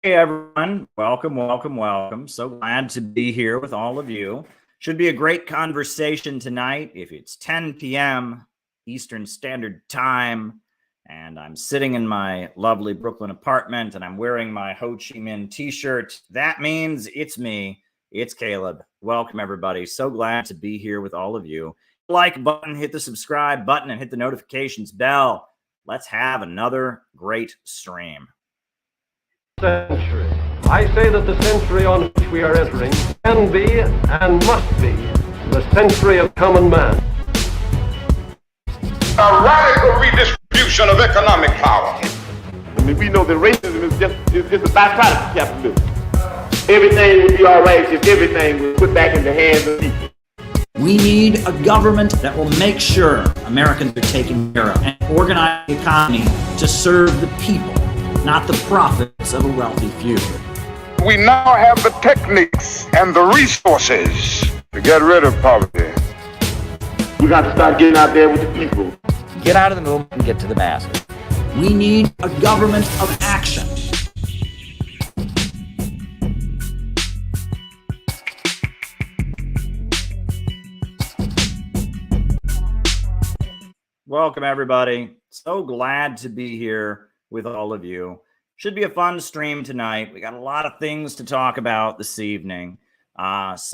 Hey everyone, welcome. So glad to be here with all of you. Should be a great conversation tonight. If it's 10 p.m. Eastern Standard Time, and I'm sitting in my lovely Brooklyn apartment and I'm wearing my Ho Chi Minh t-shirt, that means it's me. It's Caleb. Welcome everybody. So glad to be here with all of you. Like button, hit the subscribe button, and hit the notifications bell. Let's have another great stream. Century. I say that the century on which we are entering can be and must be the century of common man. A radical redistribution of economic power. I mean, we know that racism is just a byproduct of capitalism. Everything would be all right if everything was put back in the hands of people. We need a government that will make sure Americans are taken care of and organize the economy to serve the people, not the profits of a wealthy few. We now have the techniques and the resources to get rid of poverty. We got to start getting out there with the people. Get out of the movement and get to the masses. We need a government of action. Welcome, everybody. So glad to be here with all of you. Should be a fun stream tonight. We got a lot of things to talk about this evening. Just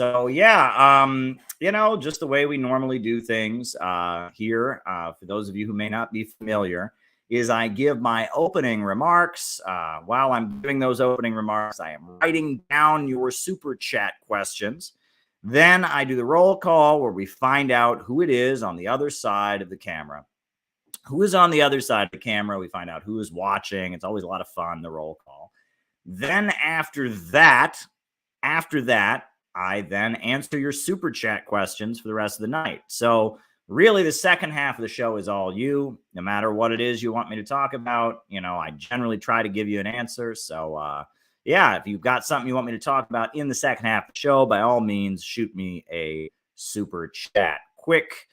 the way we normally do things here, for those of you who may not be familiar, is I give my opening remarks. While I'm giving those opening remarks, I am writing down your super chat questions. Then I do the roll call where we find out who it is on the other side of the camera. Who is on the other side of the camera? We find out who is watching. It's always a lot of fun, the roll call. Then after that, I then answer your super chat questions for the rest of the night. So really the second half of the show is all you. No matter what it is you want me to talk about, I generally try to give you an answer. So if you've got something you want me to talk about in the second half of the show, by all means, shoot me a super chat. Quick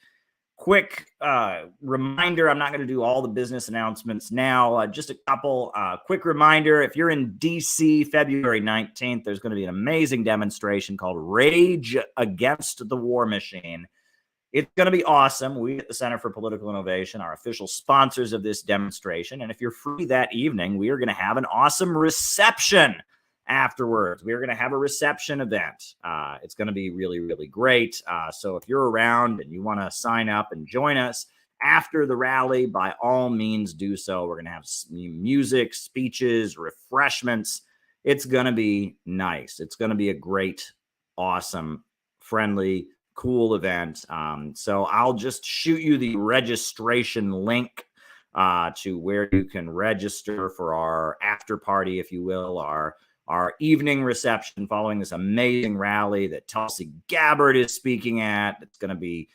reminder, I'm not going to do all the business announcements now. Just a couple quick reminder. If you're in D.C. February 19th, there's going to be an amazing demonstration called Rage Against the War Machine. It's going to be awesome. We at the Center for Political Innovation are official sponsors of this demonstration. And if you're free that evening, we are going to have an awesome reception afterwards. We're going to have a reception event. It's going to be really, really great. So if you're around and you want to sign up and join us after the rally, by all means do so. We're going to have music, speeches, refreshments. It's going to be nice. It's going to be a great, awesome, friendly, cool event. So I'll just shoot you the registration link to where you can register for our after party, if you will, our evening reception following this amazing rally that Tulsi Gabbard is speaking at. It's going to be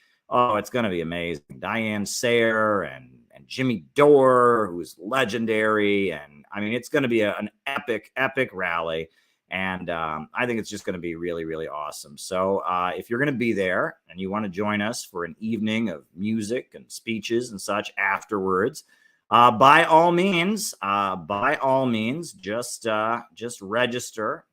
amazing. Diane Sayre and Jimmy Dore, who's legendary. And I mean, it's going to be an epic rally. And I think it's just going to be really, really awesome. So if you're going to be there and you want to join us for an evening of music and speeches and such afterwards, by all means, just register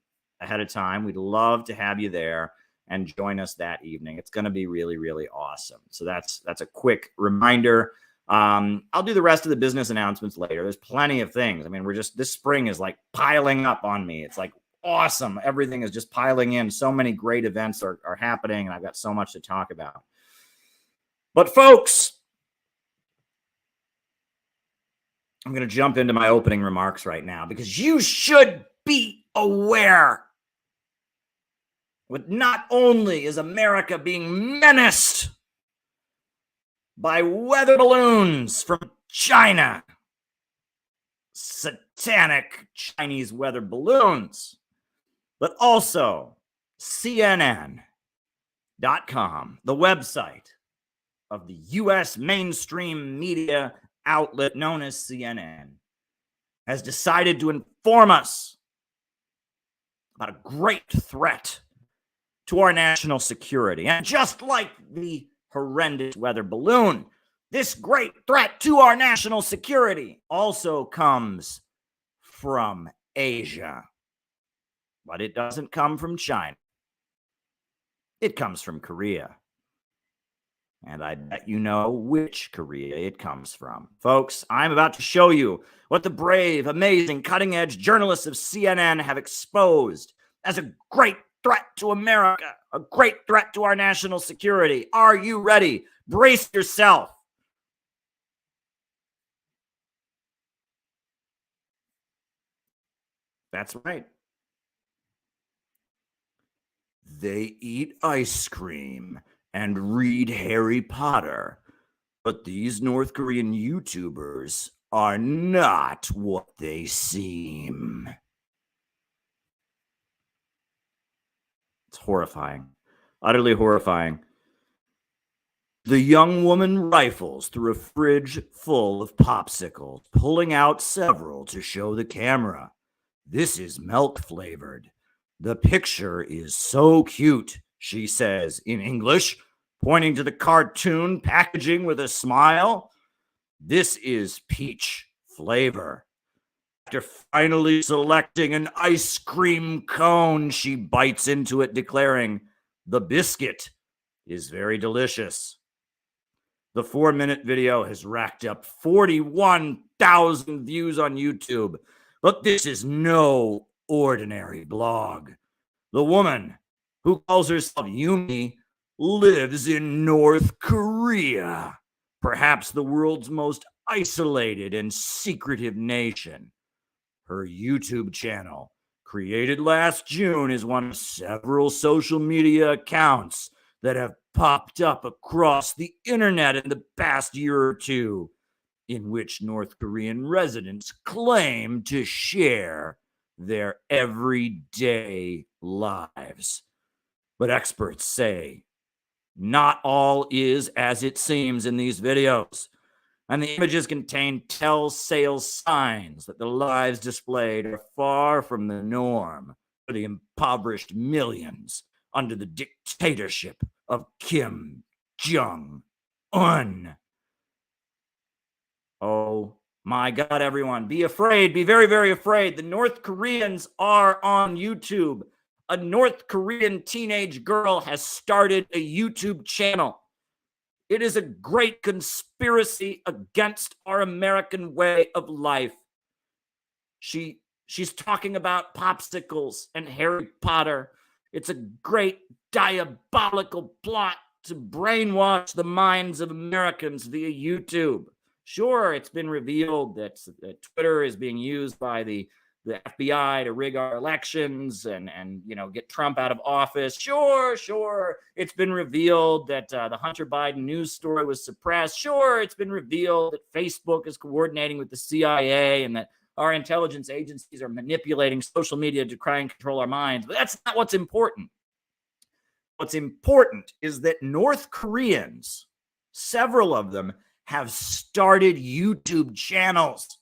ahead of time. We'd love to have you there and join us that evening. It's going to be really, really awesome. So that's a quick reminder. I'll do the rest of the business announcements later. There's plenty of things. I mean, this spring is like piling up on me. It's like awesome. Everything is just piling in. So many great events are happening, and I've got so much to talk about. But folks, I'm going to jump into my opening remarks right now because you should be aware that not only is America being menaced by weather balloons from China, satanic Chinese weather balloons, but also CNN.com, the website of the U.S. mainstream media outlet known as CNN, has decided to inform us about a great threat to our national security. And just like the horrendous weather balloon, this great threat to our national security also comes from Asia. But it doesn't come from China. It comes from Korea. And I bet you know which Korea it comes from. Folks, I'm about to show you what the brave, amazing, cutting-edge journalists of CNN have exposed as a great threat to America, a great threat to our national security. Are you ready? Brace yourself. That's right. They eat ice cream and read Harry Potter, but these North Korean YouTubers are not what they seem. It's horrifying, utterly horrifying. The young woman rifles through a fridge full of popsicles, pulling out several to show the camera. This is milk flavored. The picture is so cute, she says in English, pointing to the cartoon packaging with a smile. This is peach flavor. After finally selecting an ice cream cone, she bites into it, declaring, "The biscuit is very delicious." The 4-minute video has racked up 41,000 views on YouTube. But this is no ordinary blog. The woman, who calls herself Yumi, lives in North Korea, perhaps the world's most isolated and secretive nation. Her YouTube channel, created last June, is one of several social media accounts that have popped up across the internet in the past year or two, in which North Korean residents claim to share their everyday lives. But experts say not all is as it seems in these videos, and the images contain telltale signs that the lives displayed are far from the norm for the impoverished millions under the dictatorship of Kim Jong-un. Oh my God, everyone, be afraid. Be very, very afraid. The North Koreans are on YouTube. A North Korean teenage girl has started a YouTube channel. It is a great conspiracy against our American way of life. She's talking about popsicles and Harry Potter. It's a great diabolical plot to brainwash the minds of Americans via YouTube. Sure, it's been revealed that Twitter is being used by the FBI to rig our elections and get Trump out of office. Sure, it's been revealed that the Hunter Biden news story was suppressed. Sure, it's been revealed that Facebook is coordinating with the CIA and that our intelligence agencies are manipulating social media to try and control our minds. But that's not what's important. What's important is that North Koreans, several of them, have started YouTube channels.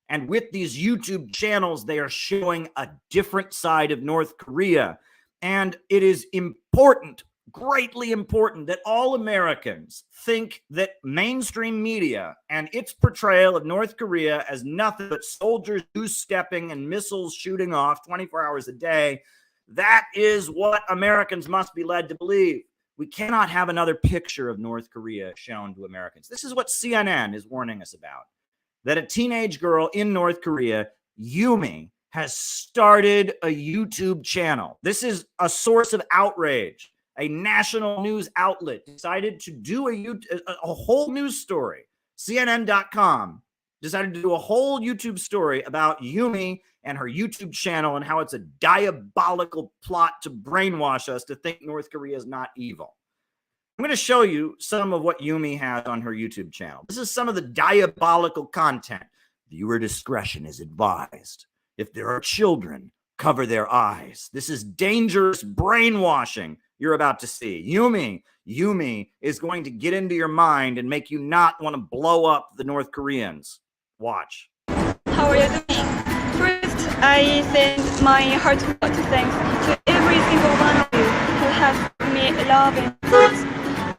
And with these YouTube channels, they are showing a different side of North Korea. And it is important, greatly important, that all Americans think that mainstream media and its portrayal of North Korea as nothing but soldiers goose-stepping and missiles shooting off 24 hours a day, that is what Americans must be led to believe. We cannot have another picture of North Korea shown to Americans. This is what CNN is warning us about. That a teenage girl in North Korea, Yumi, has started a YouTube channel. This is a source of outrage. A national news outlet decided to do a whole news story. CNN.com decided to do a whole YouTube story about Yumi and her YouTube channel and how it's a diabolical plot to brainwash us to think North Korea is not evil. I'm going to show you some of what Yumi has on her YouTube channel. This is some of the diabolical content. Viewer discretion is advised. If there are children, cover their eyes. This is dangerous brainwashing you're about to see. Yumi is going to get into your mind and make you not want to blow up the North Koreans. Watch. How are you doing? First, I send my heartfelt thanks to every single one of you who has given me love and support.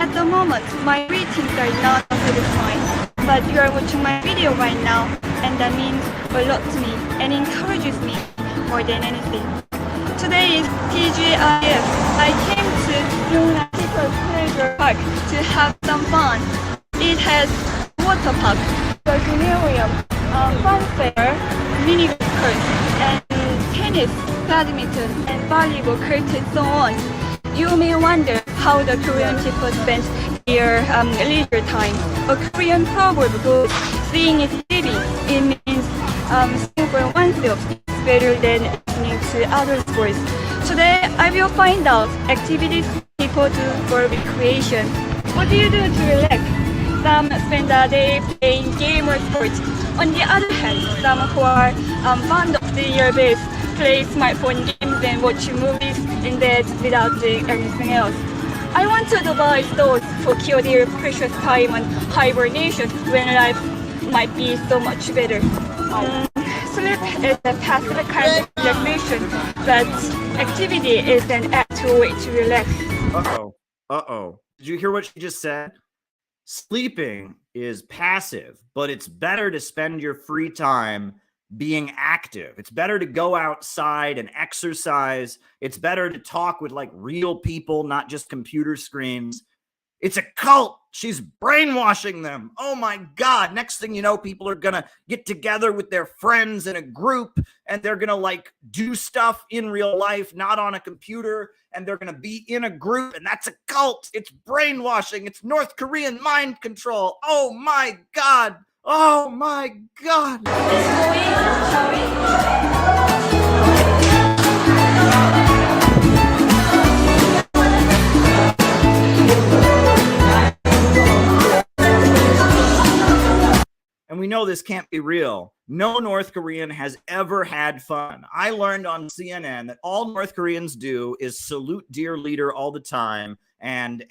At the moment, my greetings are not satisfying, but you are watching my video right now, and that means a lot to me and encourages me more than anything. Today is TGIF. I came to Rant Pleasure Park to have some fun. It has water park, planetarium, fun fair, mini courts, and tennis, badminton, and volleyball courts and so on. You may wonder how the Korean people spend their leisure time. A Korean proverb goes, seeing is living. It means seeing for oneself is better than listening to others' voice. Today, I will find out activities people do for recreation. What do you do to relax? Some spend a day playing game or sports. On the other hand, some who are fond of their beds play smartphone games and watch movies in bed without doing anything else. I want to advise those who kill their precious time on hibernation when life might be so much better. Sleep is a passive kind of relaxation, but activity is an actual way to relax. Uh-oh. Did you hear what she just said? Sleeping is passive, but it's better to spend your free time being active. It's better to go outside and exercise. It's better to talk with like real people, not just computer screens. It's a cult. She's brainwashing them. Oh my God. Next thing you know, people are going to get together with their friends in a group and they're going to like do stuff in real life, not on a computer. And they're going to be in a group, and that's a cult. It's brainwashing. It's North Korean mind control. Oh my God. Oh my God. And we know this can't be real. No North Korean has ever had fun. I learned on CNN that all North Koreans do is salute dear leader all the time and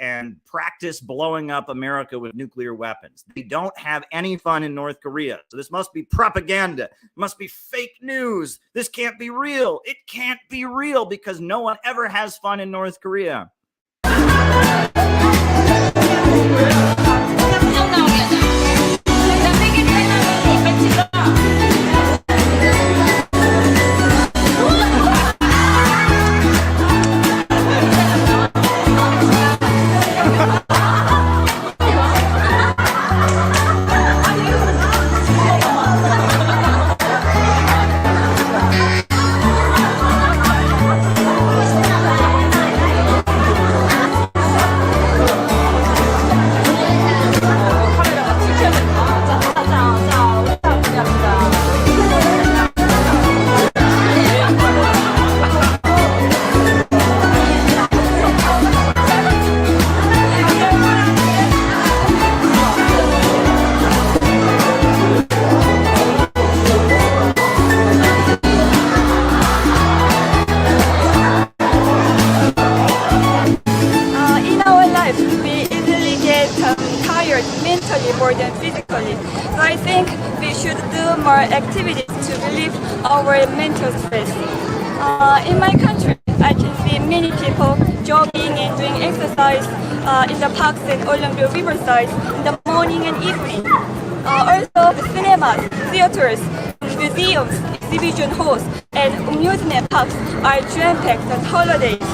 practice blowing up America with nuclear weapons. They don't have any fun in North Korea. So this must be propaganda. It must be fake news. This can't be real. It can't be real because no one ever has fun in North Korea. mentally more than physically. So I think we should do more activities to relieve our mental stress. In my country, I can see many people jogging and doing exercise in the parks and along the riverside in the morning and evening. Also, the cinemas, theaters, museums, exhibition halls, and amusement parks are jam-packed on holidays.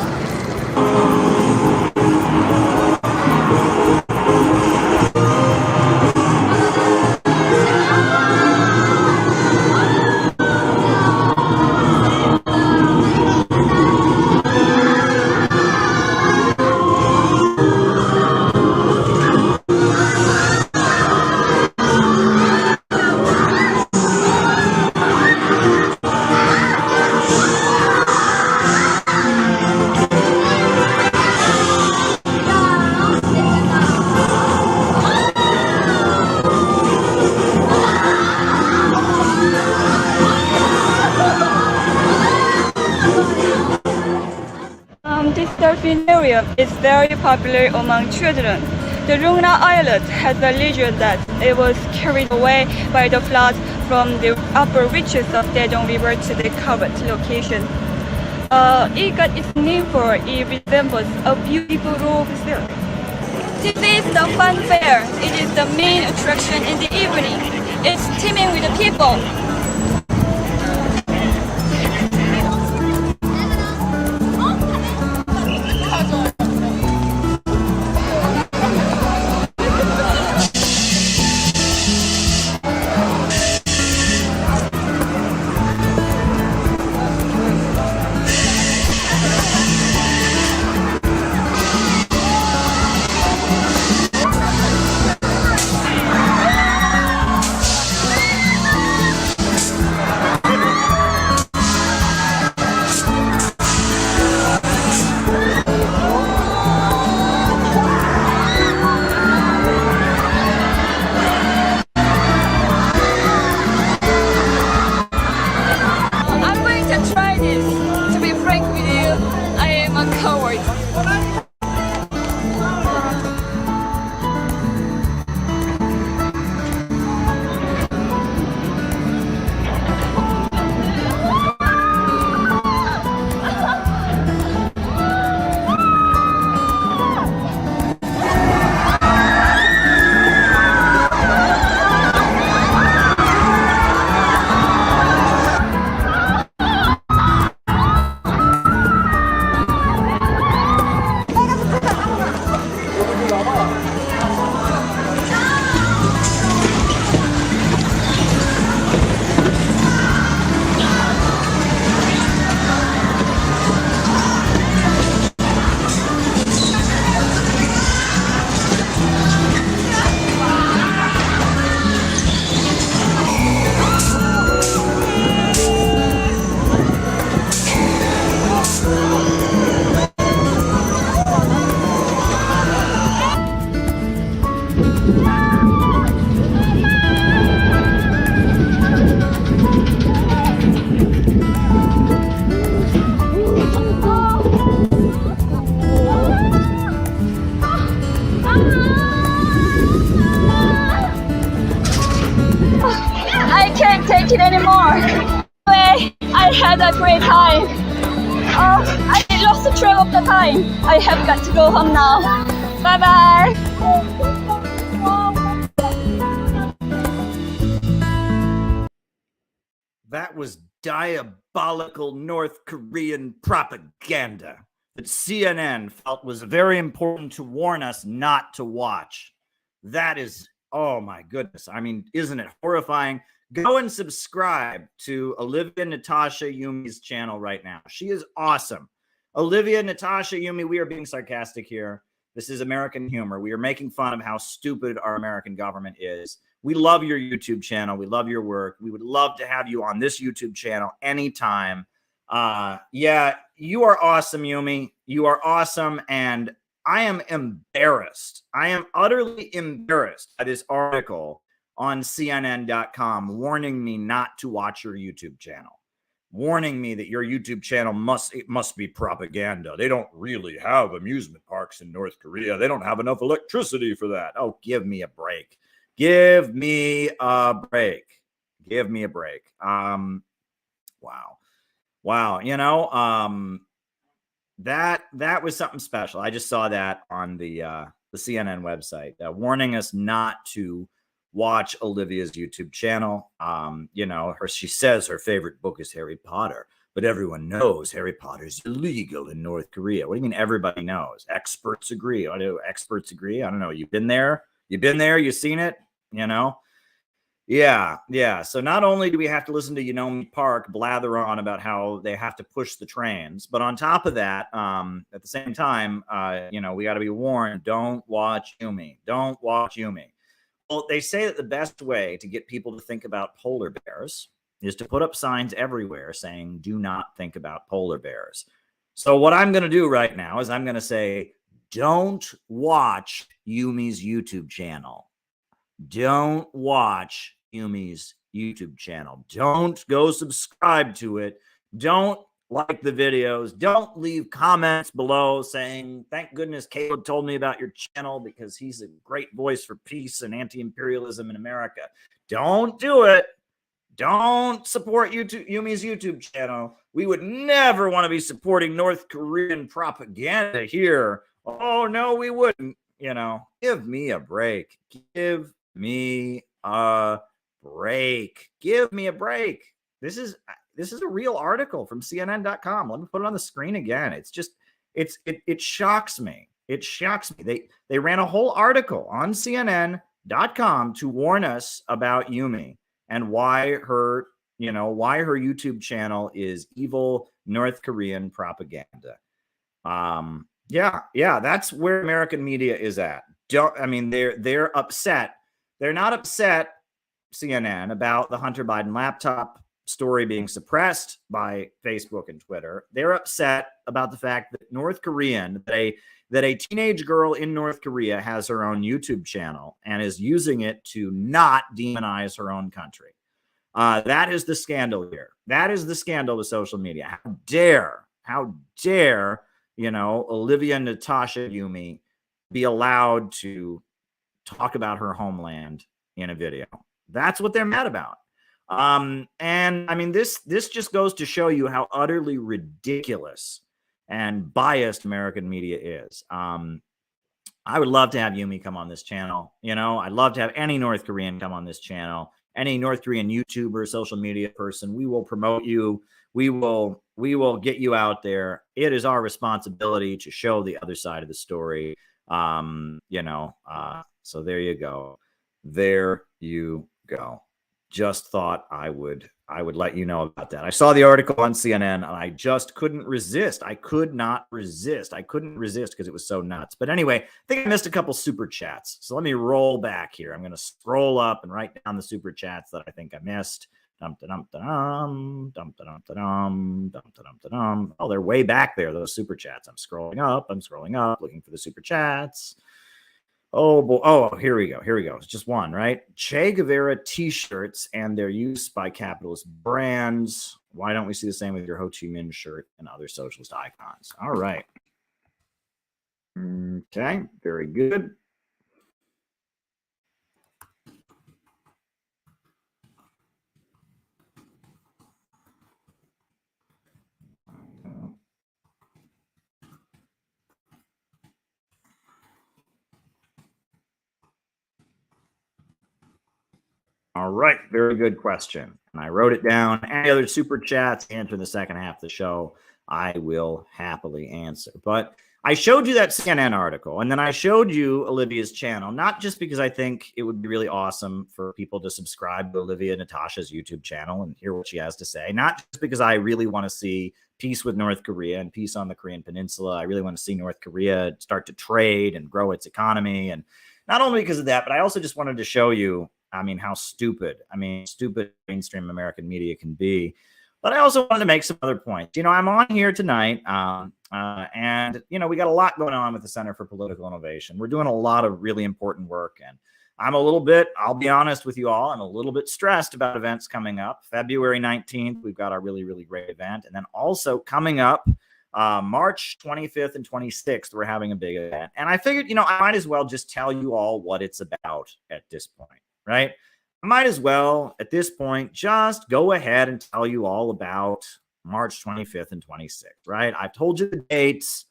This surfing area is very popular among children. The Rungna Island has a legend that it was carried away by the flood from the upper reaches of Daejeon River to the covered location. It got its name for it resembles a beautiful robe silk. This is the fun fair. It is the main attraction in the evening. It's teeming with the people. I can't take it anymore. Anyway, I had a great time. I lost the trail of the time. I have got to go home now. Bye bye. That was diabolical North Korean propaganda that CNN felt was very important to warn us not to watch. That is, oh my goodness. I mean, isn't it horrifying? Go and subscribe to Olivia Natasha Yumi's channel right now. She is awesome. Olivia Natasha Yumi, we are being sarcastic here. This is American humor. We are making fun of how stupid our American government is. We love your YouTube channel. We love your work. We would love to have you on this YouTube channel anytime. Yeah, you are awesome, Yumi. You are awesome. And I am embarrassed. I am utterly embarrassed by this article on CNN.com warning me not to watch your YouTube channel, warning me that your YouTube channel must be propaganda. They don't really have amusement parks in North Korea. They don't have enough electricity for that. Oh, give me a break. Give me a break. Give me a break. Wow. You know, that was something special. I just saw that on the CNN website, warning us not to watch Olivia's YouTube channel. You know, she says her favorite book is Harry Potter, but everyone knows Harry Potter is illegal in North Korea. What do you mean everybody knows? Experts agree. I do experts agree. I don't know. You've been there. You've seen it, you know? Yeah. So not only do we have to listen to Yunomi Park blather on about how they have to push the trains, but on top of that, at the same time, you know, we got to be warned, don't watch Yumi. Don't watch Yumi. Well, they say that the best way to get people to think about polar bears is to put up signs everywhere saying, do not think about polar bears. So what I'm going to do right now is I'm going to say, don't watch Yumi's YouTube channel. Don't watch Yumi's YouTube channel. Don't go subscribe to it. Don't like the videos. Don't leave comments below saying, thank goodness Caleb told me about your channel because he's a great voice for peace and anti-imperialism in America. Don't do it. Don't support Yumi's YouTube channel. We would never want to be supporting North Korean propaganda here. Oh, no, we wouldn't. You know, give me a break. Give me a break. Give me a break. This is a real article from CNN.com. Let me put it on the screen again. It's just, it shocks me. It shocks me. They ran a whole article on CNN.com to warn us about Yumi and why her YouTube channel is evil North Korean propaganda. Yeah, that's where American media is at. They're upset. They're not upset, CNN, about the Hunter Biden laptop story being suppressed by Facebook and Twitter. They're upset about the fact that that a teenage girl in North Korea has her own YouTube channel and is using it to not demonize her own country. That is the scandal here. That is the scandal with social media. How dare, you know, Olivia Natasha Yumi be allowed to talk about her homeland in a video? That's what they're mad about. And I mean, this just goes to show you how utterly ridiculous and biased American media is. I would love to have Yumi come on this channel. You know, I'd love to have any North Korean come on this channel, any North Korean YouTuber, social media person. We will promote you. We will get you out there. It is our responsibility to show the other side of the story. You know, so there you go. There you go. Just thought I would let you know about that. I saw the article on CNN and I just couldn't resist. I could not resist. I couldn't resist because it was so nuts. But anyway, I think I missed a couple super chats. So let me roll back here. I'm going to scroll up and write down the super chats that I think I missed. Oh, they're way back there, those super chats. I'm scrolling up, looking for the super chats. Oh, boy. Oh, here we go. It's just one, right? Che Guevara t-shirts and their use by capitalist brands. Why don't we see the same with your Ho Chi Minh shirt and other socialist icons? All right. Okay, very good. All right, very good question. And I wrote it down. Any other super chats answer in the second half of the show, I will happily answer. But I showed you that CNN article, and then I showed you Olivia's channel, not just because I think it would be really awesome for people to subscribe to Olivia Natasha's YouTube channel and hear what she has to say, not just because I really want to see peace with North Korea and peace on the Korean Peninsula. I really want to see North Korea start to trade and grow its economy. And not only because of that, but I also just wanted to show you, how stupid mainstream American media can be. But I also wanted to make some other points. I'm on here tonight, and, we got a lot going on with the Center for Political Innovation. We're doing a lot of really important work, and I'll be honest with you all, I'm a little bit stressed about events coming up. February 19th, we've got our really, really great event. And then also coming up, March 25th and 26th, we're having a big event. And I figured, I might as well just tell you all what it's about at this point, right? I might as well, at this point, just go ahead and tell you all about March 25th and 26th, right? I've told you the dates.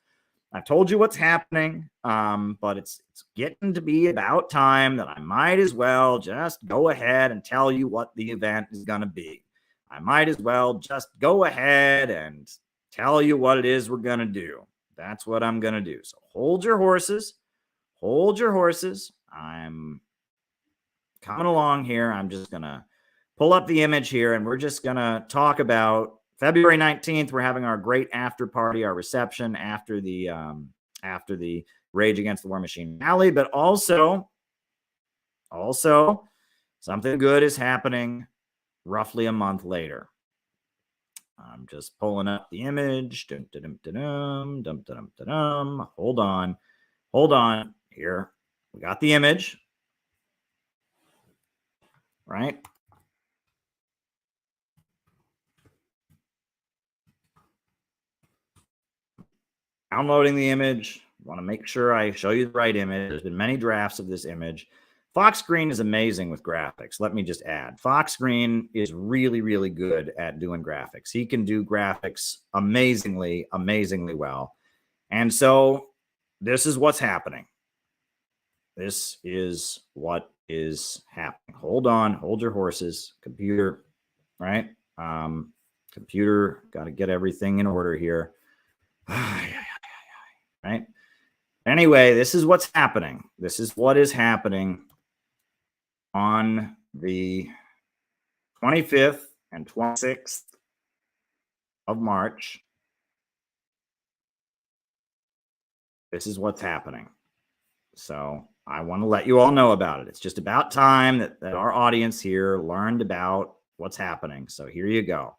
I've told you what's happening, but it's getting to be about time that I might as well just go ahead and tell you what the event is going to be. I might as well just go ahead and tell you what it is we're going to do. That's what I'm going to do. So hold your horses. Hold your horses. I'm coming along here. I'm just going to pull up the image here, and we're just going to talk about February 19th. We're having our great after party, our reception after the Rage Against the War Machine rally, but also something good is happening roughly a month later. I'm just pulling up the image. Hold on. Here, we got the image, right? Downloading the image. Want to make sure I show you the right image. There's been many drafts of this image. Fox Green is amazing with graphics. Let me just add. Fox Green is really, really good at doing graphics. He can do graphics amazingly, amazingly well. And so this is what's happening. This is what is happening. Hold on. Hold your horses. Computer, right? Computer, got to get everything in order here. Right? Anyway, this is what's happening. This is what is happening on the 25th and 26th of March. This is what's happening. So I want to let you all know about it. It's just about time that our audience here learned about what's happening. So here you go.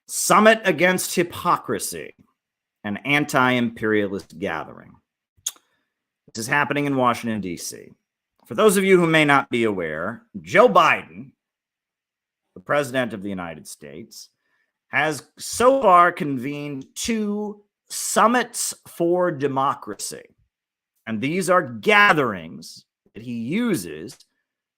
Summit Against Hypocrisy, an anti-imperialist gathering. This is happening in Washington, D.C. For those of you who may not be aware, Joe Biden, the president of the United States, has so far convened 2 summits for democracy. And these are gatherings that he uses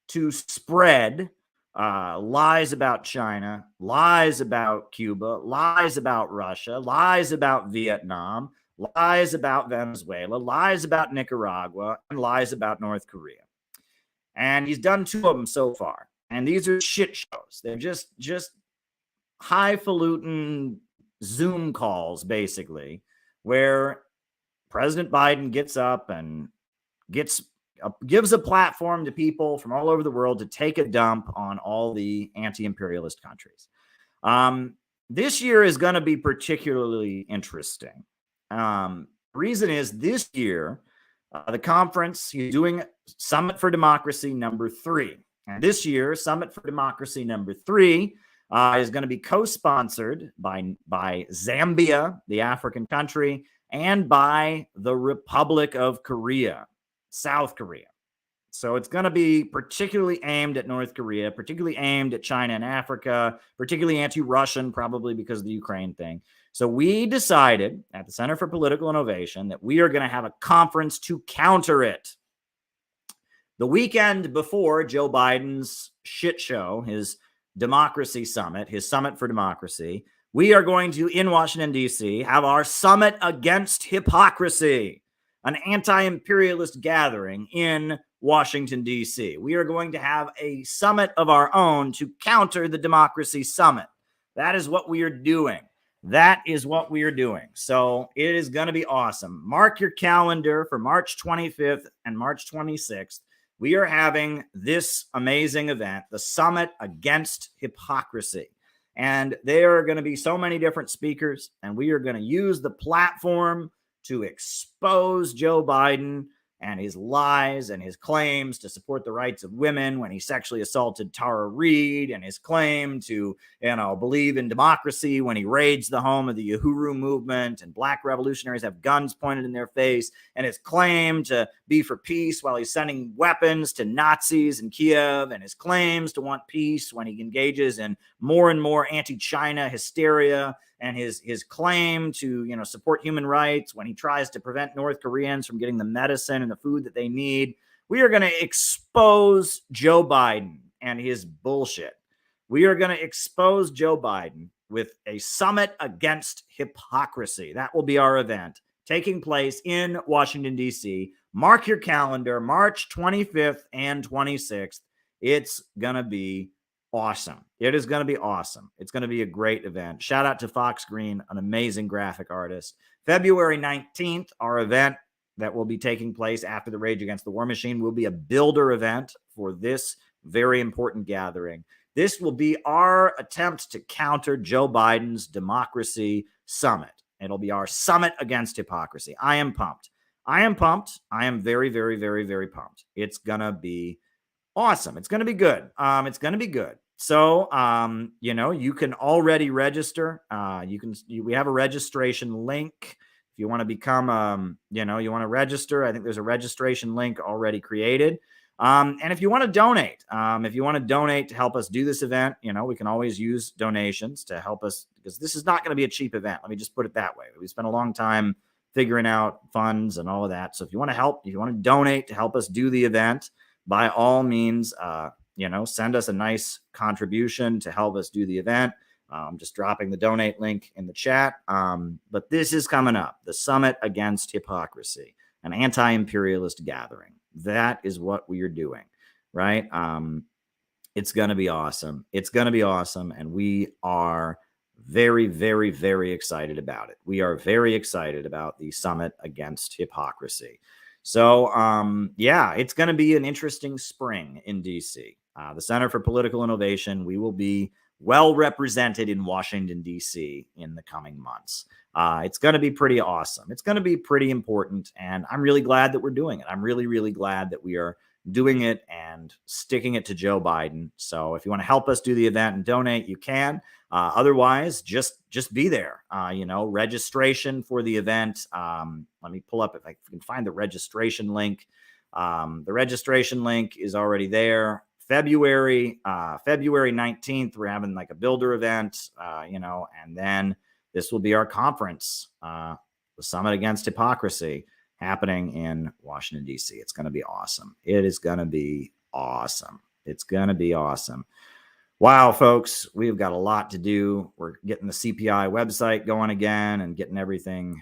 to spread lies about China, lies about Cuba, lies about Russia, lies about Vietnam, lies about Venezuela, lies about Nicaragua, and lies about North Korea. And he's done 2 of them so far. And these are shit shows. They're just highfalutin Zoom calls, basically, where President Biden gets up and gives a platform to people from all over the world to take a dump on all the anti-imperialist countries. This year is going to be particularly interesting. Reason is this year, the conference, he's doing Summit for Democracy number 3. And this year, Summit for Democracy number 3 is going to be co-sponsored by Zambia, the African country, and by the Republic of Korea, South Korea. So it's going to be particularly aimed at North Korea, particularly aimed at China and Africa, particularly anti-Russian, probably because of the Ukraine thing. So we decided at the Center for Political Innovation that we are going to have a conference to counter it. The weekend before Joe Biden's shit show, his democracy summit, his Summit for Democracy, we are going to, in Washington, D.C., have our Summit Against Hypocrisy, an anti-imperialist gathering in Washington, D.C. We are going to have a summit of our own to counter the Democracy Summit. That is what we are doing. That is what we are doing. So it is going to be awesome. Mark your calendar for March 25th and March 26th. We are having this amazing event, the Summit Against Hypocrisy. And there are going to be so many different speakers, and we are going to use the platform to expose Joe Biden and his lies and his claims to support the rights of women when he sexually assaulted Tara Reid, and his claim to, believe in democracy when he raids the home of the Uhuru movement and black revolutionaries have guns pointed in their face, and his claim to be for peace while he's sending weapons to Nazis in Kiev, and his claims to want peace when he engages in more and more anti-China hysteria, and his claim to, support human rights when he tries to prevent North Koreans from getting the medicine and the food that they need. We are going to expose Joe Biden and his bullshit. We are going to expose Joe Biden with a summit against hypocrisy. That will be our event taking place in Washington, D.C. Mark your calendar, March 25th and 26th. It's going to be awesome. It is going to be awesome. It's going to be a great event. Shout out to Fox Green, an amazing graphic artist. February 19th, our event that will be taking place after the Rage Against the War Machine will be a builder event for this very important gathering. This will be our attempt to counter Joe Biden's Democracy Summit. It'll be our summit against hypocrisy. I am pumped. I am very, very, very, very pumped. It's going to be awesome. It's going to be good. It's going to be good. So, you can already register. We have a registration link. If you want to become, you want to register, I think there's a registration link already created. And if you want to donate, to help us do this event, we can always use donations to help us, because this is not going to be a cheap event. Let me just put it that way. We spent a long time figuring out funds and all of that. So if you want to help, if you want to donate to help us do the event, by all means, send us a nice contribution to help us do the event. I'm just dropping the donate link in the chat. But this is coming up, the Summit Against Hypocrisy, an anti-imperialist gathering. That is what we are doing, right? It's going to be awesome. It's going to be awesome. And we are very, very, very excited about it. We are very excited about the Summit Against Hypocrisy. So, it's going to be an interesting spring in D.C. The Center for Political Innovation, we will be well represented in Washington, D.C. in the coming months. It's going to be pretty awesome. It's going to be pretty important, and I'm really glad that we're doing it. I'm really, really glad that we are doing it and sticking it to Joe Biden. So if you want to help us do the event and donate, you can. Otherwise, just be there. Registration for the event. Let me pull up if I can find the registration link. The registration link is already there. February 19th, we're having like a builder event, and then this will be our conference, the Summit Against Hypocrisy, happening in Washington, D.C. It's going to be awesome. It is going to be awesome. It's going to be awesome. Wow, folks, we've got a lot to do. We're getting the CPI website going again and getting everything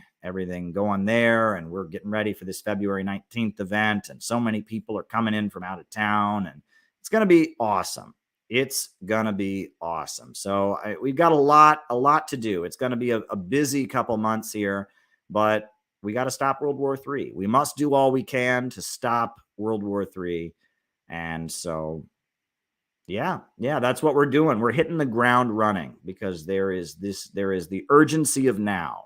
going there. And we're getting ready for this February 19th event. And so many people are coming in from out of town, and it's going to be awesome. It's going to be awesome. So we've got a lot to do. It's going to be a busy couple months here, but we got to stop World War III. We must do all we can to stop World War III. And so, yeah, that's what we're doing. We're hitting the ground running because there is the urgency of now.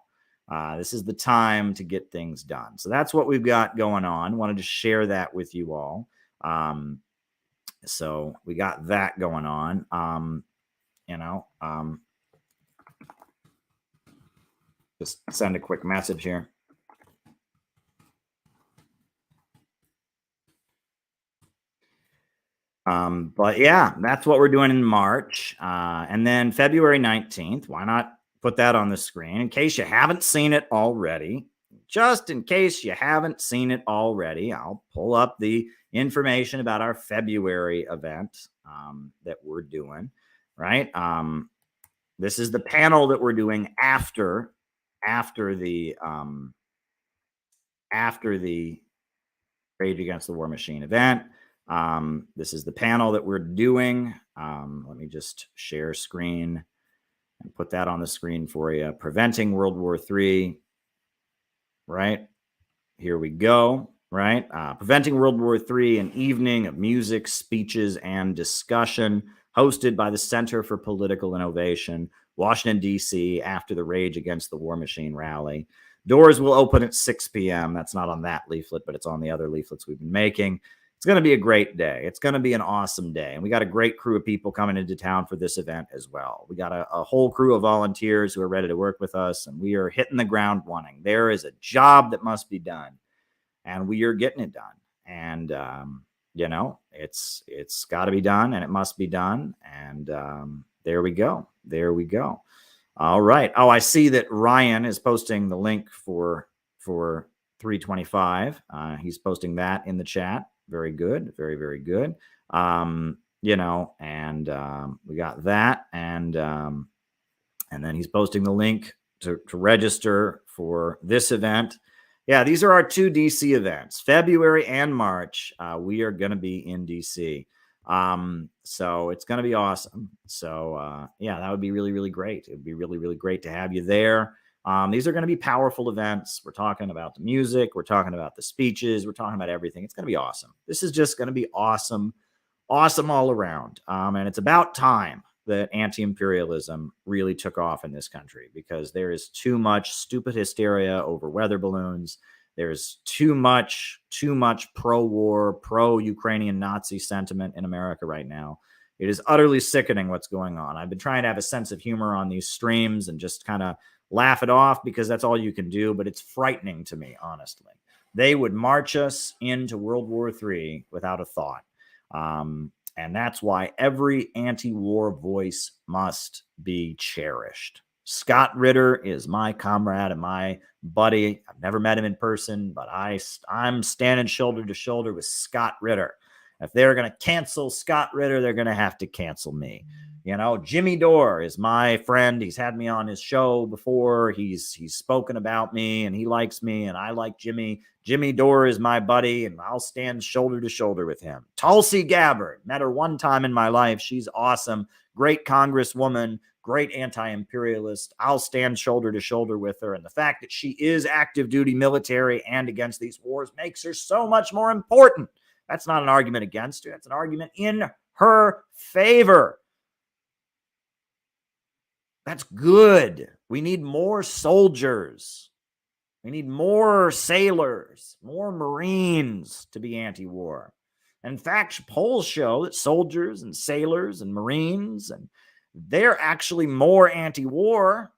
This is the time to get things done. So that's what we've got going on. Wanted to share that with you all. So we got that going on. Just send a quick message here. But yeah, that's what we're doing in March. And then February 19th, why not put that on the screen in case you haven't seen it already? Just in case you haven't seen it already, I'll pull up the information about our February event that we're doing, right? This is the panel that we're doing after the Rage Against the War Machine event. This is the panel that we're doing. Let me just share screen and put that on the screen for you. Preventing World War III. Right? Here we go. Right? Preventing World War III, an evening of music, speeches, and discussion hosted by the Center for Political Innovation, Washington, D.C., after the Rage Against the War Machine rally. Doors will open at 6 p.m. That's not on that leaflet, but it's on the other leaflets we've been making. It's going to be a great day. It's going to be an awesome day. And we got a great crew of people coming into town for this event as well. We got a whole crew of volunteers who are ready to work with us, and we are hitting the ground running. There is a job that must be done, and we are getting it done. And, you know, it's got to be done, and it must be done. And there we go. There we go. All right. Oh, I see that Ryan is posting the link for 325. He's posting that in the chat. Very good. Very, very good. You know, and we got that. And then he's posting the link to register for this event. Yeah, these are our two DC events, February and March. We are going to be in DC. So it's going to be awesome. So, yeah, that would be really, really great. It would be really, really great to have you there. These are going to be powerful events. We're talking about the music. We're talking about the speeches. We're talking about everything. It's going to be awesome. This is just going to be awesome, awesome all around. And it's about time that anti-imperialism really took off in this country, because there is too much stupid hysteria over weather balloons. There's too much pro-war, pro-Ukrainian Nazi sentiment in America right now. It is utterly sickening what's going on. I've been trying to have a sense of humor on these streams and just kind of laugh it off, because that's all you can do. But it's frightening to me, honestly. They would march us into World War III without a thought. And that's why every anti-war voice must be cherished. Scott Ritter is my comrade and my buddy. I've never met him in person, but I'm standing shoulder to shoulder with Scott Ritter. If they're going to cancel Scott Ritter, they're going to have to cancel me. You know, Jimmy Dore is my friend. He's had me on his show before. He's spoken about me, and he likes me, and I like Jimmy. Jimmy Dore is my buddy, and I'll stand shoulder to shoulder with him. Tulsi Gabbard, met her one time in my life. She's awesome. Great congresswoman, great anti-imperialist. I'll stand shoulder to shoulder with her. And the fact that she is active duty military and against these wars makes her so much more important. That's not an argument against her. That's an argument in her favor. That's good. We need more soldiers. We need more sailors, more Marines to be anti-war. In fact, polls show that soldiers and sailors and Marines, and they're actually more anti-war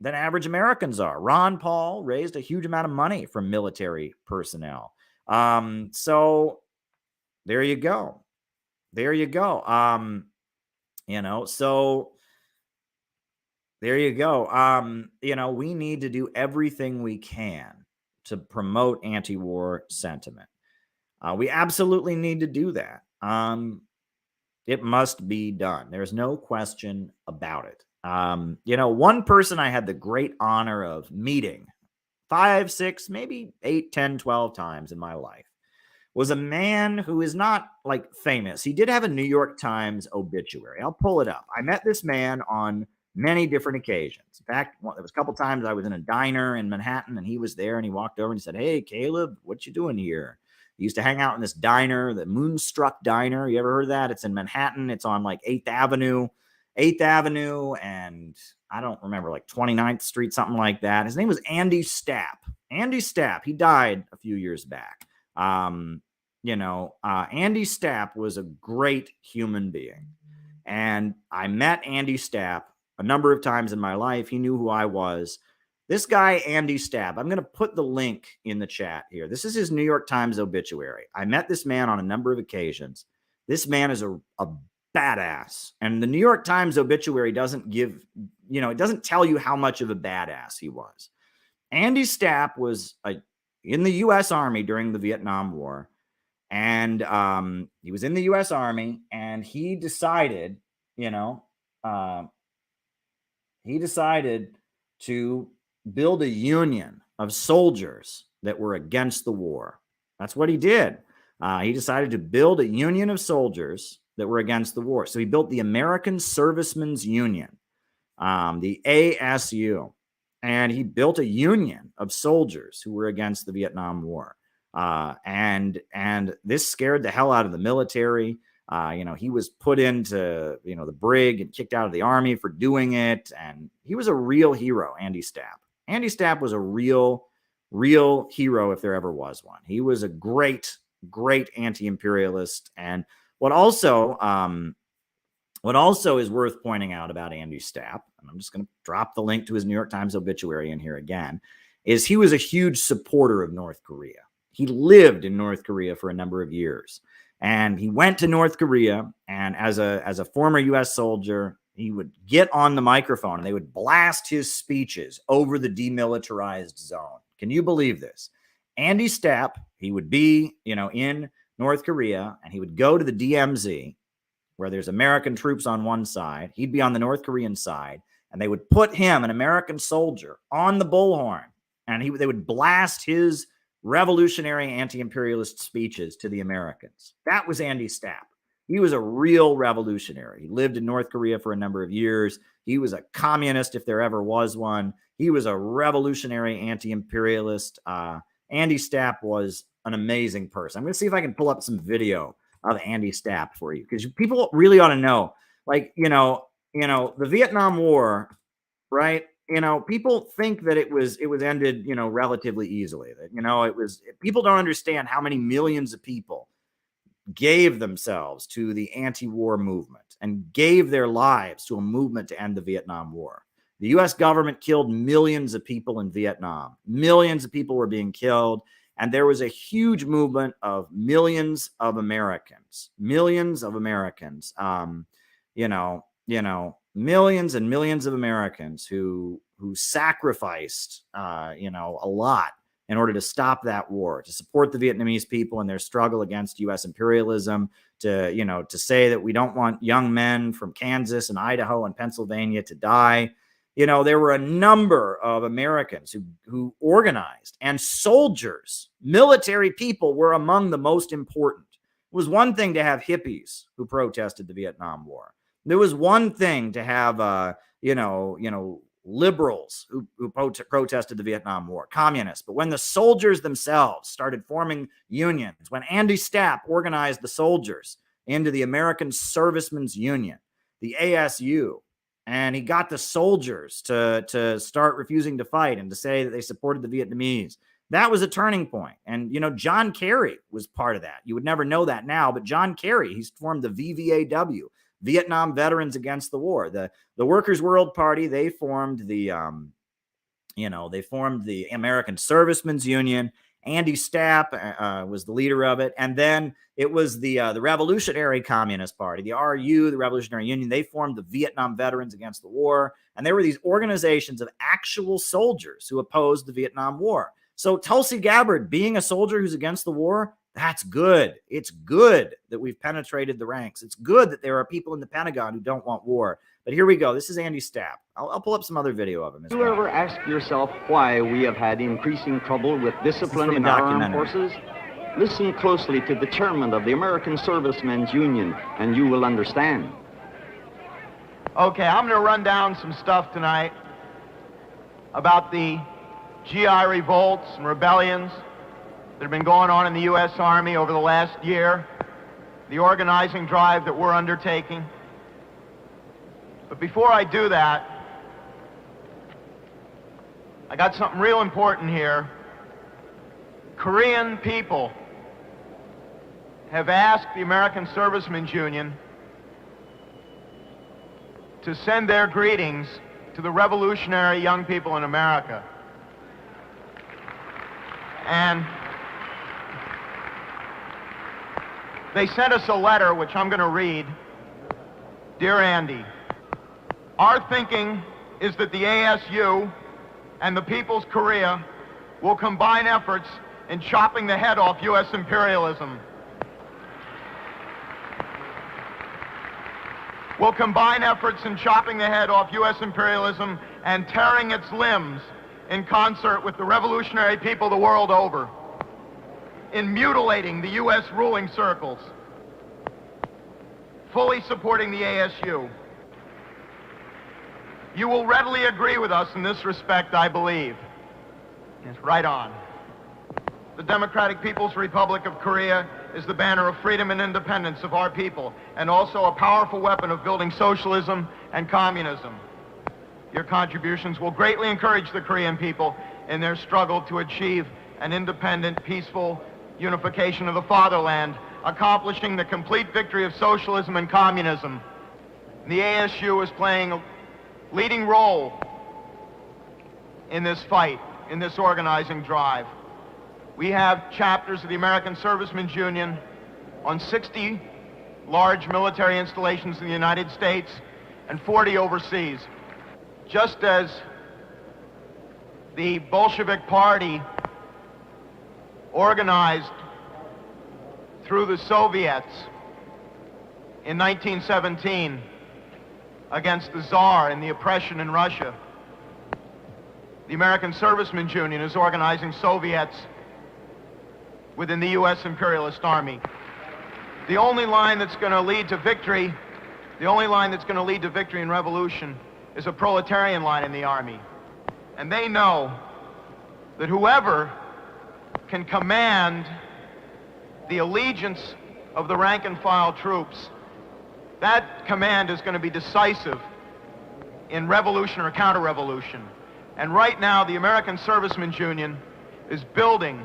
than average Americans are. Ron Paul raised a huge amount of money from military personnel. So there you go. There you go. You know, so there you go. You know, we need to do everything we can to promote anti-war sentiment. We absolutely need to do that. It must be done. There's no question about it. You know, one person I had the great honor of meeting 5, 6, maybe 8, 10, 12 times in my life was a man who is not like famous. He did have a New York Times obituary. I'll pull it up. I met this man on many different occasions. In fact, there was a couple times I was in a diner in Manhattan, and he was there, and he walked over and he said, "Hey, Caleb, what you doing here?" He used to hang out in this diner, the Moonstruck Diner. You ever heard of that? It's in Manhattan. It's on like 8th Avenue, and I don't remember, like 29th Street, something like that. His name was Andy Stapp. Andy Stapp. He died a few years back. You know, Andy Stapp was a great human being. And I met Andy Stapp a number of times in my life. He knew who I was. This guy, Andy Stapp, I'm going to put the link in the chat here. This is his New York Times obituary. I met this man on a number of occasions. This man is a badass. And the New York Times obituary doesn't give, you know, it doesn't tell you how much of a badass he was. Andy Stapp was in the U.S. Army during the Vietnam War. And he was in the U.S. Army, and he decided, you know, to build a union of soldiers that were against the war. That's what he did. He decided to build a union of soldiers that were against the war. So he built the American Servicemen's Union, the ASU, and he built a union of soldiers who were against the Vietnam War. And this scared the hell out of the military. He was put into, the brig and kicked out of the army for doing it. And he was a real hero, Andy Stapp. Andy Stapp was a real hero if there ever was one. He was a great anti-imperialist. And what also is worth pointing out about Andy Stapp, and I'm just going to drop the link to his New York Times obituary in here again, is he was a huge supporter of North Korea. He lived in North Korea for a number of years. And he went to North Korea, and as a former U.S. soldier, he would get on the microphone and they would blast his speeches over the demilitarized zone. Can you believe this? Andy Stapp, he would be, in North Korea, and he would go to the DMZ, where there's American troops on one side. He'd be on the North Korean side, and they would put him, an American soldier, on the bullhorn, and they would blast his revolutionary anti-imperialist speeches to the Americans. That was Andy Stapp. He was a real revolutionary. He lived in North Korea for a number of years. He was a communist, if there ever was one. He was a revolutionary anti-imperialist. Andy Stapp was an amazing person. I'm going to see if I can pull up some video of Andy Stapp for you, because people really ought to know, the Vietnam War, right? People think that it was ended, relatively easily. That, people don't understand how many millions of people gave themselves to the anti-war movement and gave their lives to a movement to end the Vietnam War. The U.S. government killed millions of people in Vietnam. Millions of people were being killed. And there was a huge movement of millions of Americans, millions and millions of Americans who sacrificed, a lot in order to stop that war, to support the Vietnamese people in their struggle against U.S. imperialism, to say that we don't want young men from Kansas and Idaho and Pennsylvania to die. There were a number of Americans who organized, and soldiers, military people, were among the most important. It was one thing to have hippies who protested the Vietnam War. There was one thing to have, liberals who protested the Vietnam War, communists. But when the soldiers themselves started forming unions, when Andy Stapp organized the soldiers into the American Servicemen's Union, the ASU, and he got the soldiers to start refusing to fight and to say that they supported the Vietnamese, that was a turning point. And, John Kerry was part of that. You would never know that now, but John Kerry, he's formed the VVAW, Vietnam Veterans Against the War. The Workers' World Party, they formed the American Servicemen's Union. Andy Stapp was the leader of it. And then it was the Revolutionary Communist Party, the RU, the Revolutionary Union. They formed the Vietnam Veterans Against the War. And there were these organizations of actual soldiers who opposed the Vietnam War. So Tulsi Gabbard, being a soldier who's against the war, that's good. It's good that we've penetrated the ranks. It's good that there are people in the Pentagon who don't want war. But here we go. This is Andy Stapp. I'll pull up some other video of him. Do you ever ask yourself why we have had increasing trouble with discipline in our armed forces? Listen closely to the chairman of the American Servicemen's Union, and you will understand. Okay, I'm going to run down some stuff tonight about the GI revolts and rebellions that have been going on in the U.S. Army over the last year, the organizing drive that we're undertaking. But before I do that, I got something real important here. Korean people have asked the American Servicemen's Union to send their greetings to the revolutionary young people in America. And they sent us a letter, which I'm going to read. Dear Andy, our thinking is that the ASU and the People's Korea will combine efforts in chopping the head off U.S. imperialism. Will combine efforts in chopping the head off U.S. imperialism and tearing its limbs in concert with the revolutionary people the world over. in mutilating the U.S. ruling circles, fully supporting the ASU. You will readily agree with us in this respect, I believe. Yes, right on. The Democratic People's Republic of Korea is the banner of freedom and independence of our people, and also a powerful weapon of building socialism and communism. Your contributions will greatly encourage the Korean people in their struggle to achieve an independent, peaceful unification of the fatherland, accomplishing the complete victory of socialism and communism. The ASU is playing a leading role in this fight, in this organizing drive. We have chapters of the American Servicemen's Union on 60 large military installations in the United States and 40 overseas. Just as the Bolshevik Party organized through the Soviets in 1917 against the Tsar and the oppression in Russia, the American Servicemen's Union is organizing Soviets within the U.S. Imperialist Army. The only line that's going to lead to victory, and revolution is a proletarian line in the Army. And they know that whoever can command the allegiance of the rank and file troops, that command is going to be decisive in revolution or counter-revolution. And right now, the American Servicemen's Union is building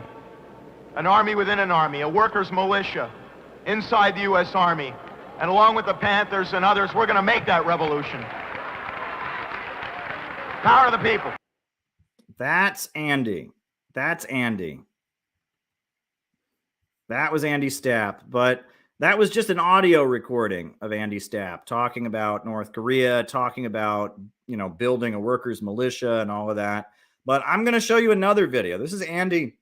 an army within an army, a workers' militia inside the U.S. Army. And along with the Panthers and others, we're going to make that revolution. Power of the people. That's Andy. That's Andy. That was Andy Stapp, but that was just an audio recording of Andy Stapp talking about North Korea, talking about, building a workers' militia and all of that. But I'm going to show you another video. This is Andy,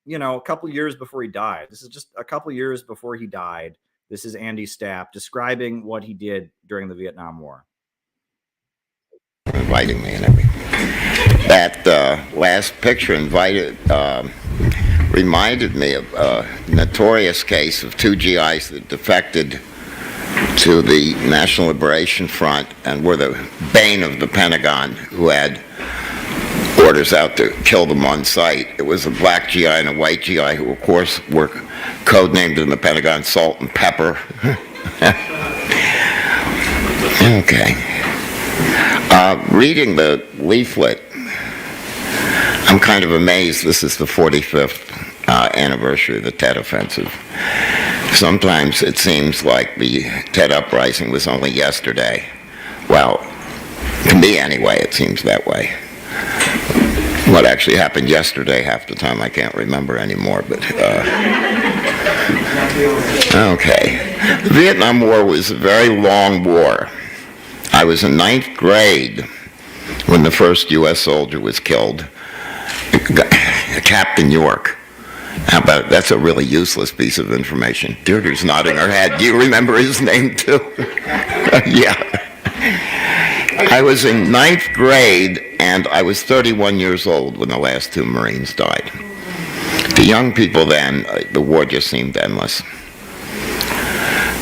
a couple years before he died. This is just a couple years before he died. This is Andy Stapp describing what he did during the Vietnam War. Inviting me and everything. That last picture reminded me of a notorious case of two GIs that defected to the National Liberation Front and were the bane of the Pentagon, who had orders out to kill them on sight. It was a black GI and a white GI who, of course, were codenamed in the Pentagon Salt and Pepper. Okay. Reading the leaflet, I'm kind of amazed. This is the 45th anniversary of the Tet Offensive. Sometimes it seems like the Tet Uprising was only yesterday. Well, to me anyway, it seems that way. What actually happened yesterday, half the time I can't remember anymore, but okay. The Vietnam War was a very long war. I was in 9th grade when the first U.S. soldier was killed, Captain York. How about, that's a really useless piece of information. Deirdre's nodding her head. Do you remember his name too? Yeah. I was in 9th grade, and I was 31 years old when the last two Marines died. To young people then, the war just seemed endless.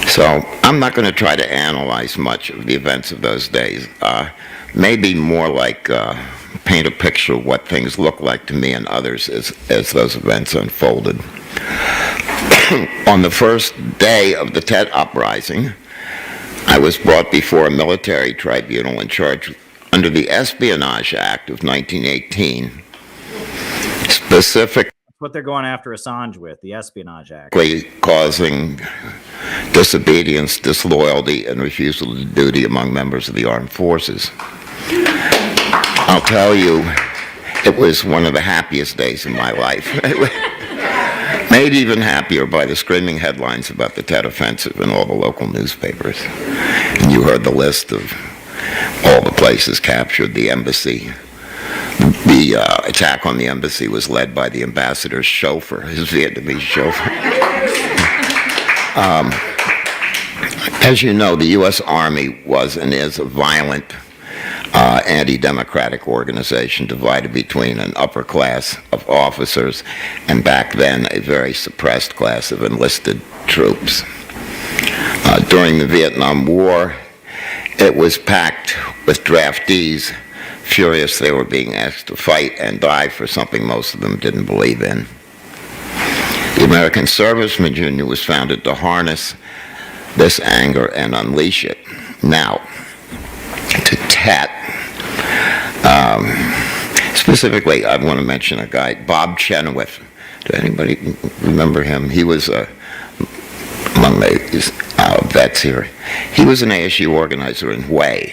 So I'm not going to try to analyze much of the events of those days. Maybe more like paint a picture of what things looked like to me and others as those events unfolded. On the first day of the Tet Uprising, I was brought before a military tribunal in charge under the Espionage Act of 1918, specifically what they're going after Assange with, the Espionage Act. Causing disobedience, disloyalty, and refusal to duty among members of the armed forces. I'll tell you, it was one of the happiest days of my life. Made even happier by the screaming headlines about the Tet Offensive in all the local newspapers. And you heard the list of all the places captured, the embassy. The attack on the embassy was led by the ambassador's chauffeur, his Vietnamese chauffeur. As you know, the U.S. Army was and is a violent anti-democratic organization divided between an upper class of officers and back then a very suppressed class of enlisted troops. During the Vietnam War, it was packed with draftees, furious they were being asked to fight and die for something most of them didn't believe in. The American Servicemen's Union was founded to harness this anger and unleash it. Now, to Tet, specifically, I want to mention a guy, Bob Chenoweth. Does anybody remember him? He was among the vets here. He was an ASU organizer in Hue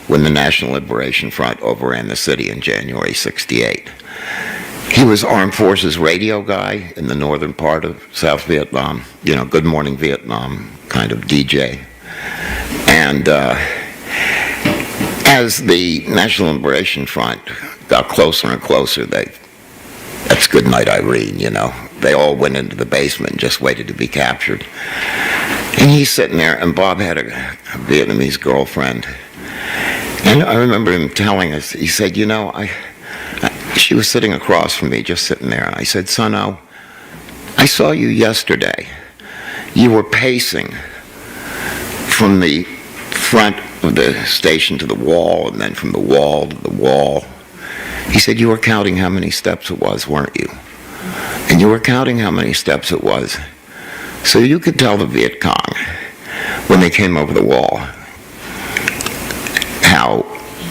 when the National Liberation Front overran the city in January '68. He was Armed Forces radio guy in the northern part of South Vietnam, you know, Good Morning Vietnam kind of DJ. And as the National Liberation Front got closer and closer, that's good night, Irene, you know. They all went into the basement and just waited to be captured. And he's sitting there, and Bob had a Vietnamese girlfriend. And I remember him telling us, he said, you know, she was sitting across from me, just sitting there. And I said, Son-o, I saw you yesterday. You were pacing from the front of the station to the wall, and then from the wall to the wall. He said, you were counting how many steps it was, weren't you? And you were counting how many steps it was. So you could tell the Viet Cong, when they came over the wall,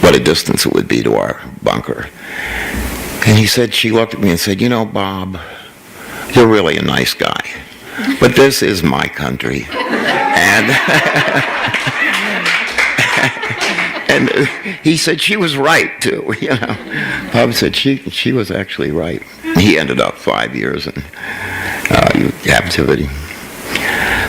what a distance it would be to our bunker. And he said, she looked at me and said, you know, Bob, you're really a nice guy, but this is my country. And and he said she was right too, you know. Bob said she was actually right. He ended up 5 years in captivity.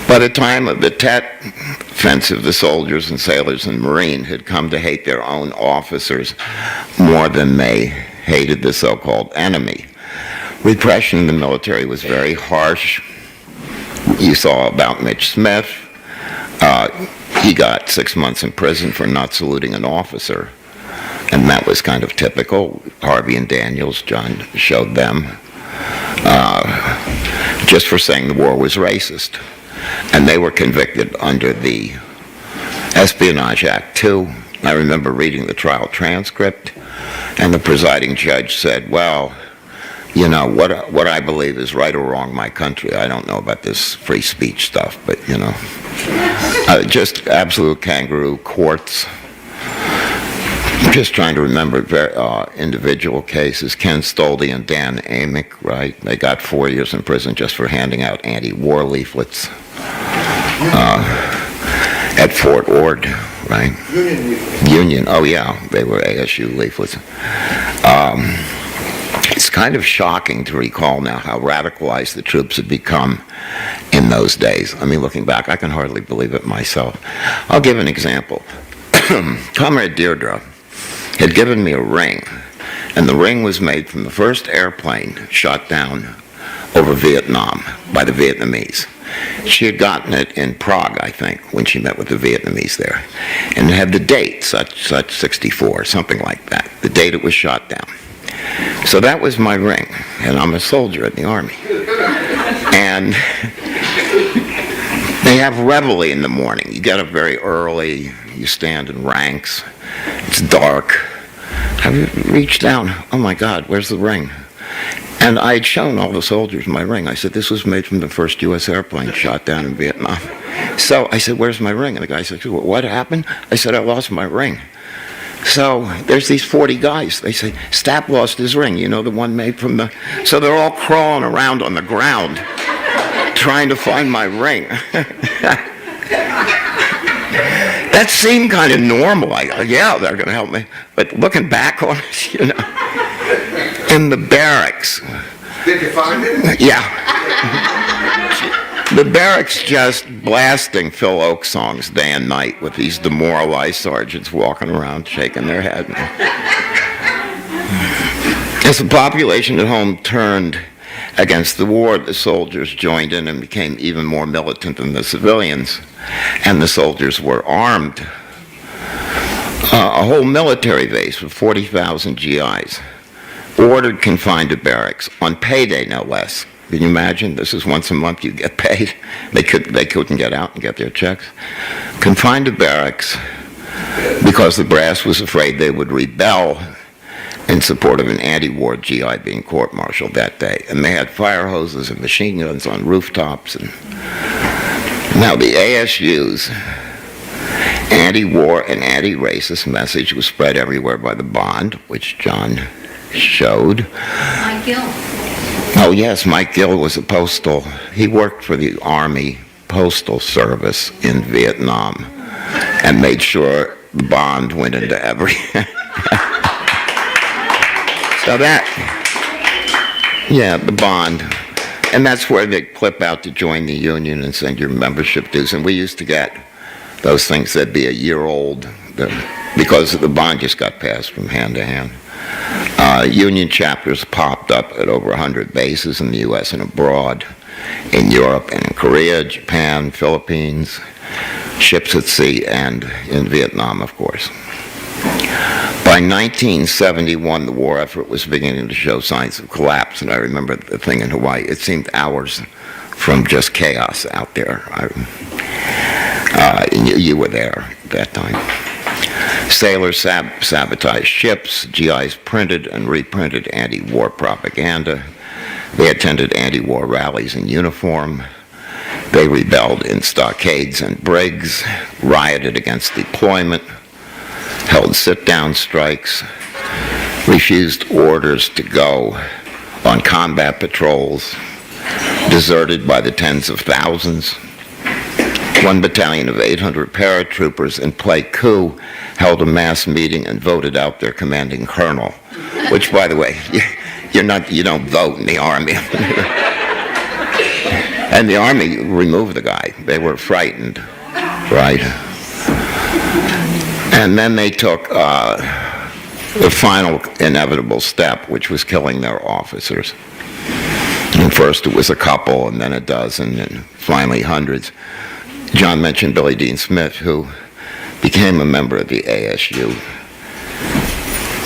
By the time of the Tet Offensive, the soldiers and sailors and Marine had come to hate their own officers more than they hated the so-called enemy. Repression in the military was very harsh. You saw about Mitch Smith. He got 6 months in prison for not saluting an officer, and that was kind of typical. Harvey and Daniels, John showed them, just for saying the war was racist. And they were convicted under the Espionage Act too. I remember reading the trial transcript, and the presiding judge said, well, you know, what I believe is right or wrong, my country. I don't know about this free speech stuff, but, you know, just absolute kangaroo courts. I'm just trying to remember individual cases. Ken Stolde and Dan Amick, right? They got 4 years in prison just for handing out anti-war leaflets at Fort Ord, right? Union. Oh, yeah, they were ASU leaflets. It's kind of shocking to recall now how radicalized the troops had become in those days. I mean, looking back, I can hardly believe it myself. I'll give an example. Comrade Deirdre had given me a ring, and the ring was made from the first airplane shot down over Vietnam by the Vietnamese. She had gotten it in Prague, I think, when she met with the Vietnamese there, and it had the date, such 64, something like that, the date it was shot down. So that was my ring, and I'm a soldier in the Army. And they have reveille in the morning. You get up very early, you stand in ranks, it's dark. I reached down, oh my God, where's the ring? And I had shown all the soldiers my ring. I said, this was made from the first U.S. airplane shot down in Vietnam. So I said, where's my ring? And the guy said, what happened? I said, I lost my ring. So there's these 40 guys. They say, Stapp lost his ring, you know, the one made from the... So they're all crawling around on the ground trying to find my ring. That seemed kind of normal. I go, yeah, they're going to help me. But looking back on it, you know, in the barracks... Did you find it? Yeah. The barracks just blasting Phil Oak songs day and night with these demoralized sergeants walking around shaking their head. As the population at home turned against the war, the soldiers joined in and became even more militant than the civilians, and the soldiers were armed. A whole military base with 40,000 GIs, ordered confined to barracks on payday, no less. Can you imagine? This is once a month you get paid. They couldn't get out and get their checks. Confined to barracks because the brass was afraid they would rebel in support of an anti-war GI being court-martialed that day. And they had fire hoses and machine guns on rooftops. And now the ASU's anti-war and anti-racist message was spread everywhere by the Bond, which John showed. Mike Gill. Oh yes, Mike Gill was a postal. He worked for the Army Postal Service in Vietnam and made sure the Bond went into every... So that, yeah, the Bond. And that's where they clip out to join the union and send your membership dues. And we used to get those things that'd be a year old because the Bond just got passed from hand to hand. Union chapters popped up at over 100 bases in the U.S. and abroad, in Europe and in Korea, Japan, Philippines, ships at sea, and in Vietnam, of course. By 1971, the war effort was beginning to show signs of collapse, and I remember the thing in Hawaii. It seemed hours from just chaos out there. You were there at that time. Sailors sabotaged ships, GIs printed and reprinted anti-war propaganda. They attended anti-war rallies in uniform. They rebelled in stockades and brigs, rioted against deployment, held sit-down strikes, refused orders to go on combat patrols, deserted by the tens of thousands. One battalion of 800 paratroopers in play coup held a mass meeting and voted out their commanding colonel, which, by the way, you don't vote in the Army. And the Army removed the guy. They were frightened, right? And then they took the final inevitable step, which was killing their officers. And first it was a couple, and then a dozen, and finally hundreds. John mentioned Billy Dean Smith, who became a member of the ASU.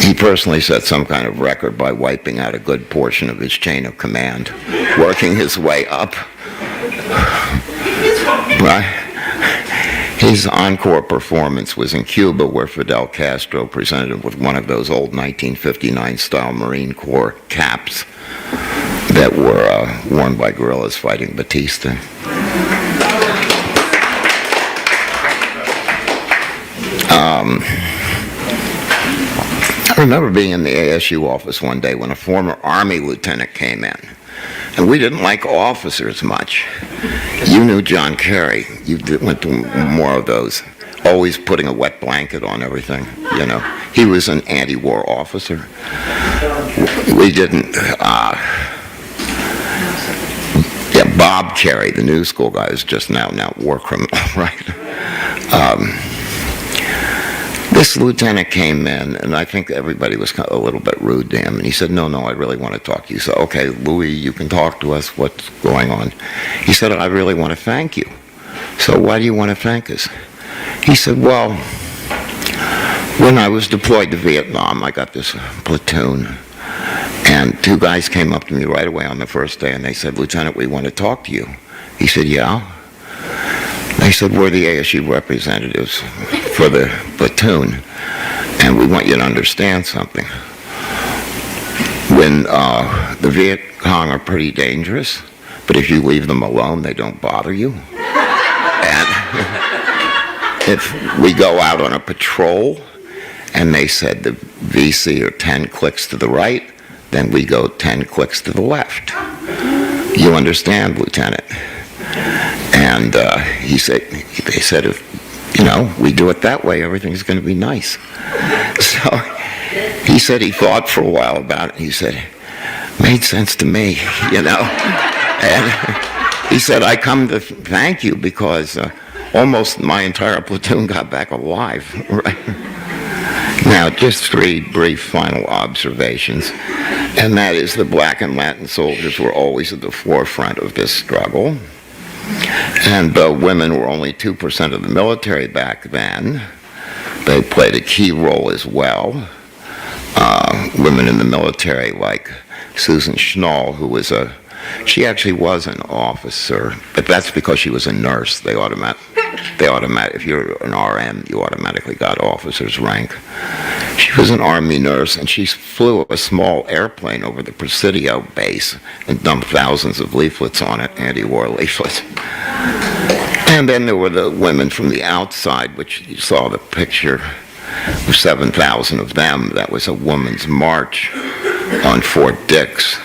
He personally set some kind of record by wiping out a good portion of his chain of command, working his way up. Right? His encore performance was in Cuba, where Fidel Castro presented him with one of those old 1959-style Marine Corps caps that were worn by guerrillas fighting Batista. I remember being in the ASU office one day when a former Army lieutenant came in. And we didn't like officers much. You knew John Kerry. You went to more of those. Always putting a wet blanket on everything, you know. He was an anti-war officer. We didn't... yeah, Bob Kerry, the new school guy, is just now war criminal, right? This lieutenant came in, and I think everybody was kind of a little bit rude to him. And he said, no, I really want to talk to you. So, okay, Louis, you can talk to us. What's going on? He said, I really want to thank you. So why do you want to thank us? He said, well, when I was deployed to Vietnam, I got this platoon. And two guys came up to me right away on the first day, and they said, Lieutenant, we want to talk to you. He said, yeah. They said, we're the ASU representatives for the platoon, and we want you to understand something. When the Viet Cong are pretty dangerous, but if you leave them alone, they don't bother you. And if we go out on a patrol, and they said the VC are 10 clicks to the right, then we go 10 clicks to the left. You understand, Lieutenant? And they said, if, we do it that way, everything's going to be nice. So he said he thought for a while about it. He said, made sense to me, And he said, I come to thank you because almost my entire platoon got back alive. Right? Now, just three brief final observations. And that is the black and Latin soldiers were always at the forefront of this struggle. And though women were only 2% of the military back then, They played a key role as well. Women in the military like Susan Schnall, who was she actually was an officer, but that's because she was a nurse. If you're an RM, you automatically got officer's rank. She was an Army nurse, and she flew a small airplane over the Presidio base and dumped thousands of leaflets on it, anti-war leaflets. And then there were the women from the outside, which you saw the picture of 7,000 of them. That was a woman's march on Fort Dix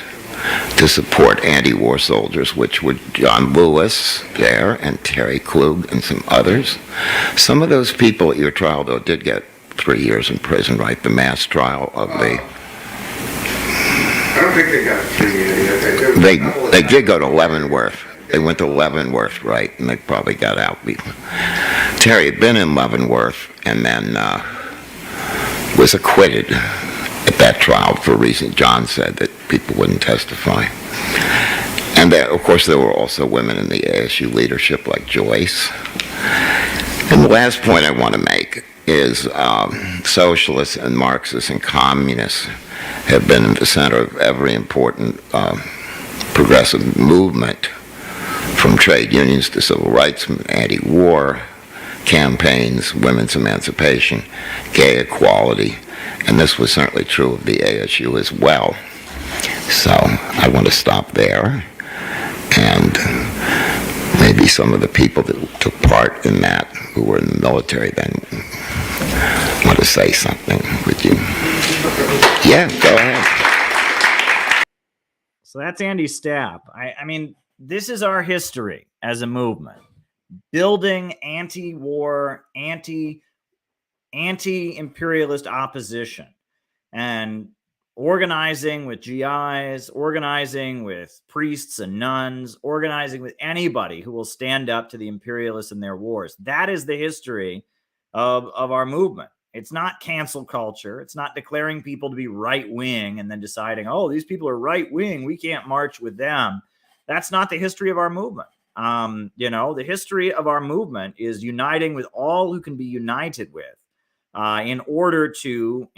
to support anti-war soldiers, which were John Lewis there and Terry Klug and some others. Some of those people at your trial, though, did get 3 years in prison, right? The mass trial of the... I don't think they got 3 years. They did go to Leavenworth. They went to Leavenworth, right? And they probably got out. Terry had been in Leavenworth and then was acquitted at that trial for a reason John said that people wouldn't testify. And there, of course, there were also women in the ASU leadership like Joyce. And the last point I want to make is socialists and Marxists and communists have been in the center of every important progressive movement, from trade unions to civil rights, anti-war campaigns, women's emancipation, gay equality, and this was certainly true of the ASU as well. So I want to stop there, and maybe some of the people that took part in that, who were in the military then, want to say something. Would you? Yeah, go ahead. So that's Andy Stapp. I mean, this is our history as a movement. Building anti-war, anti-imperialist opposition, and organizing with GIs, organizing with priests and nuns, organizing with anybody who will stand up to the imperialists in their wars. That is the history of our movement. It's not cancel culture. It's not declaring people to be right-wing and then deciding, oh, these people are right-wing, we can't march with them. That's not the history of our movement. The history of our movement is uniting with all who can be united with in order to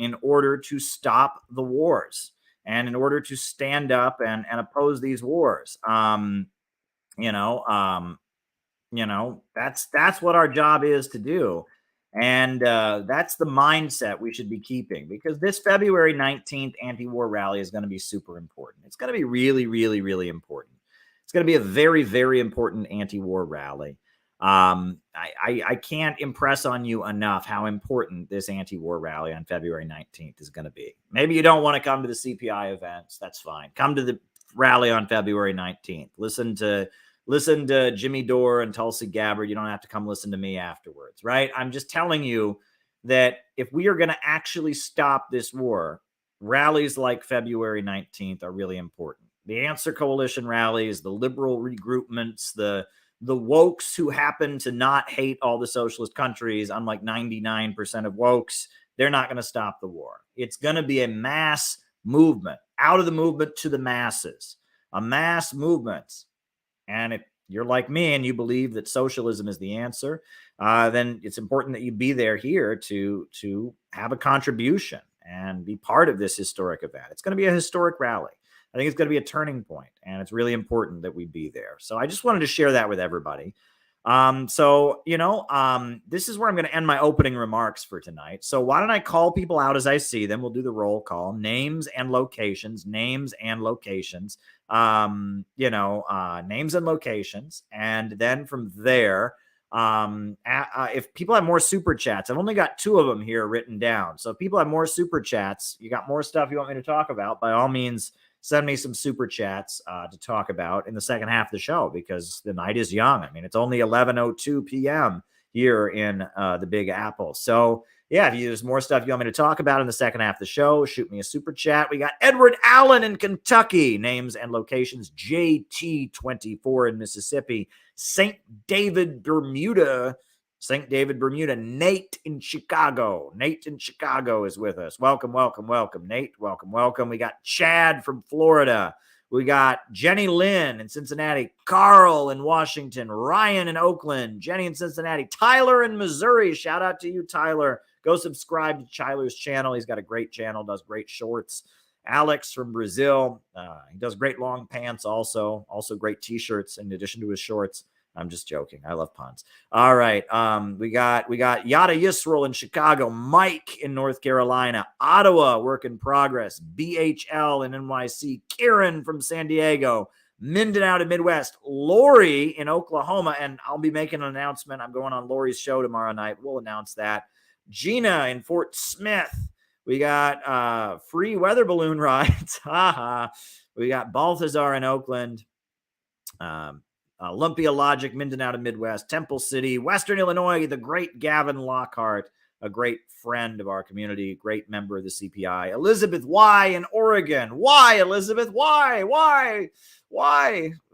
stop the wars and in order to stand up and oppose these wars. That's what our job is to do. And that's the mindset we should be keeping, because this February 19th anti-war rally is going to be super important. It's going to be really, really, really important. It's going to be a very, very important anti-war rally. I can't impress on you enough how important this anti-war rally on February 19th is going to be. Maybe you don't want to come to the CPI events. That's fine. Come to the rally on February 19th. Listen to Jimmy Dore and Tulsi Gabbard. You don't have to come listen to me afterwards, right? I'm just telling you that if we are going to actually stop this war, rallies like February 19th are really important. The Answer Coalition rallies, the liberal regroupments, the wokes who happen to not hate all the socialist countries, unlike 99% of wokes, they're not going to stop the war. It's going to be a mass movement, out of the movement to the masses, a mass movement. And if you're like me and you believe that socialism is the answer, then it's important that you be there here to have a contribution and be part of this historic event. It's going to be a historic rally. I think it's going to be a turning point, and it's really important that we be there. So I just wanted to share that with everybody. This is where I'm going to end my opening remarks for tonight. So why don't I call people out as I see them? We'll do the roll call, names and locations, names and locations. And then from there, if people have more super chats, I've only got 2 of them here written down. So if people have more super chats, you got more stuff you want me to talk about, by all means, send me some super chats to talk about in the second half of the show, because the night is young. I mean, it's only 11:02 p.m. here in the Big Apple. So yeah, if there's more stuff you want me to talk about in the second half of the show, shoot me a super chat. We got Edward Allen in Kentucky, names and locations, JT24 in Mississippi, St. David, Bermuda, Nate in Chicago. Nate in Chicago is with us. Welcome, welcome, welcome, Nate. Welcome, welcome. We got Chad from Florida. We got Jenny Lynn in Cincinnati, Carl in Washington, Ryan in Oakland, Jenny in Cincinnati, Tyler in Missouri. Shout out to you, Tyler. Go subscribe to Chyler's channel. He's got a great channel, does great shorts. Alex from Brazil. He does great long pants also great t-shirts in addition to his shorts. I'm just joking. I love puns. All right. We got Yada Yisrael in Chicago, Mike in North Carolina, Ottawa, work in progress, BHL in NYC, Kieran from San Diego, Minden out of Midwest, Lori in Oklahoma, and I'll be making an announcement. I'm going on Lori's show tomorrow night. We'll announce that. Gina in Fort Smith. We got free weather balloon rides. We got Balthazar in Oakland. Olympia Logic, Minden out of Midwest, Temple City, Western Illinois, the great Gavin Lockhart, a great friend of our community, great member of the CPI. Elizabeth Y in Oregon. Why, Elizabeth? Why?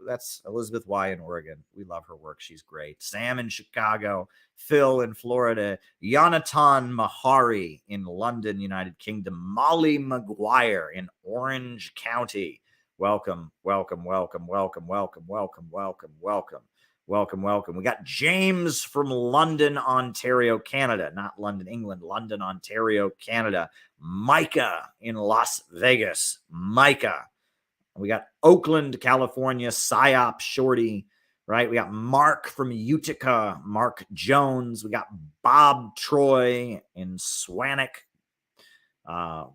That's Elizabeth Y in Oregon. We love her work. She's great. Sam in Chicago, Phil in Florida, Yonatan Mahari in London, United Kingdom, Molly McGuire in Orange County. Welcome. We got James from London, Ontario, Canada. Not London, England. London, Ontario, Canada. Micah in Las Vegas. Micah. We got Oakland, California. Psyop Shorty. Right? We got Mark from Utica. Mark Jones. We got Bob Troy in Swanwick.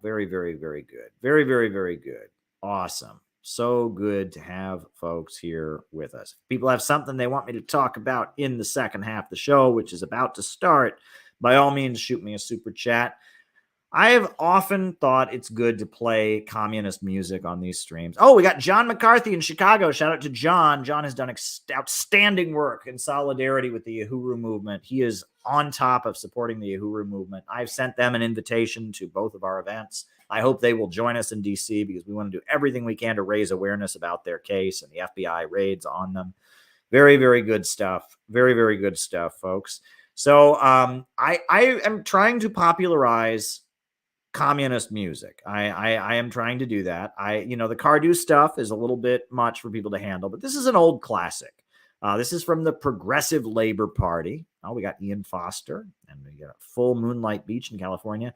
Very, very, very good. Very, very, very good. Awesome. So good to have folks here with us. If people have something they want me to talk about in the second half of the show, which is about to start, by all means, shoot me a super chat. I have often thought it's good to play communist music on these streams. Oh, we got John McCarthy in Chicago. Shout out to John. John has done outstanding work in solidarity with the Uhuru movement. He is on top of supporting the Uhuru movement. I've sent them an invitation to both of our events. I hope they will join us in DC because we want to do everything we can to raise awareness about their case and the FBI raids on them. Very, very good stuff. Very, very good stuff, folks. So I am trying to popularize communist music. I am trying to do that. The Cardew stuff is a little bit much for people to handle, but this is an old classic. This is from the Progressive Labor Party. Oh, we got Ian Foster, and we got Full Moonlight Beach in California.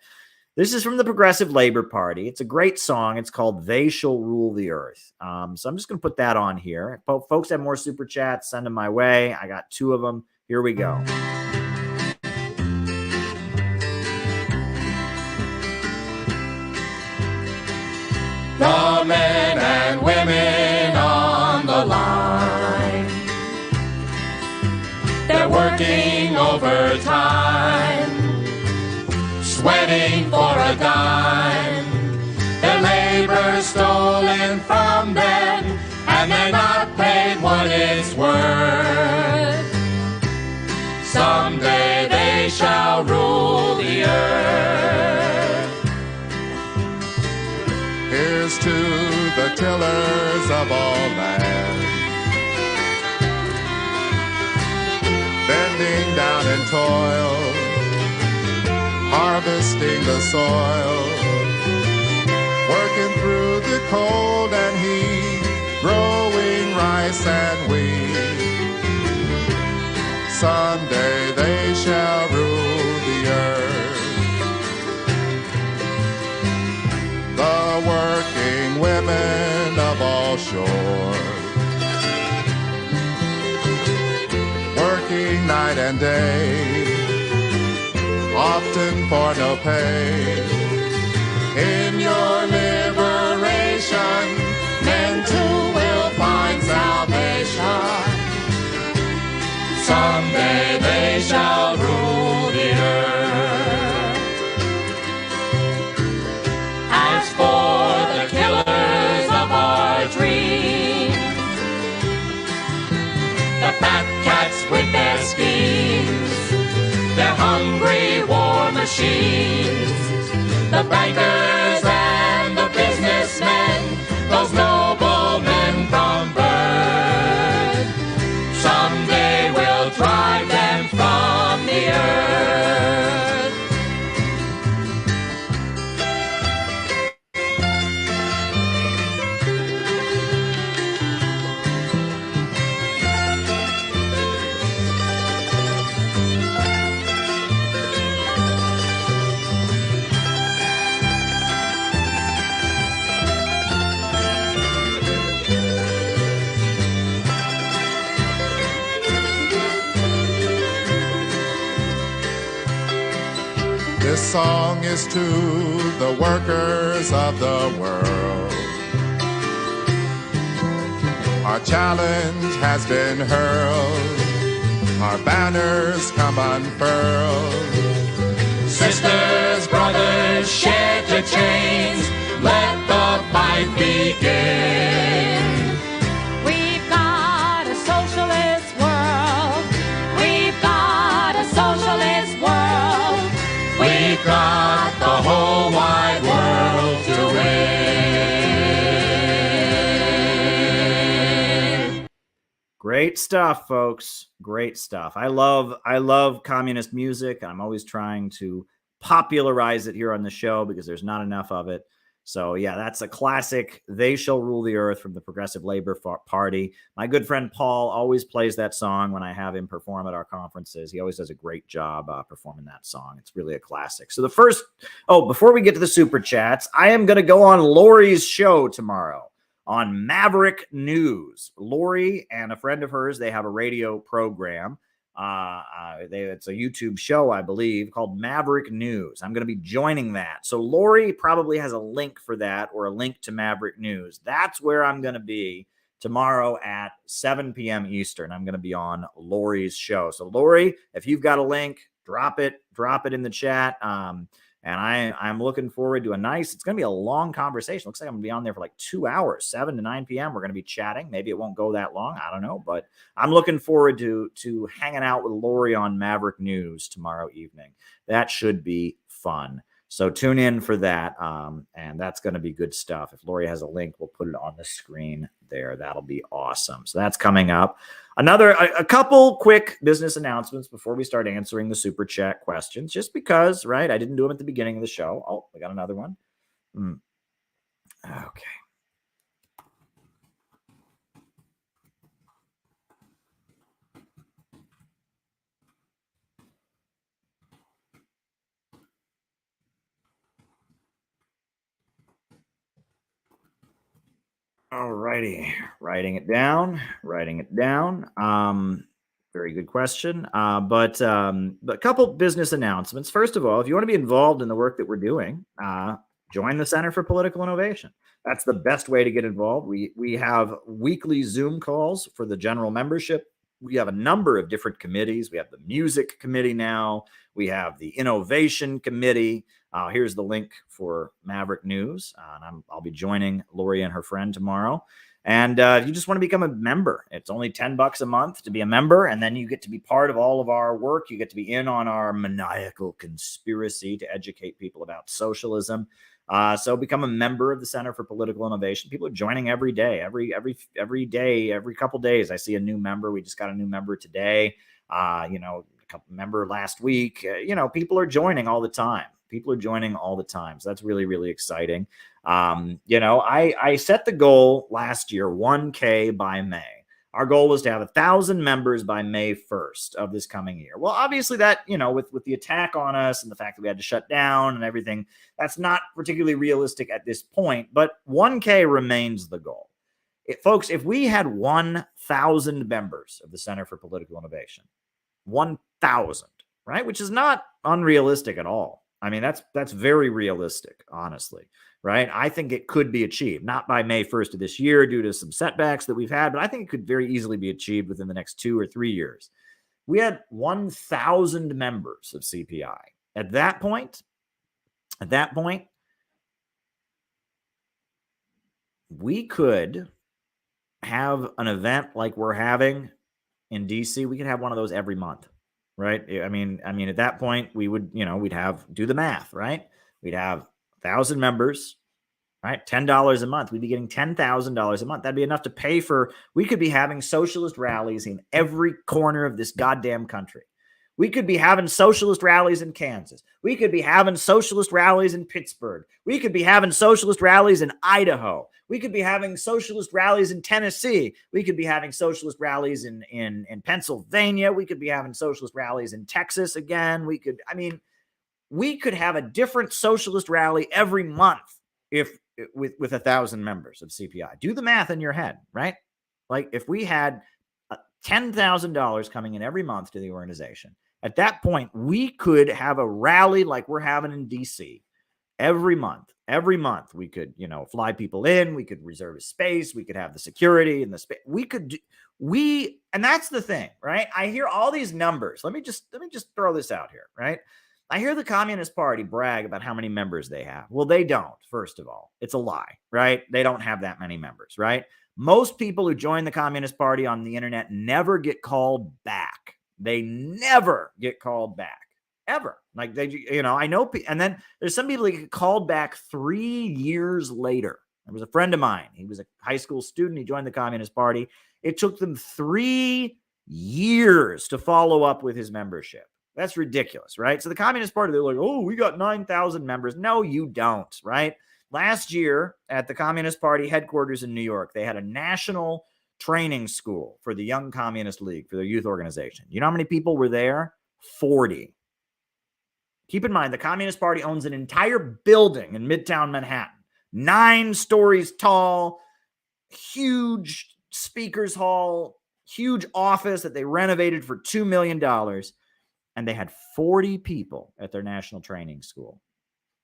This is from the Progressive Labor Party. It's a great song. It's called They Shall Rule the Earth. So I'm just going to put that on here. If folks have more super chats, send them my way. I got 2 of them. Here we go. The men and women on the line, they're working overtime, sweating for a dime. Their labor's stolen from them, and they're not paid what it's worth. Someday they shall rule the earth. Here's to the tillers of all land, bending down in toil, harvesting the soil, working through the cold and heat, growing rice and wheat. Someday they shall rule the earth. The working women of all shores, working night and day, often for no pay. In your liberation, men too will find salvation. Someday they shall rule the earth. As for the killers of our dreams, the fat cats with their schemes, their hungry war machines, the bankers and the businessmen, those noblemen from birth, someday we'll drive them from the earth. This song is to the workers of the world. Our challenge has been hurled. Our banners come unfurled. Sisters, brothers, shed your chains. Let the fight begin. We've got a socialist world. We've got a socialist world. We've got the whole wide world to win. Great stuff, folks. Great stuff. I love communist music. I'm always trying to popularize it here on the show because there's not enough of it. So yeah, that's a classic. They Shall Rule the Earth from the Progressive Labor Party. My good friend Paul always plays that song when I have him perform at our conferences. He always does a great job performing that song. It's really a classic. So before we get to the super chats, I am going to go on Lori's show tomorrow on Maverick News. Lori and a friend of hers, they have a radio program. It's a YouTube show, I believe, called Maverick News. I'm going to be joining that. So Lori probably has a link for that or a link to Maverick News. That's where I'm going to be tomorrow at 7 p.m. Eastern. I'm going to be on Lori's show. So Lori, if you've got a link, drop it in the chat. And I'm looking forward to it's going to be a long conversation. Looks like I'm going to be on there for like 2 hours, 7 to 9 p.m. We're going to be chatting. Maybe it won't go that long. I don't know. But I'm looking forward to hanging out with Lori on Maverick News tomorrow evening. That should be fun. So tune in for that. And that's going to be good stuff. If Lori has a link, we'll put it on the screen there. That'll be awesome. So that's coming up. A couple quick business announcements before we start answering the super chat questions, just because, right? I didn't do them at the beginning of the show. Oh, we got another one. Okay. All righty. Writing it down. Very good question. But a couple business announcements. First of all, if you want to be involved in the work that we're doing, join the Center for Political Innovation. That's the best way to get involved. We have weekly Zoom calls for the general membership. We have a number of different committees. We have the music committee now. We have the innovation committee. Here's the link for Maverick News. And I'll be joining Lori and her friend tomorrow. And if you just want to become a member, it's only $10 a month to be a member. And then you get to be part of all of our work. You get to be in on our maniacal conspiracy to educate people about socialism. So become a member of the Center for Political Innovation. People are joining every day, every day, every couple days. I see a new member. We just got a new member today. A couple member last week. People are joining all the time. So that's really, really exciting. I set the goal last year, 1K by May. Our goal was to have 1,000 members by May 1st of this coming year. Well, obviously that, with the attack on us and the fact that we had to shut down and everything, that's not particularly realistic at this point, but 1K remains the goal. Folks, if we had 1,000 members of the Center for Political Innovation, 1,000, right? Which is not unrealistic at all. I mean, that's very realistic, honestly, right? I think it could be achieved, not by May 1st of this year due to some setbacks that we've had, but I think it could very easily be achieved within the next 2 or 3 years. We had 1,000 members of CPI. At that point, we could have an event like we're having in DC. We could have one of those every month. Right. I mean, at that point, we would, we'd do the math, right? We'd have 1,000 members, right? $10 a month. We'd be getting $10,000 a month. That'd be enough to pay for, we could be having socialist rallies in every corner of this goddamn country. We could be having socialist rallies in Kansas. We could be having socialist rallies in Pittsburgh. We could be having socialist rallies in Idaho. We could be having socialist rallies in Tennessee. We could be having socialist rallies in Pennsylvania. We could be having socialist rallies in Texas again. We could have a different socialist rally every month with 1,000 members of CPI. Do the math in your head, right? Like if we had $10,000 coming in every month to the organization, At that point, we could have a rally like we're having in DC every month. Every month we could, fly people in, we could reserve a space, we could have the security and the space. We could do, and that's the thing, right? I hear all these numbers. Let me just throw this out here, right? I hear the Communist Party brag about how many members they have. Well, they don't, first of all. It's a lie, right? They don't have that many members, right? Most people who join the Communist Party on the internet never get called back. They never get called back. Ever. Like I know, and then there's some people that get called back 3 years later. There was a friend of mine. He was a high school student. He joined the Communist Party. It took them 3 years to follow up with his membership. That's ridiculous, right? So the Communist Party, they're like, oh, we got 9,000 members. No, you don't, right? Last year at the Communist Party headquarters in New York, they had a national training school for the Young Communist League, for their youth organization. You know how many people were there? 40. Keep in mind, the Communist Party owns an entire building in Midtown Manhattan, 9 stories tall, huge speakers hall, huge office that they renovated for $2 million. And they had 40 people at their national training school.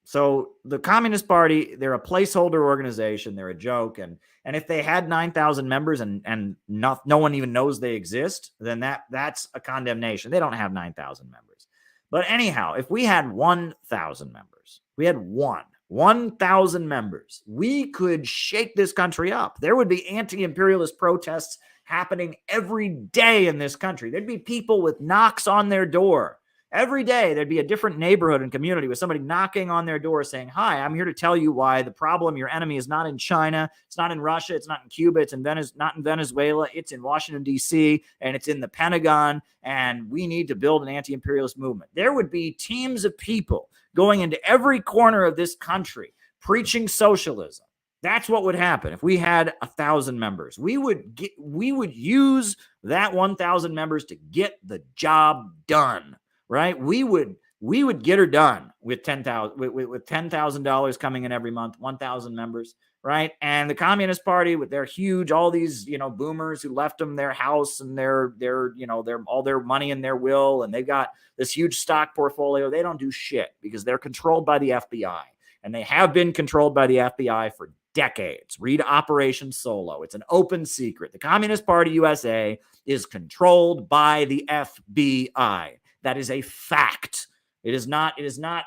So the Communist Party, they're a placeholder organization. They're a joke. And if they had 9,000 members and no one even knows they exist, then that's a condemnation. They don't have 9,000 members. But anyhow, if we had 1,000 members, we had 1,000 members, we could shake this country up. There would be anti-imperialist protests happening every day in this country. There'd be people with knocks on their door. Every day, there'd be a different neighborhood and community with somebody knocking on their door saying, hi, I'm here to tell you why the problem, your enemy, is not in China, it's not in Russia, it's not in Cuba, it's not in Venezuela, it's in Washington, D.C., and it's in the Pentagon, and we need to build an anti-imperialist movement. There would be teams of people going into every corner of this country preaching socialism. That's what would happen if we had 1,000 members. We would use that 1,000 members to get the job done. Right? We would get her done with $10,000 coming in every month, 1,000 members, right? And the Communist Party with their huge, all these, boomers who left them their house and their all their money in their will, and they've got this huge stock portfolio. They don't do shit because they're controlled by the FBI, and they have been controlled by the FBI for decades. Read Operation Solo. It's an open secret. The Communist Party USA is controlled by the FBI. That is a fact. It is not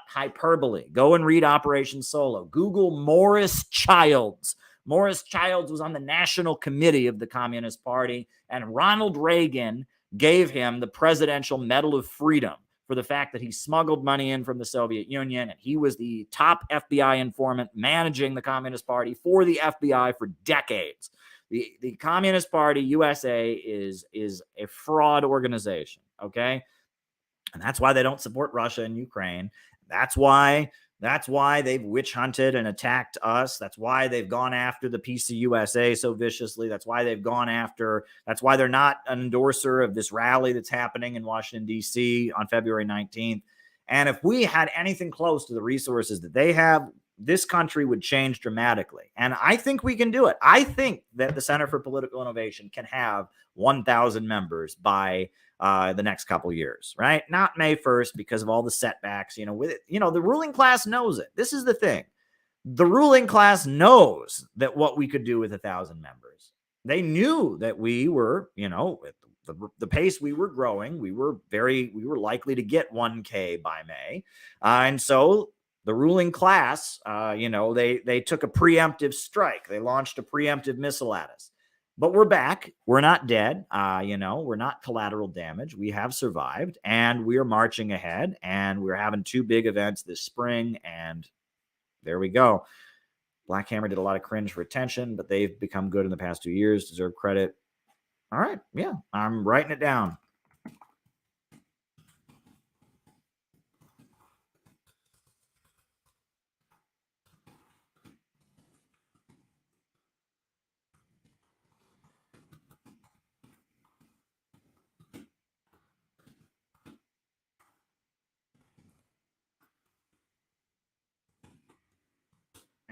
hyperbole. Go and read Operation Solo. Google Morris Childs. Morris Childs was on the National Committee of the Communist Party, and Ronald Reagan gave him the Presidential Medal of Freedom for the fact that he smuggled money in from the Soviet Union, and he was the top FBI informant managing the Communist Party for the FBI for decades. The Communist Party USA is a fraud organization, okay? And that's why they don't support Russia and Ukraine. That's why they've witch hunted and attacked us. That's why they've gone after the PCUSA so viciously. That's why they're not an endorser of this rally that's happening in Washington, D.C. on February 19th. And if we had anything close to the resources that they have, this country would change dramatically. And I think we can do it. I think that the Center for Political Innovation can have 1,000 members by the next couple years, right? Not May 1st because of all the setbacks, with it. The ruling class knows it. This is the thing. The ruling class knows that what we could do with 1,000 members. They knew that we were, with the pace we were growing, we were likely to get 1K by May. And so the ruling class, they took a preemptive strike. They launched a preemptive missile at us. But we're back. We're not dead. We're not collateral damage. We have survived, and we are marching ahead, and we're having 2 big events this spring, and there we go. Black Hammer did a lot of cringe for attention, but they've become good in the past 2 years, deserve credit. All right. Yeah, I'm writing it down.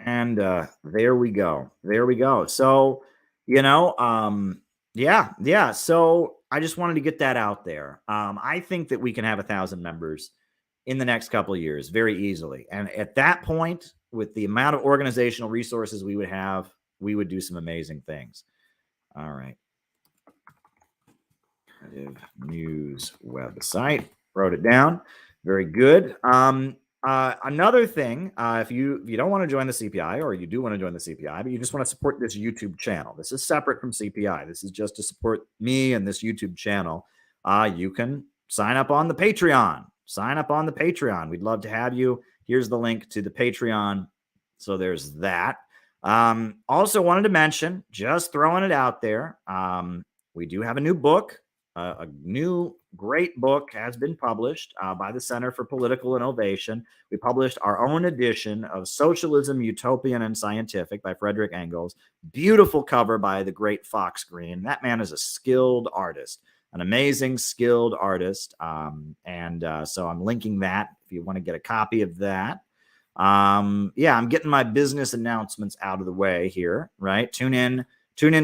And there we go. So, yeah. So I just wanted to get that out there. I think that we can have 1,000 members in the next couple of years very easily. And at that point, with the amount of organizational resources we would have, we would do some amazing things. All right. News website. Wrote it down. Very good. Another thing, if you don't want to join the CPI, or you do want to join the CPI, but you just want to support this YouTube channel, this is separate from CPI. This is just to support me and this YouTube channel. You can sign up on the Patreon. Sign up on the Patreon. We'd love to have you. Here's the link to the Patreon. So there's that. Also wanted to mention, just throwing it out there, we do have a new book. A new great book has been published by the Center for Political Innovation. We published our own edition of Socialism, Utopian, and Scientific by Frederick Engels. Beautiful cover by the great Fox Green. That man is a skilled artist, an amazing skilled artist. So I'm linking that if you want to get a copy of that. Yeah, I'm getting my business announcements out of the way here, right? Tune in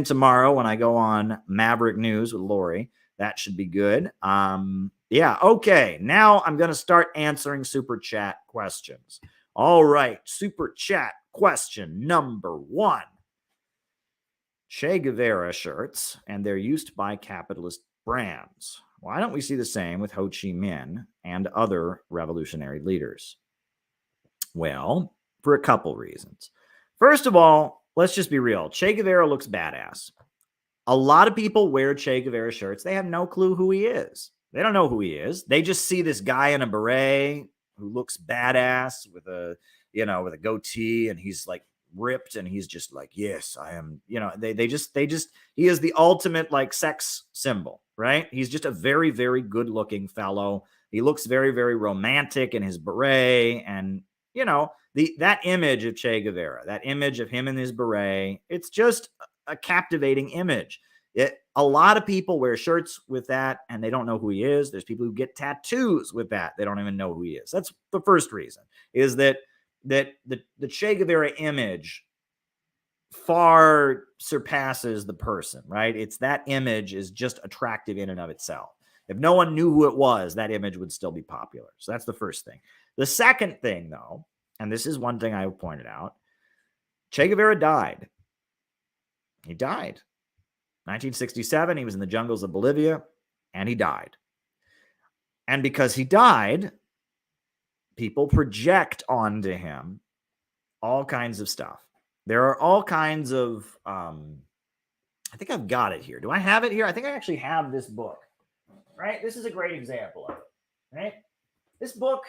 tomorrow when I go on Maverick News with Lori. That should be good. Yeah, okay. Now I'm going to start answering Super Chat questions. All right, Super Chat question number 1. Che Guevara shirts, and they're used to buy capitalist brands. Why don't we see the same with Ho Chi Minh and other revolutionary leaders? Well, for a couple reasons. First of all, let's just be real. Che Guevara looks badass. A lot of people wear Che Guevara shirts. They have no clue who he is. They don't know who he is. They just see this guy in a beret who looks badass with a goatee, and he's like ripped, and he's just like, yes, I am, they just, he is the ultimate like sex symbol, right? He's just a very, very good looking fellow. He looks very, very romantic in his beret, and that image of Che Guevara, that image of him in his beret, it's just a captivating image. A lot of people wear shirts with that and they don't know who he is. There's people who get tattoos with that. They don't even know who he is. That's the first reason, is that the Che Guevara image far surpasses the person, right? It's that image is just attractive in and of itself. If no one knew who it was, that image would still be popular. So that's the first thing. The second thing, though, and this is one thing I pointed out, Che Guevara died. He died. 1967, he was in the jungles of Bolivia, and he died. And because he died, people project onto him all kinds of stuff. There are all kinds of, I think I've got it here. Do I have it here? I think I actually have this book, right? This is a great example of it, right? This book,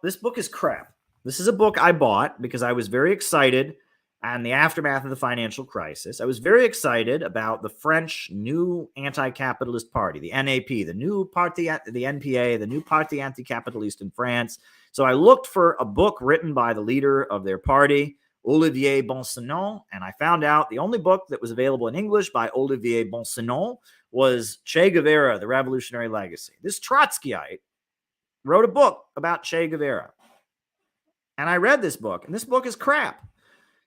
this book is crap. This is a book I bought because I was very excited and the aftermath of the financial crisis. I was very excited about the French new anti-capitalist party, the NAP, the new party, the NPA, the new Parti Anticapitaliste in France. So I looked for a book written by the leader of their party, Olivier Bonsinon, and I found out the only book that was available in English by Olivier Bonsinon was Che Guevara, The Revolutionary Legacy. This Trotskyite wrote a book about Che Guevara. And I read this book, and this book is crap.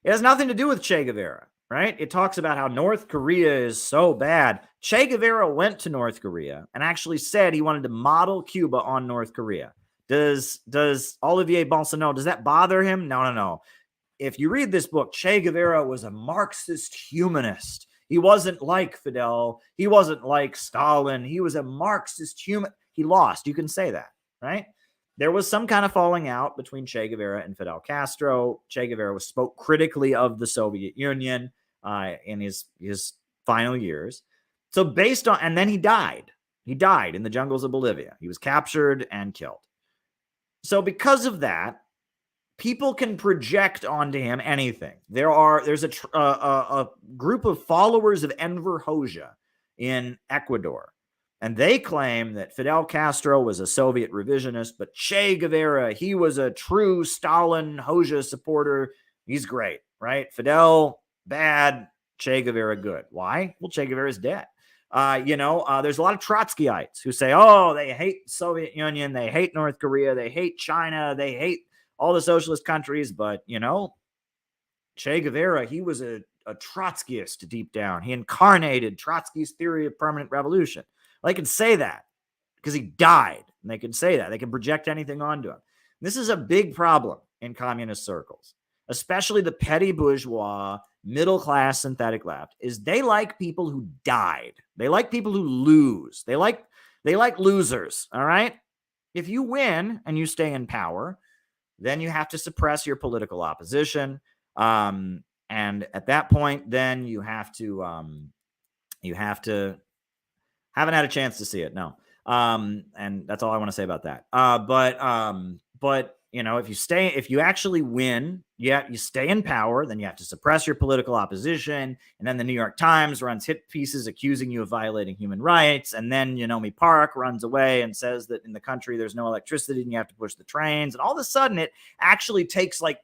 It has nothing to do with Che Guevara, right? It talks about how North Korea is so bad. Che Guevara went to North Korea and actually said he wanted to model Cuba on North Korea. Does Olivier Bonsinon, does that bother him? No. If you read this book, Che Guevara was a Marxist humanist. He wasn't like Fidel. He wasn't like Stalin. He was a Marxist human. He lost. You can say that, right? There was some kind of falling out between Che Guevara and Fidel Castro. Che Guevara spoke critically of the Soviet Union in his final years. So and then he died. He died in the jungles of Bolivia. He was captured and killed. So because of that, people can project onto him anything. There's a group of followers of Enver Hoxha in Ecuador. And they claim that Fidel Castro was a Soviet revisionist, but Che Guevara, he was a true Stalin Hoxha supporter. He's great, right? Fidel, bad. Che Guevara, good. Why? Well, Che Guevara is dead. There's a lot of Trotskyites who say, oh, they hate the Soviet Union. They hate North Korea. They hate China. They hate all the socialist countries. But, Che Guevara, he was a Trotskyist deep down. He incarnated Trotsky's theory of permanent revolution. They can say that because he died. And they can say that. They can project anything onto him. This is a big problem in communist circles, especially the petty bourgeois, middle-class synthetic left, is they like people who died. They like people who lose. They like losers, all right? If you win and you stay in power, then you have to suppress your political opposition. And at that point, then you have to haven't had a chance to see it. No. And that's all I want to say about that. But you know, if you actually win, you stay in power, then you have to suppress your political opposition. And then the New York Times runs hit pieces accusing you of violating human rights. And then Yeonmi Park runs away and says that in the country there's no electricity and you have to push the trains. And all of a sudden it actually takes like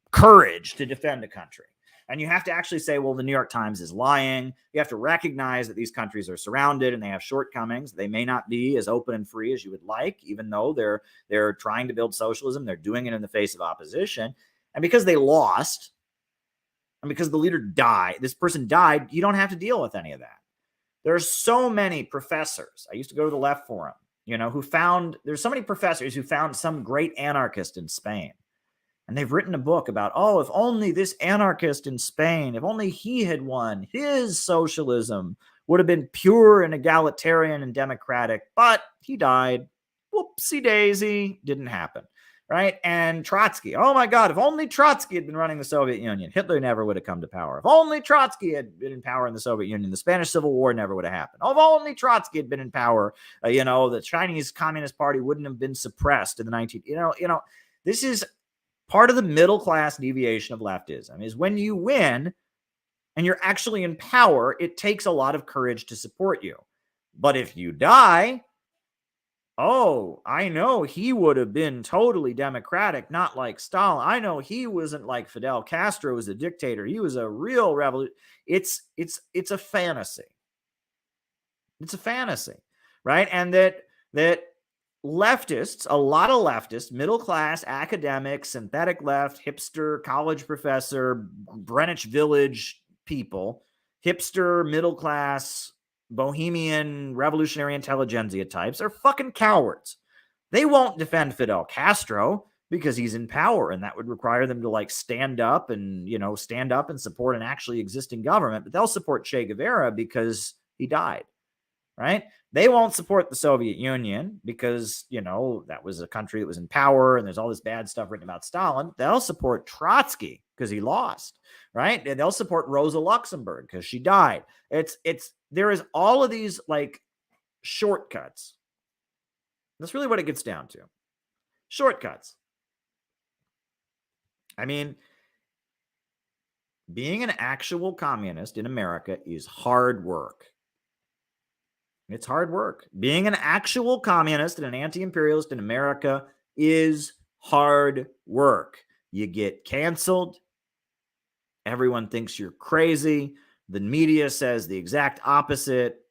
courage to defend a country. And you have to actually say, well, the New York Times is lying. You have to recognize that these countries are surrounded and they have shortcomings. They may not be as open and free as you would like, even though they're trying to build socialism. They're doing it in the face of opposition. And because they lost, and because the leader died, this person died, you don't have to deal with any of that. There are so many professors. I used to go to the Left Forum, there's so many professors who found some great anarchist in Spain. And they've written a book about, if only this anarchist in Spain, if only he had won, his socialism would have been pure and egalitarian and democratic, but he died. Whoopsie daisy, didn't happen, right? And Trotsky, oh my God, if only Trotsky had been running the Soviet Union, Hitler never would have come to power. If only Trotsky had been in power in the Soviet Union, the Spanish Civil War never would have happened. If only Trotsky had been in power, the Chinese Communist Party wouldn't have been suppressed in the this is part of the middle-class deviation of leftism is when you win and you're actually in power, it takes a lot of courage to support you. But if you die, I know he would have been totally democratic, not like Stalin. I know he wasn't like Fidel Castro was a dictator. He was a real revolution. It's a fantasy. It's a fantasy, right? And that leftists, a lot of leftists, middle-class, academic, synthetic left, hipster, college professor, Greenwich Village people, hipster, middle-class, bohemian, revolutionary intelligentsia types are fucking cowards. They won't defend Fidel Castro because he's in power, and that would require them to stand up and support an actually existing government, but they'll support Che Guevara because he died, right? They won't support the Soviet Union because, that was a country that was in power and there's all this bad stuff written about Stalin. They'll support Trotsky because he lost, right? And they'll support Rosa Luxemburg because she died. There is all of these shortcuts. That's really what it gets down to. Shortcuts. I mean, being an actual communist in America is hard work. It's hard work. Being an actual communist and an anti-imperialist in America is hard work. You get canceled. Everyone thinks you're crazy. The media says the exact opposite.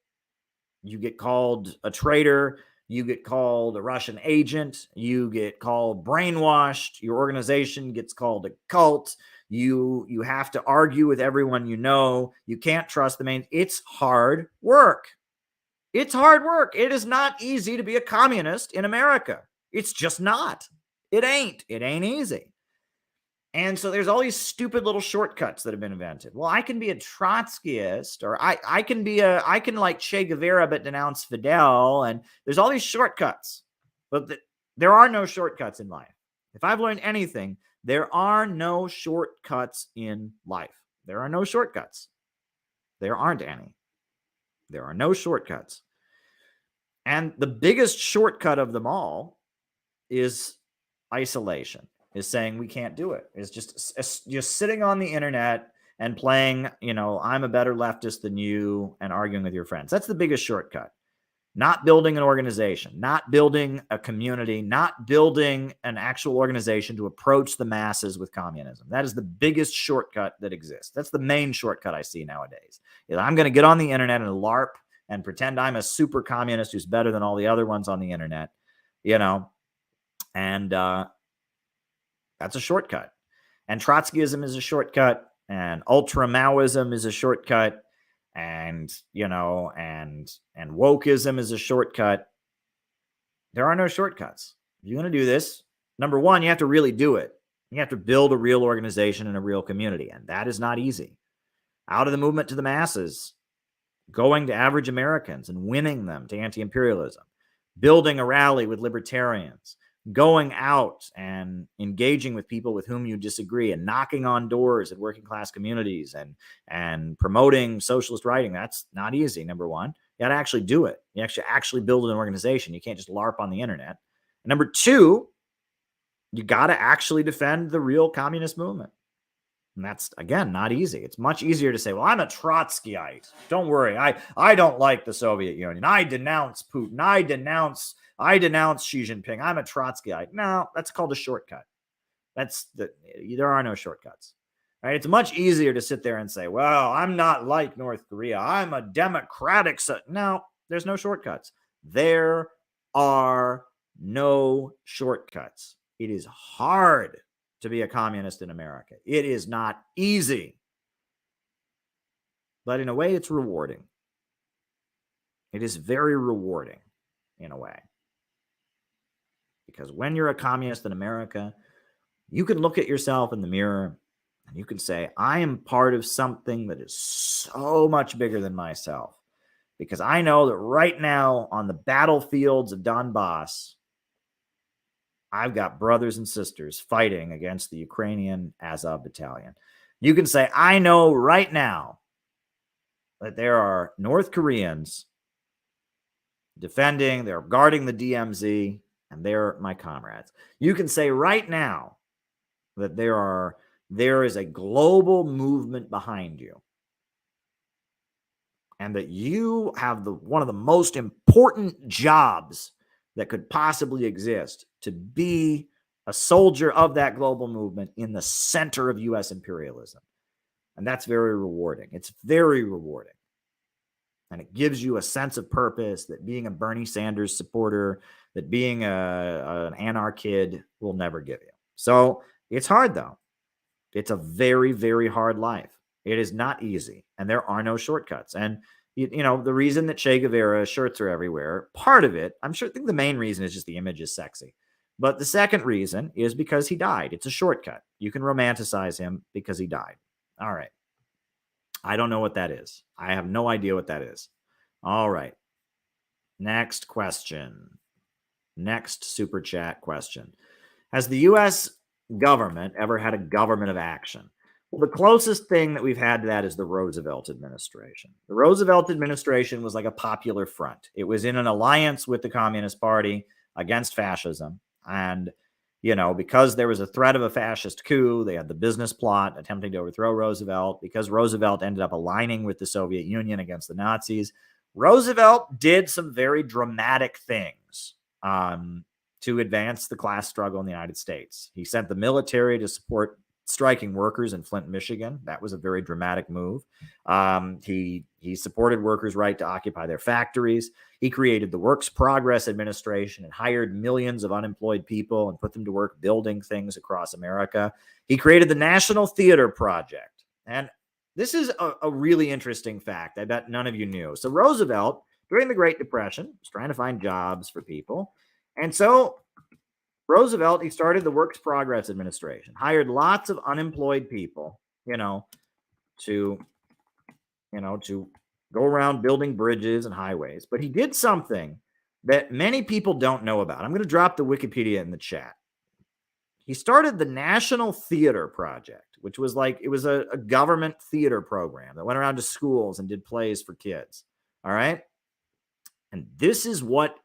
You get called a traitor. You get called a Russian agent. You get called brainwashed. Your organization gets called a cult. You have to argue with everyone you know. You can't trust the main. It's hard work. It's hard work. It is not easy to be a communist in America. It's just not. It ain't easy. And so there's all these stupid little shortcuts that have been invented. Well, I can be a Trotskyist, or I can like Che Guevara but denounce Fidel, and there's all these shortcuts. But there are no shortcuts in life. If I've learned anything, there are no shortcuts in life. There are no shortcuts. There aren't any. There are no shortcuts. And the biggest shortcut of them all is isolation, is saying we can't do it. It's just sitting on the internet and playing, I'm a better leftist than you and arguing with your friends. That's the biggest shortcut. Not building an organization, not building a community, not building an actual organization to approach the masses with communism. That is the biggest shortcut that exists. That's the main shortcut I see nowadays. I'm going to get on the internet and LARP and pretend I'm a super communist who's better than all the other ones on the internet, and that's a shortcut. And Trotskyism is a shortcut, and ultra Maoism is a shortcut. and, you know, and wokeism is a shortcut. There are no shortcuts. If you're going to do this, number one, you have to really do it. You have to build a real organization and a real community, and that is not easy. Out of the movement to the masses, going to average Americans and winning them to anti-imperialism, building a rally with libertarians, going out and engaging with people with whom you disagree and knocking on doors at working class communities and promoting socialist writing. That's not easy, number one. You got to actually do it. You actually build an organization. You can't just LARP on the internet. And number two, you got to actually defend the real communist movement. And that's, again, not easy. It's much easier to say, well, I'm a Trotskyite. Don't worry. I don't like the Soviet Union. I denounce Putin. I denounce Xi Jinping. I'm a Trotskyite. No, that's called a shortcut. There are no shortcuts. Right? It's much easier to sit there and say, well, I'm not like North Korea. I'm a democratic. No, there's no shortcuts. There are no shortcuts. It is hard to be a communist in America. It is not easy. But in a way, it's rewarding. It is very rewarding in a way. Because when you're a communist in America, you can look at yourself in the mirror and you can say, I am part of something that is so much bigger than myself. Because I know that right now on the battlefields of Donbass, I've got brothers and sisters fighting against the Ukrainian Azov battalion. You can say, I know right now that there are North Koreans they're guarding the DMZ, and they're my comrades. You can say right now that there is a global movement behind you, and that you have one of the most important jobs that could possibly exist, to be a soldier of that global movement in the center of U.S. imperialism. And that's very rewarding. It's very rewarding. And it gives you a sense of purpose that being a Bernie Sanders supporter, that being an anarchid will never give you. So it's hard, though. It's a very, very hard life. It is not easy. And there are no shortcuts. And you know, the reason that Che Guevara shirts are everywhere, part of it, I think the main reason is just the image is sexy. But the second reason is because he died. It's a shortcut. You can romanticize him because he died. All right. I don't know what that is. I have no idea what that is. All right. Next question. Next super chat question. Has the U.S. government ever had a government of action? Well, the closest thing that we've had to that is the Roosevelt administration. The Roosevelt administration was like a popular front. It was in an alliance with the Communist Party against fascism. And, you know, because there was a threat of a fascist coup, they had the business plot attempting to overthrow Roosevelt. Because Roosevelt ended up aligning with the Soviet Union against the Nazis, Roosevelt did some very dramatic things to advance the class struggle in the United States. He sent the military to support striking workers in Flint, Michigan. That was a very dramatic move. He supported workers' right to occupy their factories. He created the Works Progress Administration and hired millions of unemployed people and put them to work building things across America. He created the National Theater Project. And this is a really interesting fact I bet none of you knew. So Roosevelt, during the Great Depression, was trying to find jobs for people. And so Roosevelt, he started the Works Progress Administration, hired lots of unemployed people, to go around building bridges and highways. But he did something that many people don't know about. I'm going to drop the Wikipedia in the chat. He started the National Theater Project, which was a government theater program that went around to schools and did plays for kids. All right. And this is what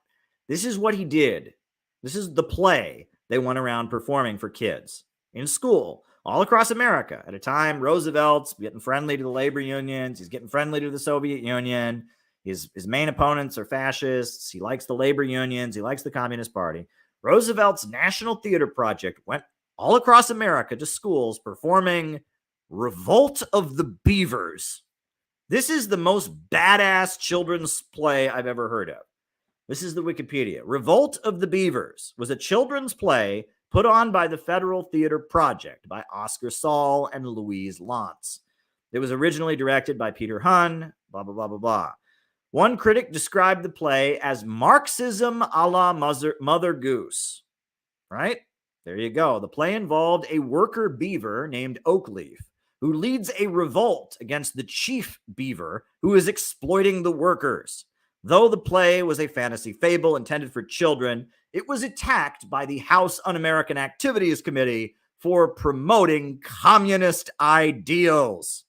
he did. This is the play they went around performing for kids in school all across America. At a time, Roosevelt's getting friendly to the labor unions. He's getting friendly to the Soviet Union. His main opponents are fascists. He likes the labor unions. He likes the Communist Party. Roosevelt's National Theater Project went all across America to schools performing Revolt of the Beavers. This is the most badass children's play I've ever heard of. This is the Wikipedia. Revolt of the Beavers was a children's play put on by the Federal Theater Project by Oscar Saul and Louise Lantz. It was originally directed by Peter Hun, blah, blah, blah, blah, blah. One critic described the play as Marxism a la Mother Goose, right? There you go. The play involved a worker beaver named Oakleaf, who leads a revolt against the chief beaver who is exploiting the workers. Though the play was a fantasy fable intended for children, it was attacked by the House Un-American Activities Committee for promoting communist ideals.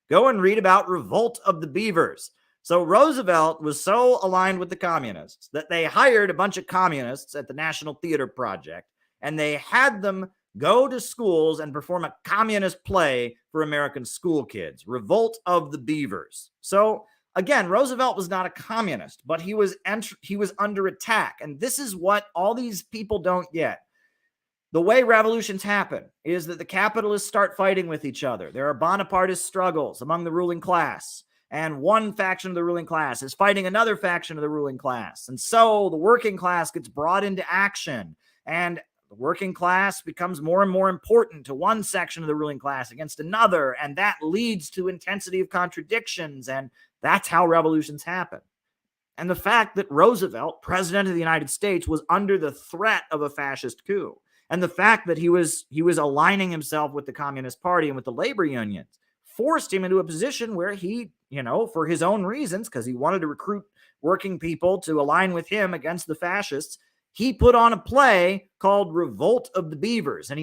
Go and read about Revolt of the Beavers. So Roosevelt was so aligned with the communists that they hired a bunch of communists at the National Theater Project, and they had them go to schools and perform a communist play for American school kids, Revolt of the Beavers. So again, Roosevelt was not a communist, but he was under attack. And this is what all these people don't get. The way revolutions happen is that the capitalists start fighting with each other. There are Bonapartist struggles among the ruling class, and one faction of the ruling class is fighting another faction of the ruling class. And so the working class gets brought into action, and the working class becomes more and more important to one section of the ruling class against another, and that leads to intensity of contradictions, and that's how revolutions happen. And the fact that Roosevelt, president of the United States, was under the threat of a fascist coup, and the fact that he was aligning himself with the Communist Party and with the labor unions, forced him into a position where he, for his own reasons, because he wanted to recruit working people to align with him against the fascists, he put on a play called Revolt of the Beavers, and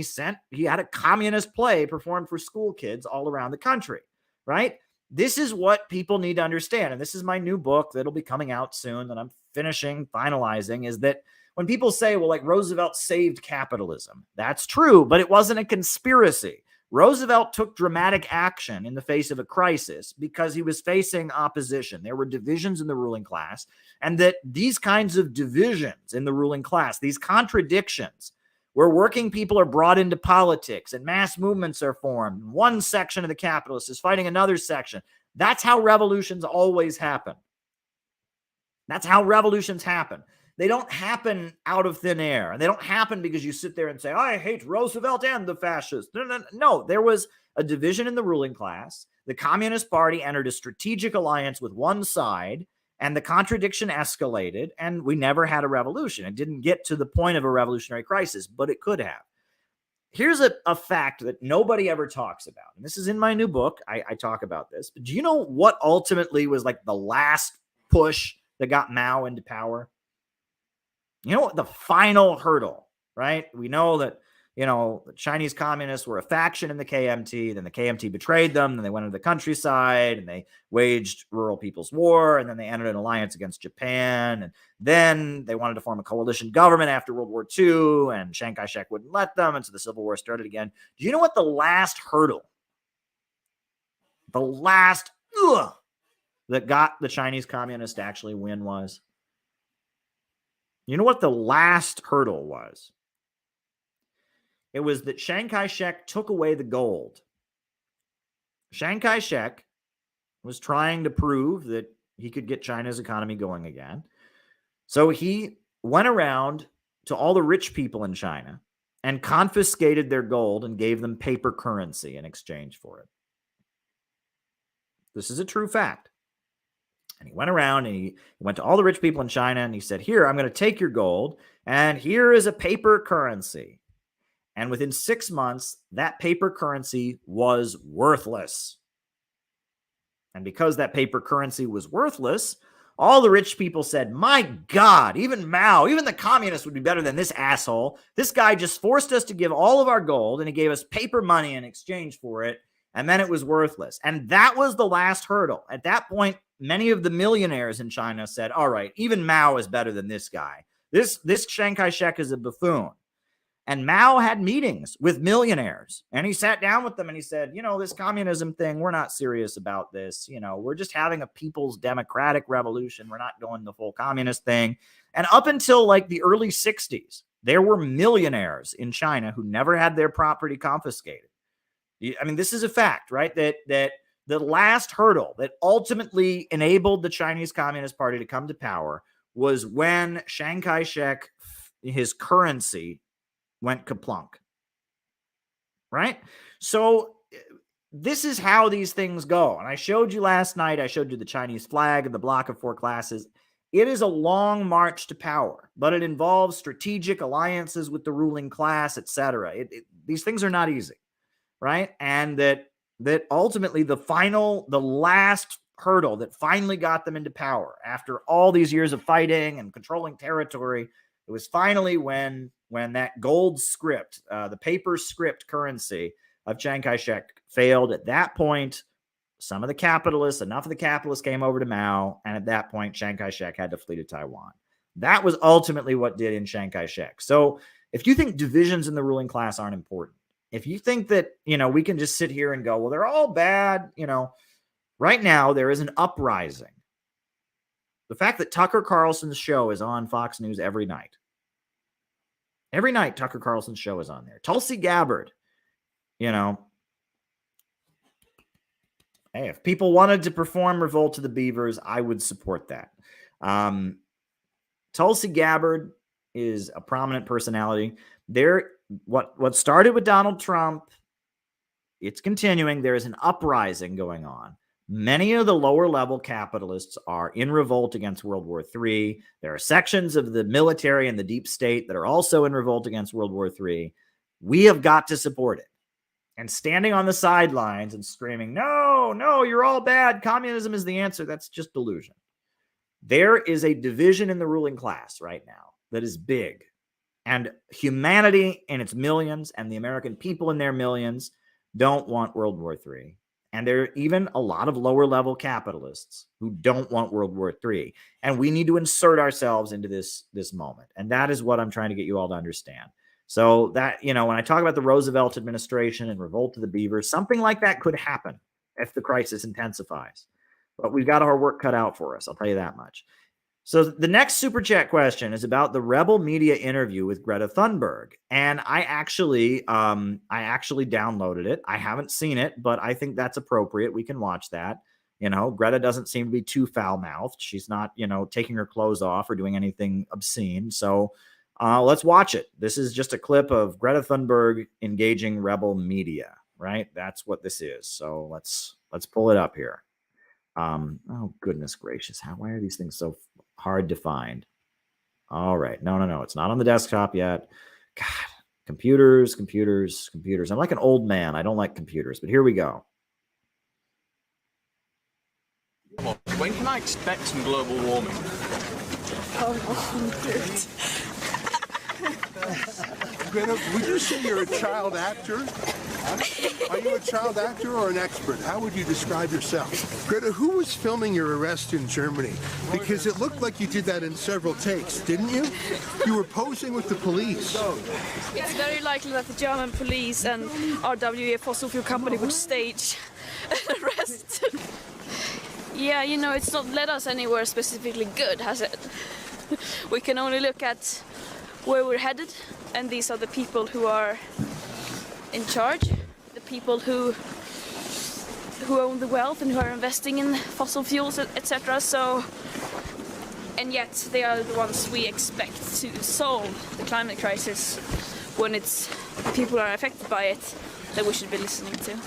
he had a communist play performed for school kids all around the country, right? This is what people need to understand, and this is my new book that'll be coming out soon that I'm finalizing, is that when people say, well, like Roosevelt saved capitalism, that's true, but it wasn't a conspiracy. Roosevelt took dramatic action in the face of a crisis because he was facing opposition. There were divisions in the ruling class, and that these kinds of divisions in the ruling class, these contradictions, where working people are brought into politics and mass movements are formed, one section of the capitalists is fighting another section. That's how revolutions always happen. That's how revolutions happen. They don't happen out of thin air. And they don't happen because you sit there and say, I hate Roosevelt and the fascists. No, there was a division in the ruling class. The Communist Party entered a strategic alliance with one side, and the contradiction escalated, and we never had a revolution. It didn't get to the point of a revolutionary crisis, but it could have. Here's a fact that nobody ever talks about. And this is in my new book. I talk about this. But do you know what ultimately was like the last push that got Mao into power? You know what the final hurdle, right? We know that, the Chinese communists were a faction in the KMT. Then the KMT betrayed them. Then they went into the countryside and they waged rural people's war. And then they entered an alliance against Japan. And then they wanted to form a coalition government after World War II. And Chiang Kai-shek wouldn't let them. And so the Civil War started again. Do you know what the last hurdle, that got the Chinese communists to actually win was? You know what the last hurdle was? It was that Chiang Kai-shek took away the gold. Chiang Kai-shek was trying to prove that he could get China's economy going again. So he went around to all the rich people in China and confiscated their gold and gave them paper currency in exchange for it. This is a true fact. And he went around and he went to all the rich people in China and he said, here, I'm going to take your gold and here is a paper currency. And within 6 months, that paper currency was worthless. And because that paper currency was worthless, all the rich people said, my God, even Mao, even the communists would be better than this asshole. This guy just forced us to give all of our gold and he gave us paper money in exchange for it. And then it was worthless. And that was the last hurdle. At that point, many of the millionaires in China said, all right, even Mao is better than this guy. This Chiang Kai-shek is a buffoon. And Mao had meetings with millionaires and he sat down with them and he said, this communism thing, we're not serious about this. We're just having a people's democratic revolution. We're not going the full communist thing. And up until like the early 60s, there were millionaires in China who never had their property confiscated. I mean, this is a fact, right? That the last hurdle that ultimately enabled the Chinese Communist Party to come to power was when Chiang Kai-shek, his currency, went kaplunk, right? So this is how these things go. And I showed you last night, I showed you the Chinese flag and the block of 4 classes. It is a long march to power, but it involves strategic alliances with the ruling class, etc. These things are not easy, right? And that ultimately the last hurdle that finally got them into power after all these years of fighting and controlling territory, it was finally when that gold script, the paper script currency of Chiang Kai-shek failed. At that point, enough of the capitalists came over to Mao, and at that point, Chiang Kai-shek had to flee to Taiwan. That was ultimately what did in Chiang Kai-shek. So if you think divisions in the ruling class aren't important, if you think that, we can just sit here and go, well, they're all bad, right now there is an uprising. The fact that Tucker Carlson's show is on Fox News every night. Every night, Tucker Carlson's show is on there. Tulsi Gabbard, hey, if people wanted to perform Revolt of the Beavers, I would support that. Tulsi Gabbard is a prominent personality. What started with Donald Trump, it's continuing. There is an uprising going on. Many of the lower level capitalists are in revolt against World War III. There are sections of the military and the deep state that are also in revolt against World War III. We have got to support it. And standing on the sidelines and screaming, no, you're all bad. Communism is the answer. That's just delusion. There is a division in the ruling class right now that is big. And humanity in its millions and the American people in their millions don't want World War III. And there are even a lot of lower level capitalists who don't want World War III. And we need to insert ourselves into this moment. And that is what I'm trying to get you all to understand. So that, when I talk about the Roosevelt administration and Revolt of the Beavers, something like that could happen if the crisis intensifies. But we've got our work cut out for us. I'll tell you that much. So the next super chat question is about the Rebel Media interview with Greta Thunberg. And I actually downloaded it. I haven't seen it, but I think that's appropriate. We can watch that. Greta doesn't seem to be too foul-mouthed. She's not, taking her clothes off or doing anything obscene. So let's watch it. This is just a clip of Greta Thunberg engaging Rebel Media, right? That's what this is. So let's pull it up here. Oh, goodness gracious. Why are these things so hard to find? All right. No. It's not on the desktop yet. God, computers. I'm like an old man. I don't like computers, but here we go. When can I expect some global warming? Greta, would you say you're a child actor? Are you a child actor or an expert? How would you describe yourself? Greta, who was filming your arrest in Germany? Because it looked like you did that in several takes, didn't you? You were posing with the police. It's very likely that the German police and RWE fossil fuel company would stage an arrest. Yeah, it's not led us anywhere specifically good, has it? We can only look at where we're headed, and these are the people who are in charge, the people who own the wealth and who are investing in fossil fuels, etc. So, and yet they are the ones we expect to solve the climate crisis when it's people are affected by it that we should be listening to.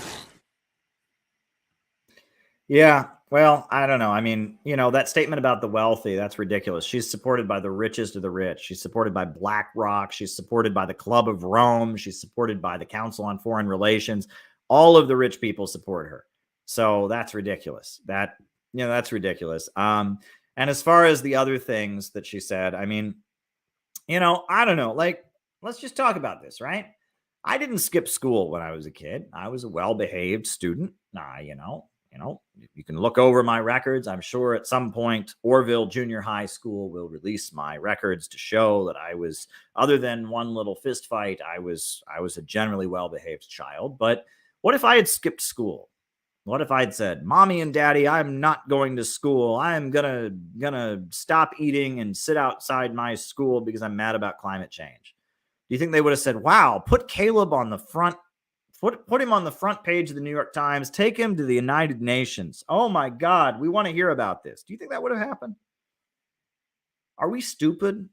Yeah, well, I don't know. I mean, that statement about the wealthy, that's ridiculous. She's supported by the richest of the rich. She's supported by BlackRock. She's supported by the Club of Rome. She's supported by the Council on Foreign Relations. All of the rich people support her. So that's ridiculous. That's ridiculous. And as far as the other things that she said, I mean, I don't know. Like, let's just talk about this, right? I didn't skip school when I was a kid. I was a well-behaved student. You can look over my records. I'm sure at some point Orville Junior High School will release my records to show that I was, other than one little fist fight, I was a generally well-behaved child. But what if I had skipped school? What if I'd said, Mommy and Daddy, I'm not going to school. I'm gonna stop eating and sit outside my school because I'm mad about climate change? Do you think they would have said, wow, put Caleb on the front Put him on the front page of the New York Times. Take him to the United Nations. Oh, my God. We want to hear about this. Do you think that would have happened? Are we stupid?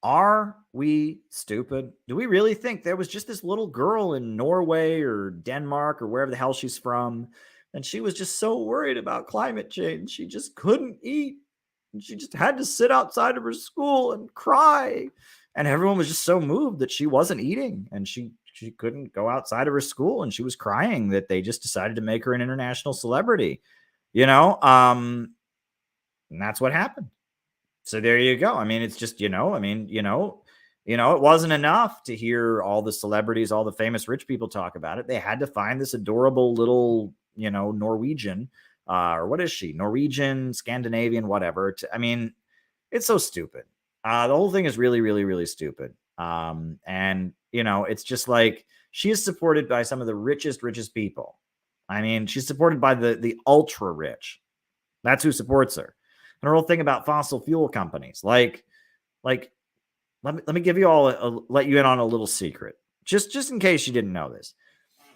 Are we stupid? Do we really think there was just this little girl in Norway or Denmark or wherever the hell she's from, and she was just so worried about climate change, she just couldn't eat. And she just had to sit outside of her school and cry. And everyone was just so moved that she wasn't eating and she couldn't go outside of her school, and she was crying that they just decided to make her an international celebrity, and that's what happened. So there you go. I mean, it's just, it wasn't enough to hear all the celebrities, all the famous rich people talk about it. They had to find this adorable little, Norwegian, or what is she? Norwegian, Scandinavian, whatever. It's so stupid. The whole thing is really, really, really stupid. It's just like, she is supported by some of the richest people. I mean, she's supported by the ultra rich. That's who supports her. And her whole thing about fossil fuel companies, let me give you all let you in on a little secret, just in case you didn't know this.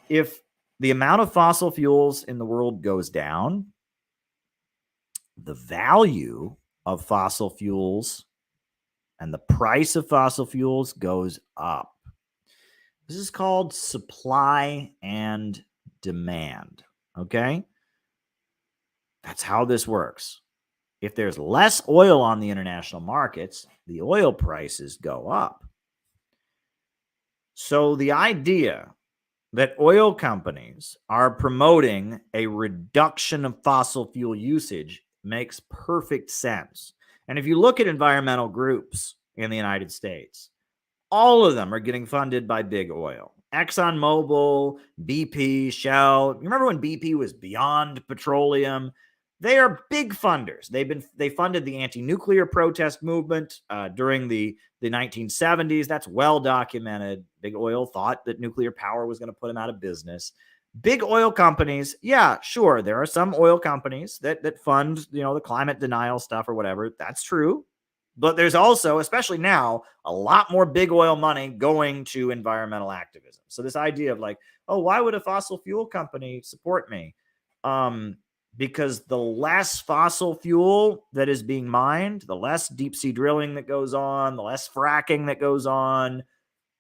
If the amount of fossil fuels in the world goes down, the value of fossil fuels and the price of fossil fuels goes up. This is called supply and demand. Okay, that's how this works. If there's less oil on the international markets, the oil prices go up. So the idea that oil companies are promoting a reduction of fossil fuel usage makes perfect sense. And if you look at environmental groups in the United States, all of them are getting funded by big oil. ExxonMobil, BP, Shell. You remember when BP was Beyond Petroleum? They are big funders. They funded the anti-nuclear protest movement during the 1970s. That's well documented. Big oil thought that nuclear power was going to put them out of business. Big oil companies, yeah, sure. There are some oil companies that fund, the climate denial stuff or whatever. That's true. But there's also, especially now, a lot more big oil money going to environmental activism. So this idea of why would a fossil fuel company support me? Because the less fossil fuel that is being mined, the less deep sea drilling that goes on, the less fracking that goes on,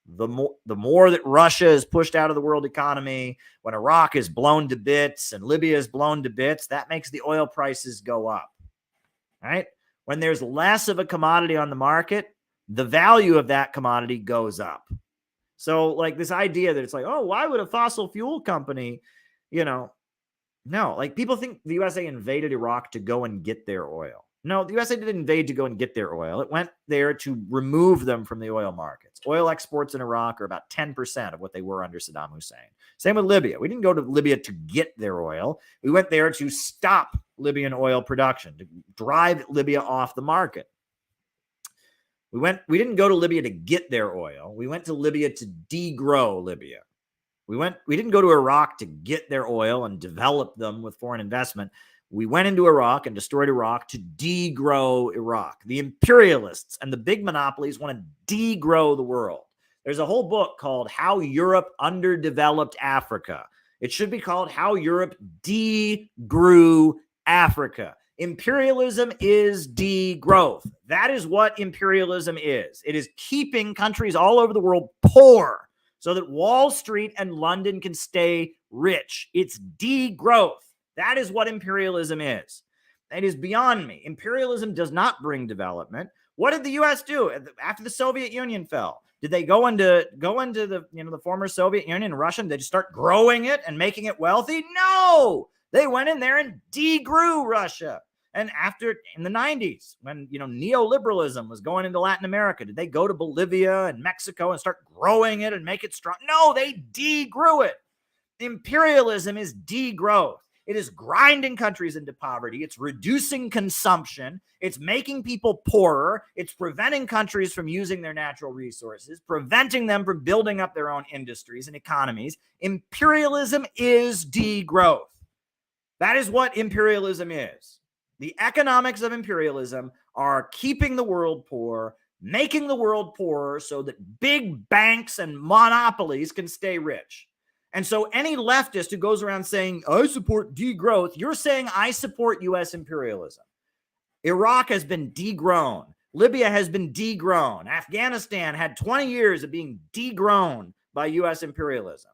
the more that Russia is pushed out of the world economy. When Iraq is blown to bits and Libya is blown to bits, that makes the oil prices go up, right? When there's less of a commodity on the market, the value of that commodity goes up. So this idea that it's why would a fossil fuel company, no, people think the USA invaded Iraq to go and get their oil. No, the USA didn't invade to go and get their oil. It went there to remove them from the oil markets. Oil exports in Iraq are about 10% of what they were under Saddam Hussein. Same with Libya. We didn't go to Libya to get their oil. We went there to stop Libyan oil production, to drive Libya off the market. We didn't go to Libya to get their oil. We went to Libya to degrow Libya. We didn't go to Iraq to get their oil and develop them with foreign investment. We went into Iraq and destroyed Iraq to degrow Iraq. The imperialists and the big monopolies want to degrow the world. There's a whole book called How Europe Underdeveloped Africa. It should be called How Europe Degrew Africa. Imperialism is degrowth. That is what imperialism is. It is keeping countries all over the world poor so that Wall Street and London can stay rich. It's degrowth. That is what imperialism is. It is beyond me. Imperialism does not bring development. What did the U.S. do after the Soviet Union fell? Did they go into the former Soviet Union, Russia? Did they just start growing it and making it wealthy? No, they went in there and degrew Russia. And in the 90s, when neoliberalism was going into Latin America, did they go to Bolivia and Mexico and start growing it and make it strong? No, they degrew it. Imperialism is degrowth. It is grinding countries into poverty. It's reducing consumption. It's making people poorer. It's preventing countries from using their natural resources, preventing them from building up their own industries and economies. Imperialism is degrowth. That is what imperialism is. The economics of imperialism are keeping the world poor, making the world poorer so that big banks and monopolies can stay rich. And so any leftist who goes around saying, I support degrowth, you're saying I support U.S. imperialism. Iraq has been degrown. Libya has been degrown. Afghanistan had 20 years of being degrown by U.S. imperialism.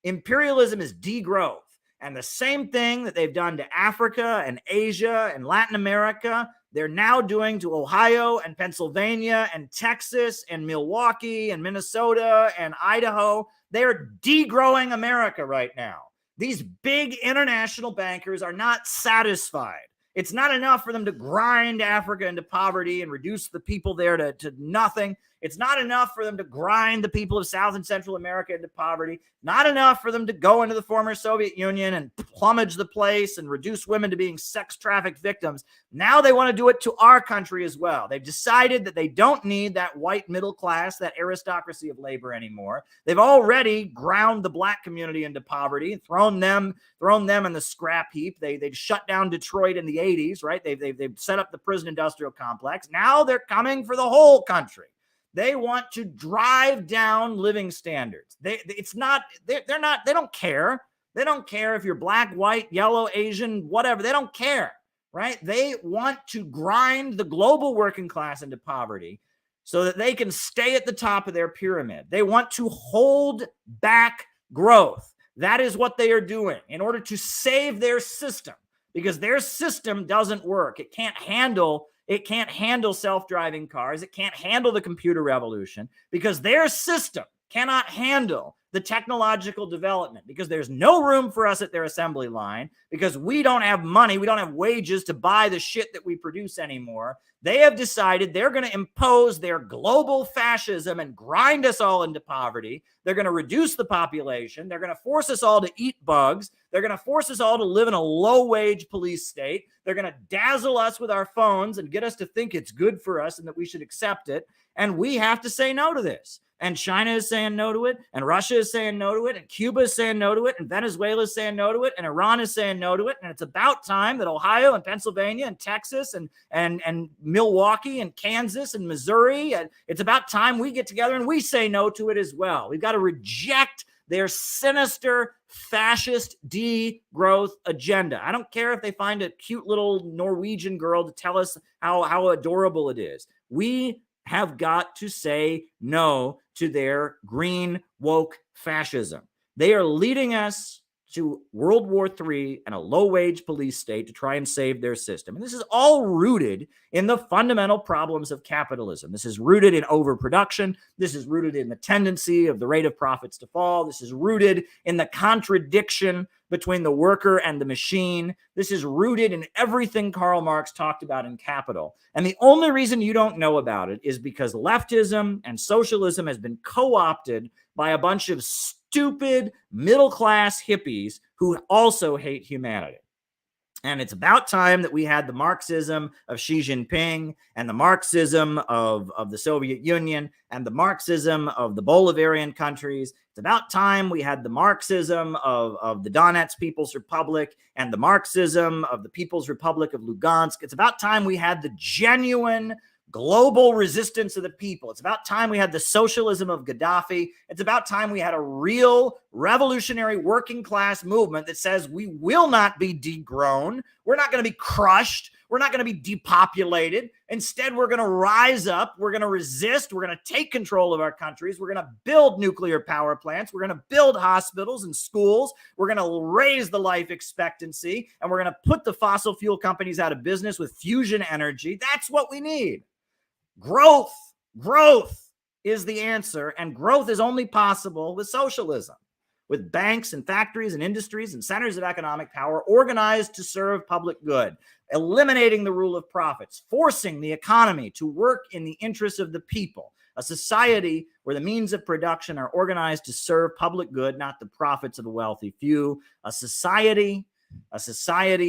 Imperialism is degrowth. And the same thing that they've done to Africa and Asia and Latin America, they're now doing to Ohio and Pennsylvania and Texas and Milwaukee and Minnesota and Idaho. They're degrowing America right now. These big international bankers are not satisfied. It's not enough for them to grind Africa into poverty and reduce the people there to nothing. It's not enough for them to grind the people of South and Central America into poverty. Not enough for them to go into the former Soviet Union and plumage the place and reduce women to being sex trafficked victims. Now they want to do it to our country as well. They've decided that they don't need that white middle class, that aristocracy of labor anymore. They've already ground the black community into poverty, thrown them in the scrap heap. They shut down Detroit in the 80s, right? They've set up the prison industrial complex. Now they're coming for the whole country. They want to drive down living standards. They don't care. They don't care if you're black, white, yellow, Asian, whatever. They don't care, right? They want to grind the global working class into poverty so that they can stay at the top of their pyramid. They want to hold back growth. That is what they are doing in order to save their system, because their system doesn't work. It can't handle self-driving cars. It can't handle the computer revolution because their system cannot handle the technological development, because there's no room for us at their assembly line, because we don't have money, we don't have wages to buy the shit that we produce anymore. They have decided they're going to impose their global fascism and grind us all into poverty. They're going to reduce the population. They're going to force us all to eat bugs. They're going to force us all to live in a low-wage police state. They're going to dazzle us with our phones and get us to think it's good for us and that we should accept it. And we have to say no to this. And China is saying no to it, and Russia is saying no to it, and Cuba is saying no to it, and Venezuela is saying no to it, and Iran is saying no to it. And it's about time that Ohio and Pennsylvania and Texas and Milwaukee and Kansas and Missouri, and it's about time we get together and we say no to it as well. We've got to reject their sinister fascist degrowth agenda. I don't care if they find a cute little Norwegian girl to tell us how adorable it is. We have got to say no to their green woke fascism. They are leading us to World War III and a low-wage police state to try and save their system. And this is all rooted in the fundamental problems of capitalism. This is rooted in overproduction. This is rooted in the tendency of the rate of profits to fall. This is rooted in the contradiction between the worker and the machine. This is rooted in everything Karl Marx talked about in Capital. And the only reason you don't know about it is because leftism and socialism has been co-opted by a bunch of stupid middle-class hippies who also hate humanity. And it's about time that we had the Marxism of Xi Jinping and the Marxism of the Soviet Union and the Marxism of the Bolivarian countries. It's about time we had the Marxism of the Donetsk People's Republic and the Marxism of the People's Republic of Lugansk. It's about time we had the genuine global resistance of the people. It's about time we had the socialism of Gaddafi. It's about time we had a real revolutionary working class movement that says we will not be degrown. We're not going to be crushed. We're not going to be depopulated. Instead, we're going to rise up. We're going to resist. We're going to take control of our countries. We're going to build nuclear power plants. We're going to build hospitals and schools. We're going to raise the life expectancy. And we're going to put the fossil fuel companies out of business with fusion energy. That's what we need. Growth is the answer, and growth is only possible with socialism, with banks and factories and industries and centers of economic power organized to serve public good, eliminating the rule of profits, forcing the economy to work in the interests of the people, a society where the means of production are organized to serve public good, not the profits of a wealthy few, a society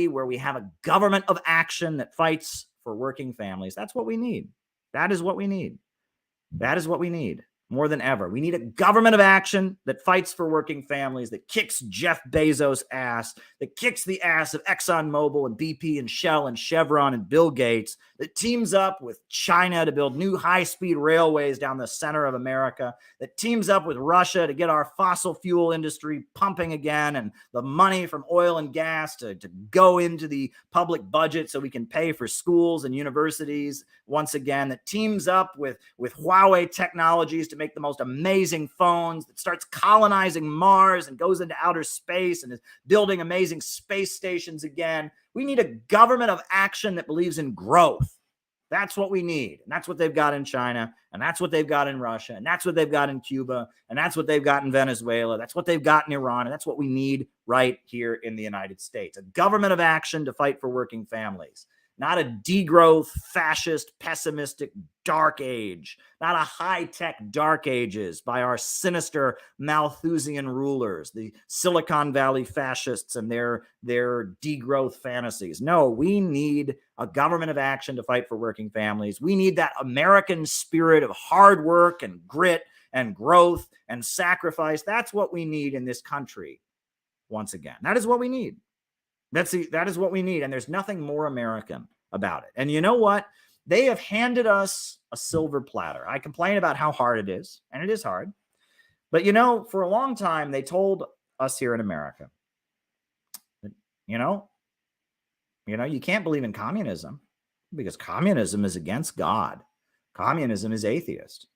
where we have a government of action that fights for working families. That's what we need. That is what we need. That is what we need. more than ever. We need a government of action that fights for working families, that kicks Jeff Bezos' ass, that kicks the ass of ExxonMobil and BP and Shell and Chevron and Bill Gates, that teams up with China to build new high-speed railways down the center of America, that teams up with Russia to get our fossil fuel industry pumping again and the money from oil and gas to go into the public budget so we can pay for schools and universities once again, that teams up with Huawei Technologies to make the most amazing phones, that starts colonizing Mars and goes into outer space and is building amazing space stations again. We need a government of action that believes in growth. That's what we need. And that's what they've got in China. And that's what they've got in Russia. And that's what they've got in Cuba. And that's what they've got in Venezuela. That's what they've got in Iran. And that's what we need right here in the United States. A government of action to fight for working families. Not a degrowth, fascist, pessimistic dark age. Not a high-tech dark ages by our sinister Malthusian rulers, the Silicon Valley fascists and their degrowth fantasies. No, we need a government of action to fight for working families. We need that American spirit of hard work and grit and growth and sacrifice. That's what we need in this country. Once again, that is what we need. That is what we need. And there's nothing more American about it. And you know what? They have handed us a silver platter. I complain about how hard it is, and it is hard. But, you know, for a long time, they told us here in America, that, you can't believe in communism because communism is against God. Communism is atheist.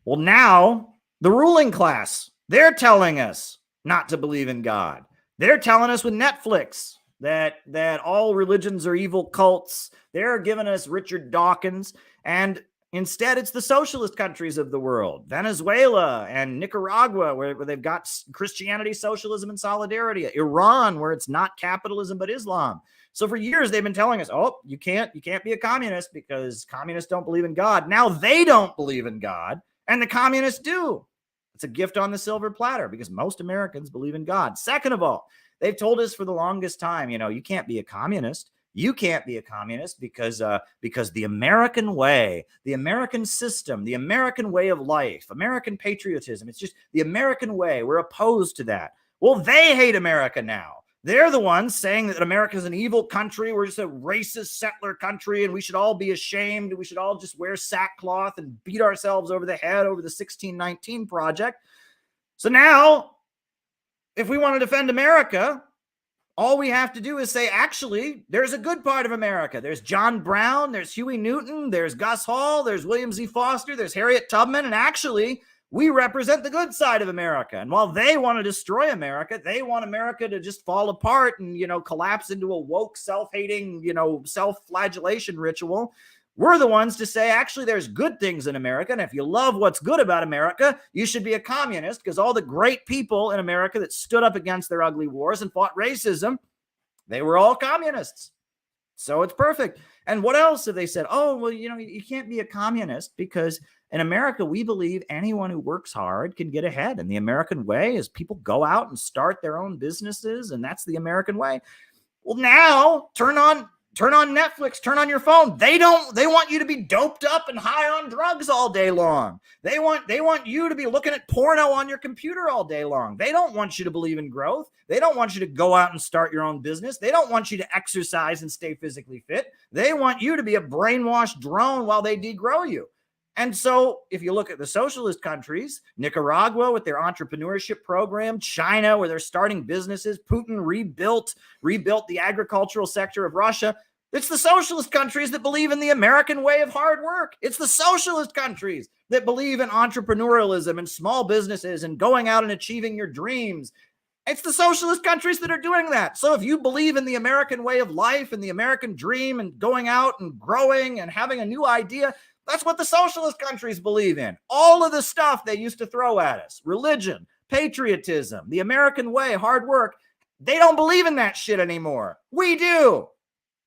Well, now the ruling class, they're telling us not to believe in God. They're telling us with Netflix that all religions are evil cults. They're giving us Richard Dawkins. And instead, it's the socialist countries of the world, Venezuela and Nicaragua, where they've got Christianity, socialism, and solidarity. Iran, where it's not capitalism, but Islam. So for years, they've been telling us, oh, you can't be a communist because communists don't believe in God. Now they don't believe in God, and the communists do. It's a gift on the silver platter because most Americans believe in God. Second of all, they've told us for the longest time, you can't be a communist. You can't be a communist because the American way, the American system, the American way of life, American patriotism, it's just the American way. We're opposed to that. Well, they hate America now. They're the ones saying that America is an evil country. We're just a racist settler country, and we should all be ashamed. We should all just wear sackcloth and beat ourselves over the head over the 1619 Project. So now, if we want to defend America, all we have to do is say, actually, there's a good part of America. There's John Brown, there's Huey Newton, there's Gus Hall, there's William Z. Foster, there's Harriet Tubman, and actually, we represent the good side of America. And while they want to destroy America, they want America to just fall apart and, collapse into a woke, self-hating, self-flagellation ritual. We're the ones to say, actually, there's good things in America. And if you love what's good about America, you should be a communist because all the great people in America that stood up against their ugly wars and fought racism, they were all communists. So it's perfect. And what else have they said? Oh, well, you can't be a communist because in America, we believe anyone who works hard can get ahead. And the American way is people go out and start their own businesses. And that's the American way. Well, now turn on Netflix, turn on your phone. They want you to be doped up and high on drugs all day long. They want you to be looking at porno on your computer all day long. They don't want you to believe in growth. They don't want you to go out and start your own business. They don't want you to exercise and stay physically fit. They want you to be a brainwashed drone while they degrow you. And so if you look at the socialist countries, Nicaragua with their entrepreneurship program, China where they're starting businesses, Putin rebuilt the agricultural sector of Russia. It's the socialist countries that believe in the American way of hard work. It's the socialist countries that believe in entrepreneurialism and small businesses and going out and achieving your dreams. It's the socialist countries that are doing that. So if you believe in the American way of life and the American dream and going out and growing and having a new idea, that's what the socialist countries believe in. All of the stuff they used to throw at us, religion, patriotism, the American way, hard work, they don't believe in that shit anymore. We do.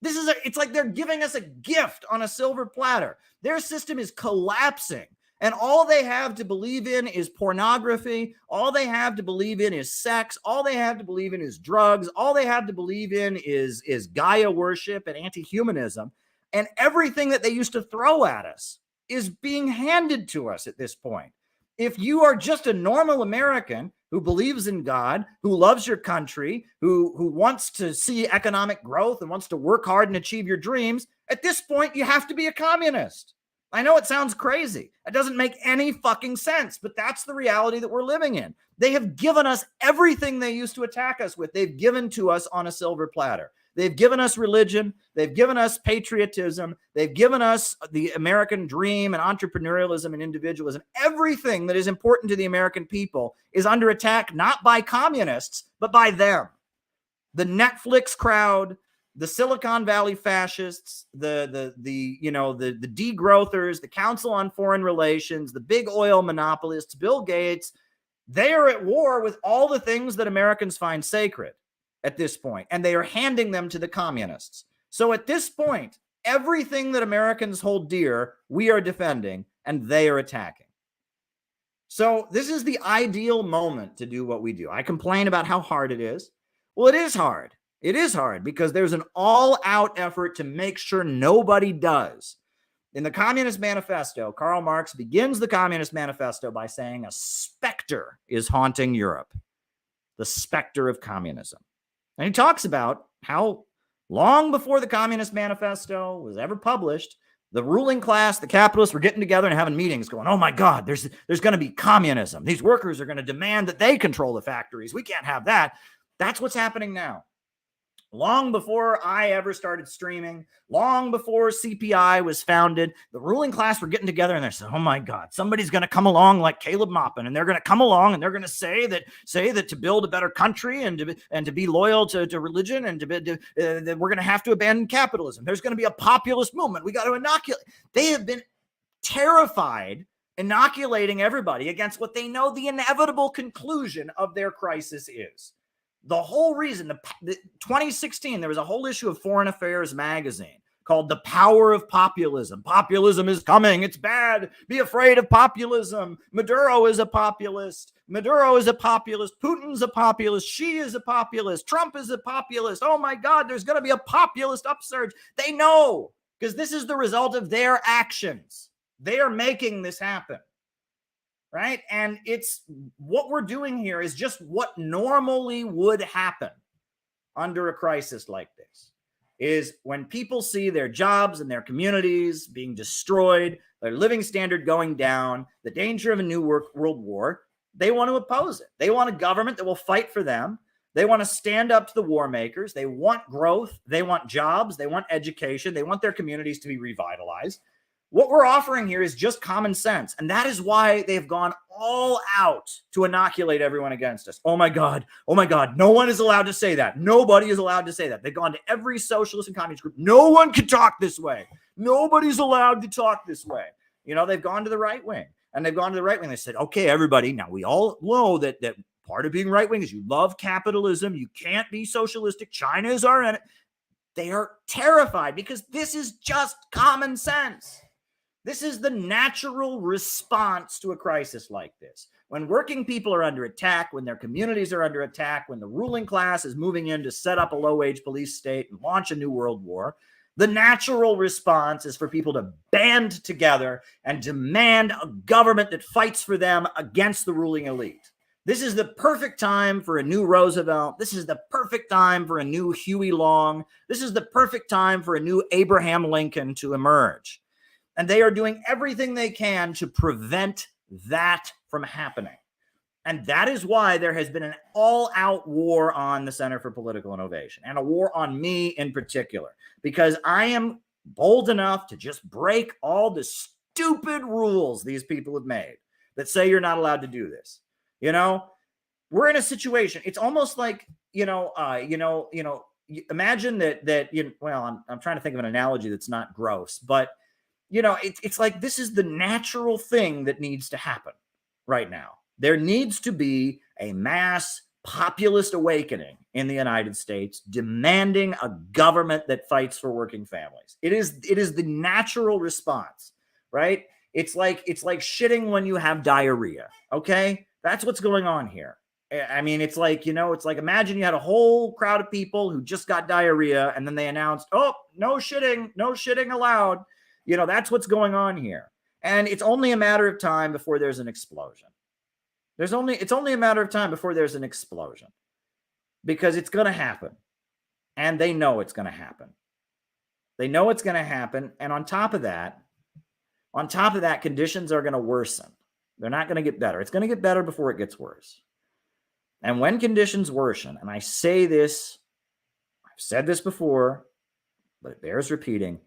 It's like they're giving us a gift on a silver platter. Their system is collapsing. And all they have to believe in is pornography. All they have to believe in is sex. All they have to believe in is drugs. All they have to believe in is Gaia worship and anti-humanism. And everything that they used to throw at us is being handed to us at this point. If you are just a normal American who believes in God, who loves your country, who wants to see economic growth and wants to work hard and achieve your dreams, at this point, you have to be a communist. I know it sounds crazy. It doesn't make any fucking sense, but that's the reality that we're living in. They have given us everything they used to attack us with. They've given to us on a silver platter. They've given us religion. They've given us patriotism. They've given us the American dream and entrepreneurialism and individualism. Everything that is important to the American people is under attack, not by communists, but by them. The Netflix crowd, the Silicon Valley fascists, the degrowthers, the Council on Foreign Relations, the big oil monopolists, Bill Gates, they are at war with all the things that Americans find sacred at this point, and they are handing them to the communists. So at this point, everything that Americans hold dear, we are defending, and they are attacking. So this is the ideal moment to do what we do. I complain about how hard it is. Well, it is hard. It is hard because there's an all-out effort to make sure nobody does. In the Communist Manifesto, Karl Marx begins the Communist Manifesto by saying a specter is haunting Europe, the specter of communism. And he talks about how long before the Communist Manifesto was ever published, the ruling class, the capitalists, were getting together and having meetings going, oh my God, there's going to be communism. These workers are going to demand that they control the factories. We can't have that. That's what's happening now. Long before I ever started streaming, long before CPI was founded, the ruling class were getting together and they're saying, oh my God, somebody's going to come along like Caleb Maupin, and they're going to come along and they're going to say that to build a better country and to be loyal to religion and that we're going to have to abandon capitalism. There's going to be a populist movement. We got to inoculate. They have been terrified, inoculating everybody against what they know the inevitable conclusion of their crisis is. The whole reason, the 2016, there was a whole issue of Foreign Affairs magazine called The Power of Populism. Populism is coming. It's bad. Be afraid of populism. Maduro is a populist. Maduro is a populist. Putin's a populist. Xi is a populist. Trump is a populist. Oh my God, there's going to be a populist upsurge. They know, because this is the result of their actions. They are making this happen. Right? And it's what we're doing here is just what normally would happen under a crisis like this, is when people see their jobs and their communities being destroyed, their living standard going down, the danger of a new world war, they want to oppose it. They want a government that will fight for them. They want to stand up to the war makers. They want growth. They want jobs. They want education. They want their communities to be revitalized. What we're offering here is just common sense. And that is why they've gone all out to inoculate everyone against us. Oh my God. Oh my God. No one is allowed to say that. Nobody is allowed to say that. They've gone to every socialist and communist group. No one can talk this way. Nobody's allowed to talk this way. You know, they've gone to the right wing. And they've gone to the right wing. They said, okay, everybody. Now we all know that part of being right wing is you love capitalism. You can't be socialistic. China is our enemy. They are terrified because this is just common sense. This is the natural response to a crisis like this. When working people are under attack, when their communities are under attack, when the ruling class is moving in to set up a low-wage police state and launch a new world war, the natural response is for people to band together and demand a government that fights for them against the ruling elite. This is the perfect time for a new Roosevelt. This is the perfect time for a new Huey Long. This is the perfect time for a new Abraham Lincoln to emerge. And they are doing everything they can to prevent that from happening. And that is why there has been an all-out war on the Center for Political Innovation, and a war on me in particular, because I am bold enough to just break all the stupid rules these people have made that say you're not allowed to do this. You know, we're in a situation. It's almost like, imagine that I'm trying to think of an analogy that's not gross, but it's like this is the natural thing that needs to happen right now. There needs to be a mass populist awakening in the United States demanding a government that fights for working families. It is the natural response, right? It's like shitting when you have diarrhea, okay? That's what's going on here. I mean, it's like imagine you had a whole crowd of people who just got diarrhea and then they announced, oh, no shitting allowed. That's what's going on here. And it's only a matter of time before there's an explosion. It's only a matter of time before there's an explosion, because it's going to happen. And they know it's going to happen. They know it's going to happen. And on top of that, conditions are going to worsen. They're not going to get better. It's going to get better before it gets worse. And when conditions worsen, and I say this, I've said this before, but it bears repeating,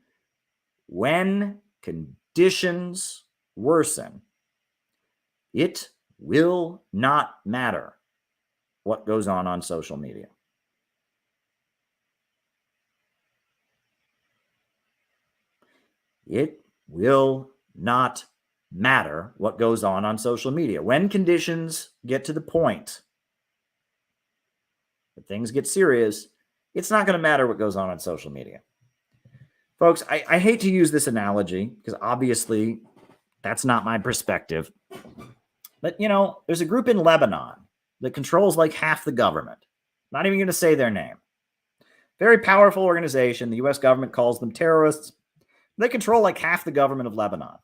when conditions worsen, it will not matter what goes on social media. It will not matter what goes on social media. When conditions get to the point that things get serious, it's not going to matter what goes on social media. Folks, I hate to use this analogy because obviously that's not my perspective. But, there's a group in Lebanon that controls like half the government. Not even going to say their name. Very powerful organization. The U.S. government calls them terrorists. They control like half the government of Lebanon.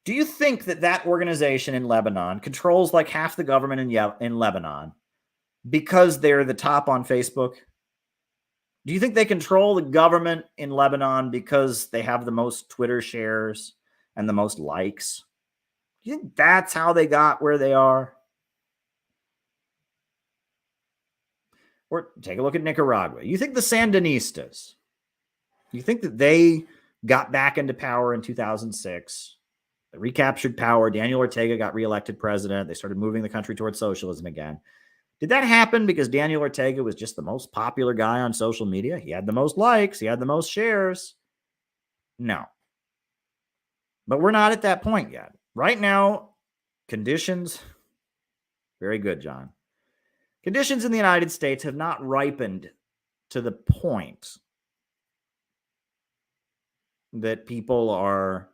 Do you think that organization in Lebanon controls like half the government in Lebanon because they're the top on Facebook? Do you think they control the government in Lebanon because they have the most Twitter shares and the most likes? Do you think that's how they got where they are? Or take a look at Nicaragua. You think the Sandinistas, you think that they got back into power in 2006, they recaptured power, Daniel Ortega got reelected president, they started moving the country towards socialism again. Did that happen because Daniel Ortega was just the most popular guy on social media? He had the most likes, he had the most shares. No. But we're not at that point yet. Right now, conditions, very good, John. Conditions in the United States have not ripened to the point that people are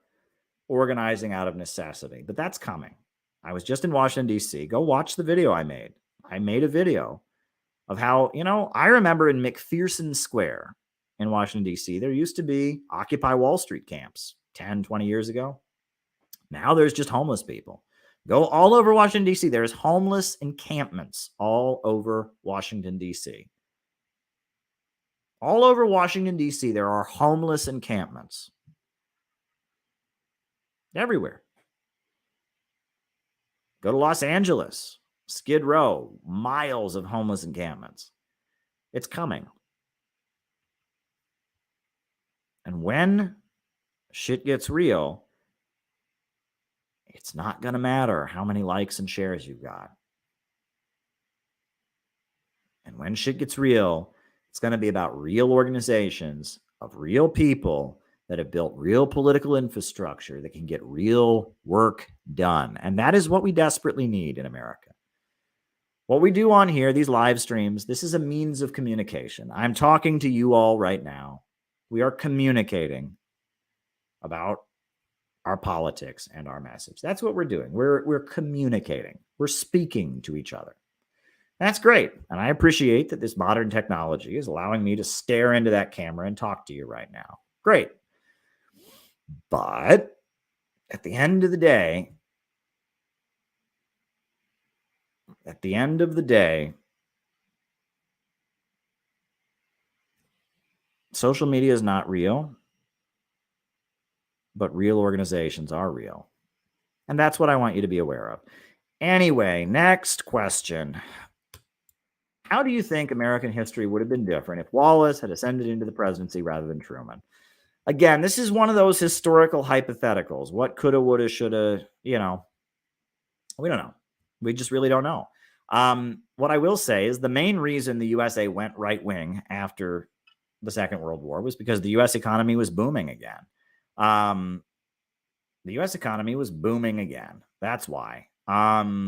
organizing out of necessity. But that's coming. I was just in Washington, D.C. Go watch the video I made. I made a video of how, I remember in McPherson Square in Washington, D.C., there used to be Occupy Wall Street camps 10, 20 years ago. Now there's just homeless people. Go all over Washington, D.C. There's homeless encampments all over Washington, D.C. All over Washington, D.C., there are homeless encampments. Everywhere. Go to Los Angeles, Skid Row, miles of homeless encampments. It's coming. And when shit gets real, it's not going to matter how many likes and shares you've got. And when shit gets real, it's going to be about real organizations of real people that have built real political infrastructure that can get real work done. And that is what we desperately need in America. What we do on here, these live streams, this is a means of communication. I'm talking to you all right now. We are communicating about our politics and our message. That's what we're doing. We're communicating. We're speaking to each other. That's great. And I appreciate that this modern technology is allowing me to stare into that camera and talk to you right now. Great. But at the end of the day, social media is not real, but real organizations are real. And that's what I want you to be aware of. Anyway, next question. How do you think American history would have been different if Wallace had ascended into the presidency rather than Truman? Again, this is one of those historical hypotheticals. What coulda, woulda, shoulda, we don't know. We just really don't know. What I will say is the main reason the USA went right-wing after the Second World War was because the U.S. economy was booming again. The U.S. economy was booming again. That's why. The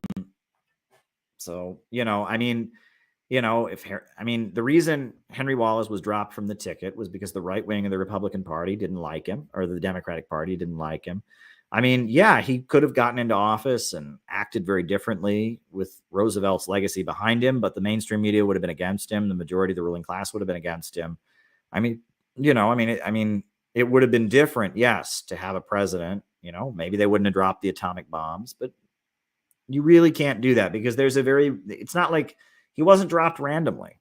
reason Henry Wallace was dropped from the ticket was because the right wing of the Republican Party didn't like him, or the Democratic Party didn't like him. He could have gotten into office and acted very differently with Roosevelt's legacy behind him, but the mainstream media would have been against him. The majority of the ruling class would have been against him. it would have been different, yes, to have a president, you know, maybe they wouldn't have dropped the atomic bombs, but you really can't do that because it's not like he wasn't dropped randomly,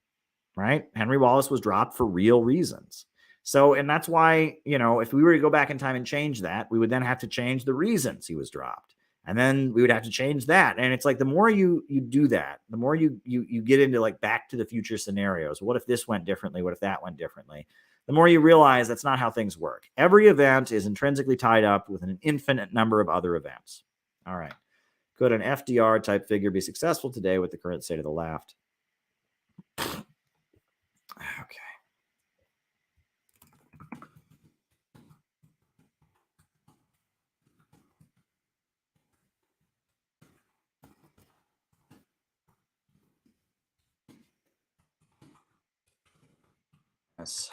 right? Henry Wallace was dropped for real reasons. So, and that's why, you know, if we were to go back in time and change that, we would then have to change the reasons he was dropped. And then we would have to change that. And it's like, the more you do that, the more you get into like back to the future scenarios. What if this went differently? What if that went differently? The more you realize that's not how things work. Every event is intrinsically tied up with an infinite number of other events. All right. Could an FDR type figure be successful today with the current state of the left? Okay. Yes.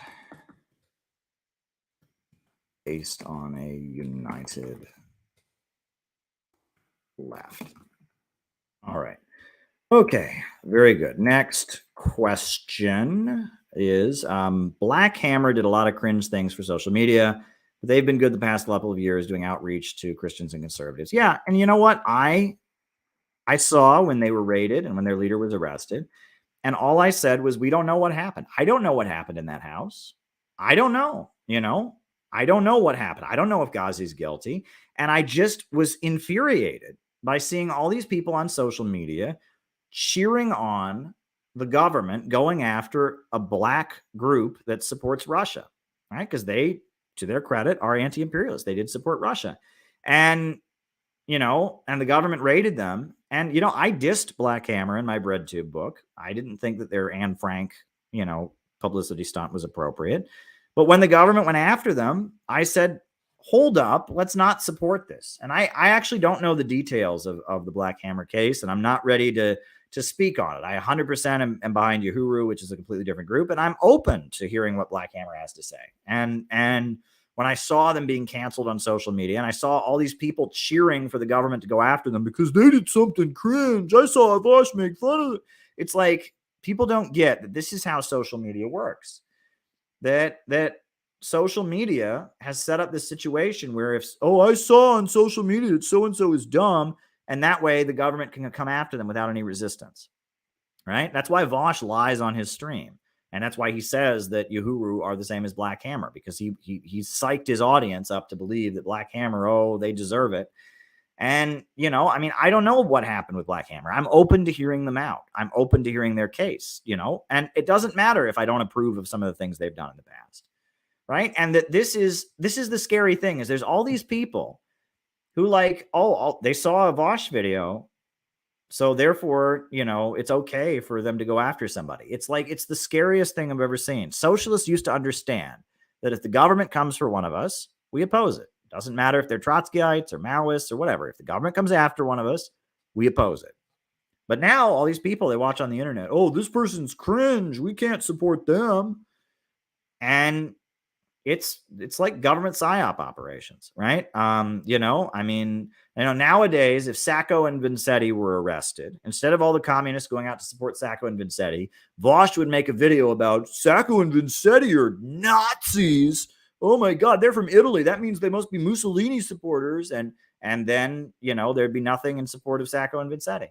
Based on a united left. All right. Okay. Very good. Next question is Black Hammer did a lot of cringe things for social media, but they've been good the past couple of years doing outreach to Christians and conservatives. Yeah. And you know what? I saw when they were raided and when their leader was arrested. And all I said was, we don't know what happened. I don't know what happened in that house. I don't know, you know, I don't know what happened. I don't know if Ghazi's guilty. And I just was infuriated by seeing all these people on social media cheering on the government going after a Black group that supports Russia, right? Because they, to their credit, are anti-imperialists. They did support Russia. And, you know, and the government raided them. And, you know, I dissed Black Hammer in my BreadTube book. I didn't think that their Anne Frank, you know, publicity stunt was appropriate. But when the government went after them, I said, hold up, let's not support this. And I actually don't know the details of the Black Hammer case, and I'm not ready to speak on it. I 100% am behind Uhuru, which is a completely different group, and I'm open to hearing what Black Hammer has to say. And when I saw them being canceled on social media and I saw all these people cheering for the government to go after them because they did something cringe, I saw Vosh make fun of it. It's like, people don't get that this is how social media works. That social media has set up this situation where if, oh, I saw on social media that so-and-so is dumb, and that way the government can come after them without any resistance, right? That's why Vosh lies on his stream. And that's why he says that Uhuru are the same as Black Hammer, because he psyched his audience up to believe that Black Hammer, oh, they deserve it. And, you know, I mean, I don't know what happened with Black Hammer. I'm open to hearing them out. I'm open to hearing their case, you know, and it doesn't matter if I don't approve of some of the things they've done in the past, right? And that this is the scary thing, is there's all these people who like, oh, they saw a Vosh video, so therefore, you know, it's okay for them to go after somebody. It's like, it's the scariest thing I've ever seen. Socialists used to understand that if the government comes for one of us, we oppose it. Doesn't matter if they're Trotskyites or Maoists or whatever. If the government comes after one of us, we oppose it. But now all these people, they watch on the internet, oh, this person's cringe, we can't support them. And it's like government psyop operations, right? You know, I mean, you know, nowadays, if Sacco and Vanzetti were arrested, instead of all the communists going out to support Sacco and Vanzetti, Vosh would make a video about Sacco and Vanzetti are Nazis. Oh my God, they're from Italy. That means they must be Mussolini supporters. And then, you know, there'd be nothing in support of Sacco and Vanzetti.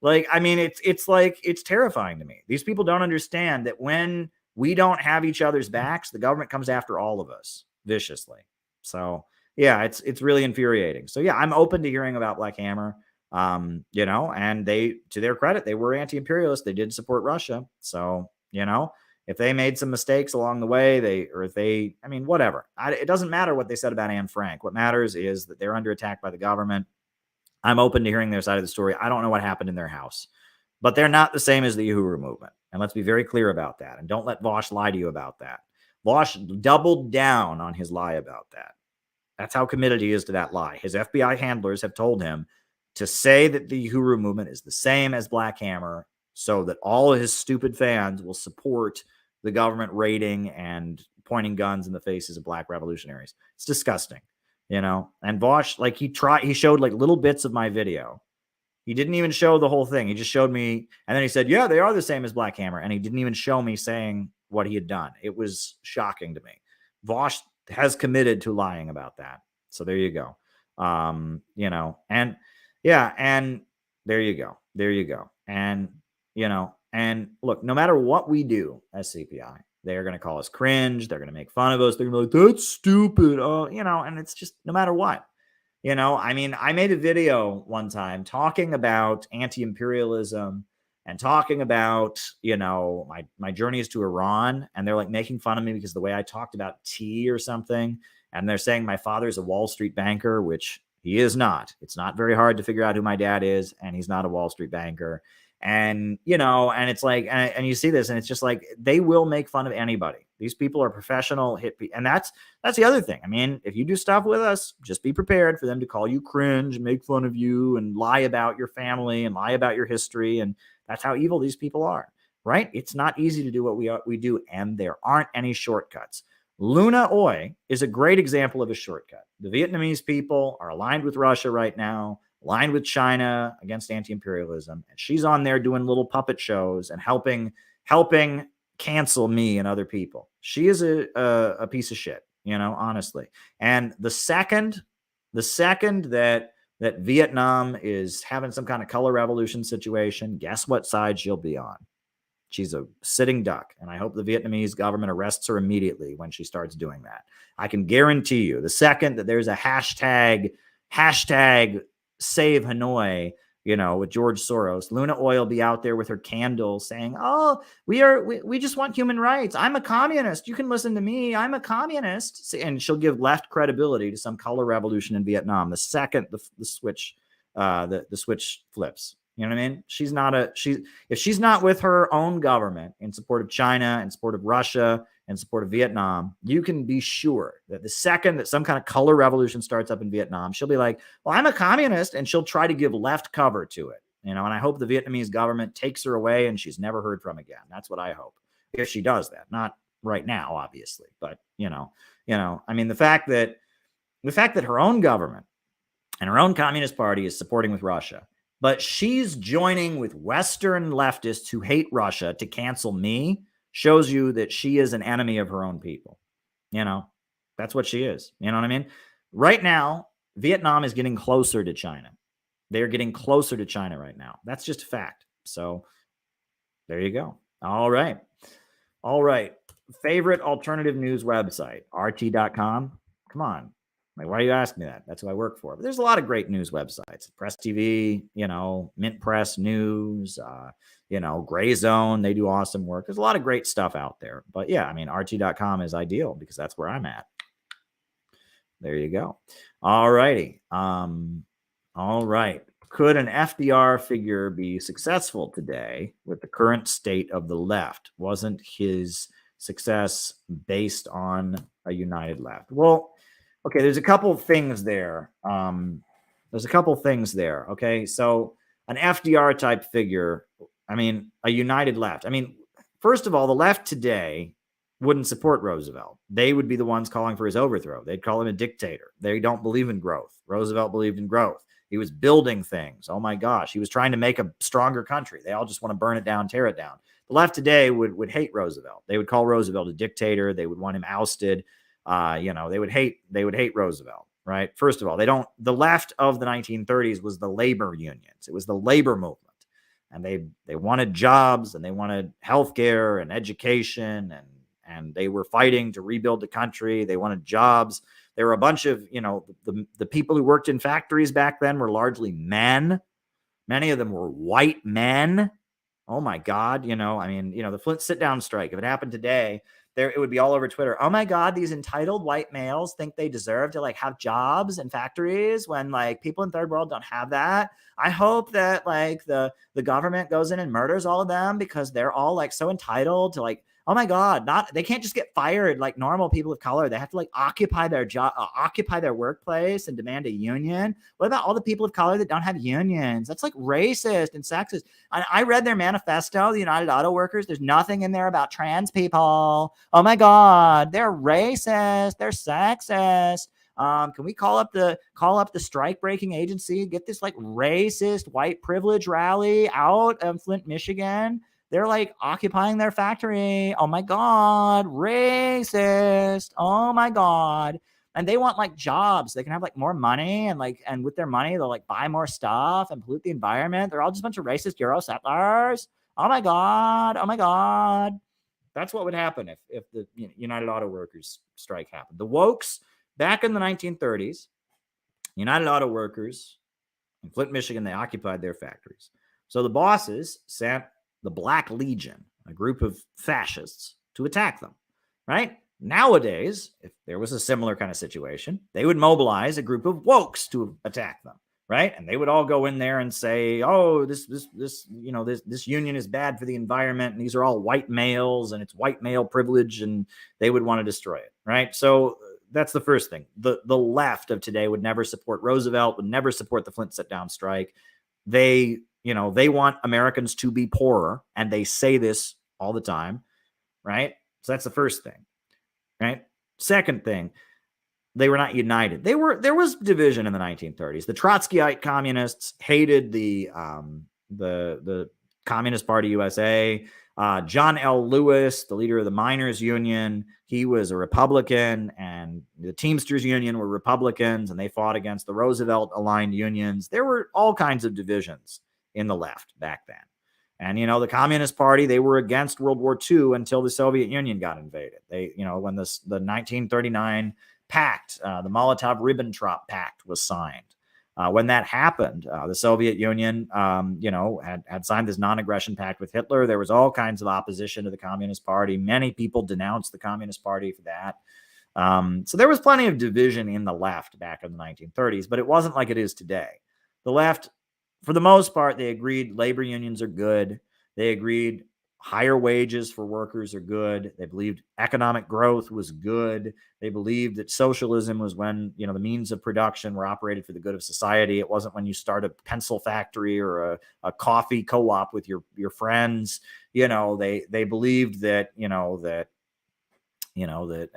Like, I mean, it's like, it's terrifying to me. These people don't understand that when we don't have each other's backs, the government comes after all of us viciously. So yeah, it's really infuriating. So yeah, I'm open to hearing about Black Hammer. You know, and they, to their credit, they were anti-imperialist. They did support Russia. So, you know, if they made some mistakes along the way, I mean, whatever. It doesn't matter what they said about Anne Frank. What matters is that they're under attack by the government. I'm open to hearing their side of the story. I don't know what happened in their house, but they're not the same as the Uhuru movement. And let's be very clear about that. And don't let Vosh lie to you about that. Vosh doubled down on his lie about that. That's how committed he is to that lie. His FBI handlers have told him to say that the Uhuru movement is the same as Black Hammer, so that all of his stupid fans will support the government raiding and pointing guns in the faces of Black revolutionaries. It's disgusting, you know? And Vosh, like, he showed like little bits of my video. He didn't even show the whole thing. He just showed me, and then he said, yeah, they are the same as Black Hammer. And he didn't even show me saying what he had done. It was shocking to me. Vosh has committed to lying about that. So there you go. You know, and yeah, and there you go. There you go. And, you know, and look, no matter what we do as CPI, they're going to call us cringe. They're going to make fun of us. They're going to be like, that's stupid. You know, and it's just no matter what. You know, I mean, I made a video one time talking about anti-imperialism and talking about, you know, my journeys to Iran. And they're like making fun of me because the way I talked about tea or something. And they're saying my father's a Wall Street banker, which he is not. It's not very hard to figure out who my dad is. And he's not a Wall Street banker. And, you know, and it's like, and you see this, and it's just like, they will make fun of anybody. These people are professional and that's the other thing. I mean, if you do stuff with us, just be prepared for them to call you cringe, make fun of you, and lie about your family and lie about your history. And that's how evil these people are, right? It's not easy to do what we do, and there aren't any shortcuts. Luna Oi is a great example of a shortcut. The Vietnamese people are aligned with Russia right now, aligned with China against anti-imperialism, and she's on there doing little puppet shows and helping cancel me and other people. She is a piece of shit, you know, honestly. And the second that Vietnam is having some kind of color revolution situation, guess what side she'll be on? She's a sitting duck, and I hope the Vietnamese government arrests her immediately when she starts doing that. I can guarantee you, the second that there's a hashtag Save Hanoi, you know, with George Soros, Luna Oi will be out there with her candle saying, oh, we just want human rights. I'm a communist. You can listen to me. I'm a communist. And she'll give left credibility to some color revolution in Vietnam the second the switch flips. You know what I mean? If she's not with her own government in support of China, in support of Russia, in support of Vietnam, you can be sure that the second that some kind of color revolution starts up in Vietnam, she'll be like, well, I'm a communist, and she'll try to give left cover to it. You know, and I hope the Vietnamese government takes her away and she's never heard from again. That's what I hope. If she does that, not right now, obviously, but you know, I mean, the fact that her own government and her own communist party is supporting with Russia, but she's joining with Western leftists who hate Russia to cancel me, shows you that she is an enemy of her own people. You know, that's what she is. You know what I mean? Right now, Vietnam is getting closer to China. They're getting closer to China right now. That's just a fact. So there you go. All right. Favorite alternative news website, RT.com. Come on. Like, why are you asking me that? That's who I work for. But there's a lot of great news websites. Press TV, you know, Mint Press News, you know, Gray Zone. They do awesome work. There's a lot of great stuff out there. But yeah, I mean, RT.com is ideal because that's where I'm at. There you go. All righty. All right. Could an FDR figure be successful today with the current state of the left? Wasn't his success based on a united left? Well, okay, there's a couple of things there. Okay, so an FDR type figure, I mean, a united left. I mean, first of all, the left today wouldn't support Roosevelt. They would be the ones calling for his overthrow. They'd call him a dictator. They don't believe in growth. Roosevelt believed in growth. He was building things. Oh my gosh, he was trying to make a stronger country. They all just want to burn it down, tear it down. The left today would hate Roosevelt. They would call Roosevelt a dictator. They would want him ousted. You know, they would hate Roosevelt, right? First of all, the left of the 1930s was the labor unions. It was the labor movement. And they wanted jobs, and they wanted healthcare and education, and they were fighting to rebuild the country. They wanted jobs. There were a bunch of, you know, the people who worked in factories back then were largely men. Many of them were white men. Oh my God. You know, I mean, you know, the Flint sit-down strike, if it happened today, it would be all over Twitter. Oh my God, these entitled white males think they deserve to like have jobs in factories when like people in third world don't have that. I hope that like the government goes in and murders all of them because they're all like so entitled to like, oh my God, they can't just get fired like normal people of color. They have to like occupy their job, occupy their workplace and demand a union. What about all the people of color that don't have unions? That's like racist and sexist. I read their manifesto, the United Auto Workers. There's nothing in there about trans people. Oh my God, they're racist. They're sexist. Can we call up the strike breaking agency, get this like racist white privilege rally out of Flint, Michigan? They're like occupying their factory. Oh my God, racist. Oh my God. And they want like jobs. They can have like more money and with their money, they'll like buy more stuff and pollute the environment. They're all just a bunch of racist Euro settlers. Oh my God. Oh my God. That's what would happen if the United Auto Workers strike happened. The wokes back in the 1930s, United Auto Workers in Flint, Michigan, they occupied their factories. So the bosses sent the Black Legion, a group of fascists, to attack them, right? Nowadays, if there was a similar kind of situation, they would mobilize a group of wokes to attack them, right? And they would all go in there and say, "Oh, this union is bad for the environment, and these are all white males, and it's white male privilege," and they would want to destroy it, right? So that's the first thing. The left of today would never support Roosevelt, would never support the Flint sit-down strike. They want Americans to be poorer, and they say this all the time, right? So that's the first thing. Right. Second thing, they were not united. There was division in the 1930s. The Trotskyite communists hated the Communist Party USA. John L. Lewis, the leader of the Miners Union, he was a Republican, and the Teamsters Union were Republicans, and they fought against the Roosevelt-aligned unions. There were all kinds of divisions in the left back then. And, the Communist Party, they were against World War II until the Soviet Union got invaded. They, when the 1939 pact, the Molotov-Ribbentrop Pact was signed. When that happened, the Soviet Union, had signed this non-aggression pact with Hitler. There was all kinds of opposition to the Communist Party. Many people denounced the Communist Party for that. So there was plenty of division in the left back in the 1930s, but it wasn't like it is today. The left, for the most part, they agreed labor unions are good. They agreed higher wages for workers are good. They believed economic growth was good. They believed that socialism was when, the means of production were operated for the good of society. It wasn't when you start a pencil factory or a coffee co-op with your friends. They believed that, and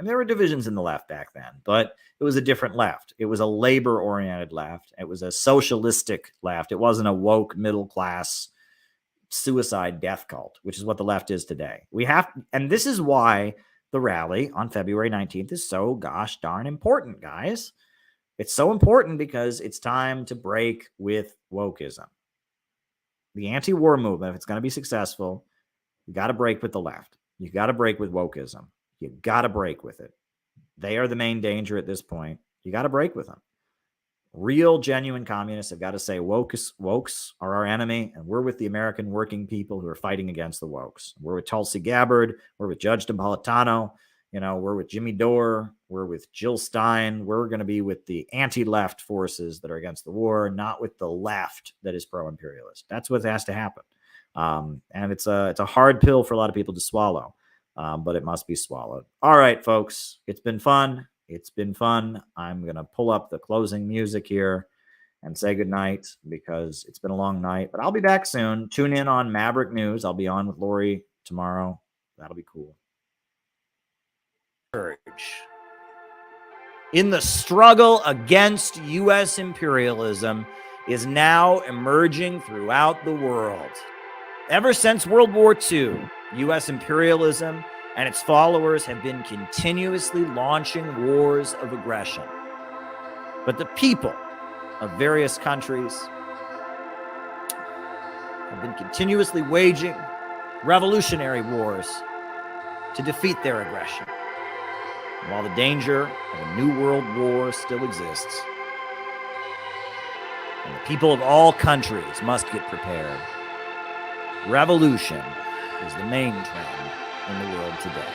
there were divisions in the left back then, but it was a different left. It was a labor-oriented left. It was a socialistic left. It wasn't a woke middle-class suicide death cult, which is what the left is today. And this is why the rally on February 19th is so gosh darn important, guys. It's so important because it's time to break with wokeism. The anti-war movement, if it's going to be successful, you got to break with the left. You got to break with wokeism. You got to break with it. They are the main danger at this point. You got to break with them. Real, genuine communists have got to say wokes are our enemy, and we're with the American working people who are fighting against the wokes. We're with Tulsi Gabbard. We're with Judge Napolitano. We're with Jimmy Dore. We're with Jill Stein. We're going to be with the anti-left forces that are against the war, not with the left that is pro-imperialist. That's what has to happen. And it's a hard pill for a lot of people to swallow. But it must be swallowed. All right, folks, it's been fun. It's been fun. I'm going to pull up the closing music here and say goodnight because it's been a long night. But I'll be back soon. Tune in on Maverick News. I'll be on with Lori tomorrow. That'll be cool. In the struggle against U.S. imperialism is now emerging throughout the world. Ever since World War II, U.S. imperialism and its followers have been continuously launching wars of aggression. But the people of various countries have been continuously waging revolutionary wars to defeat their aggression. And while the danger of a new world war still exists, and the people of all countries must get prepared, revolution is the main trend in the world today.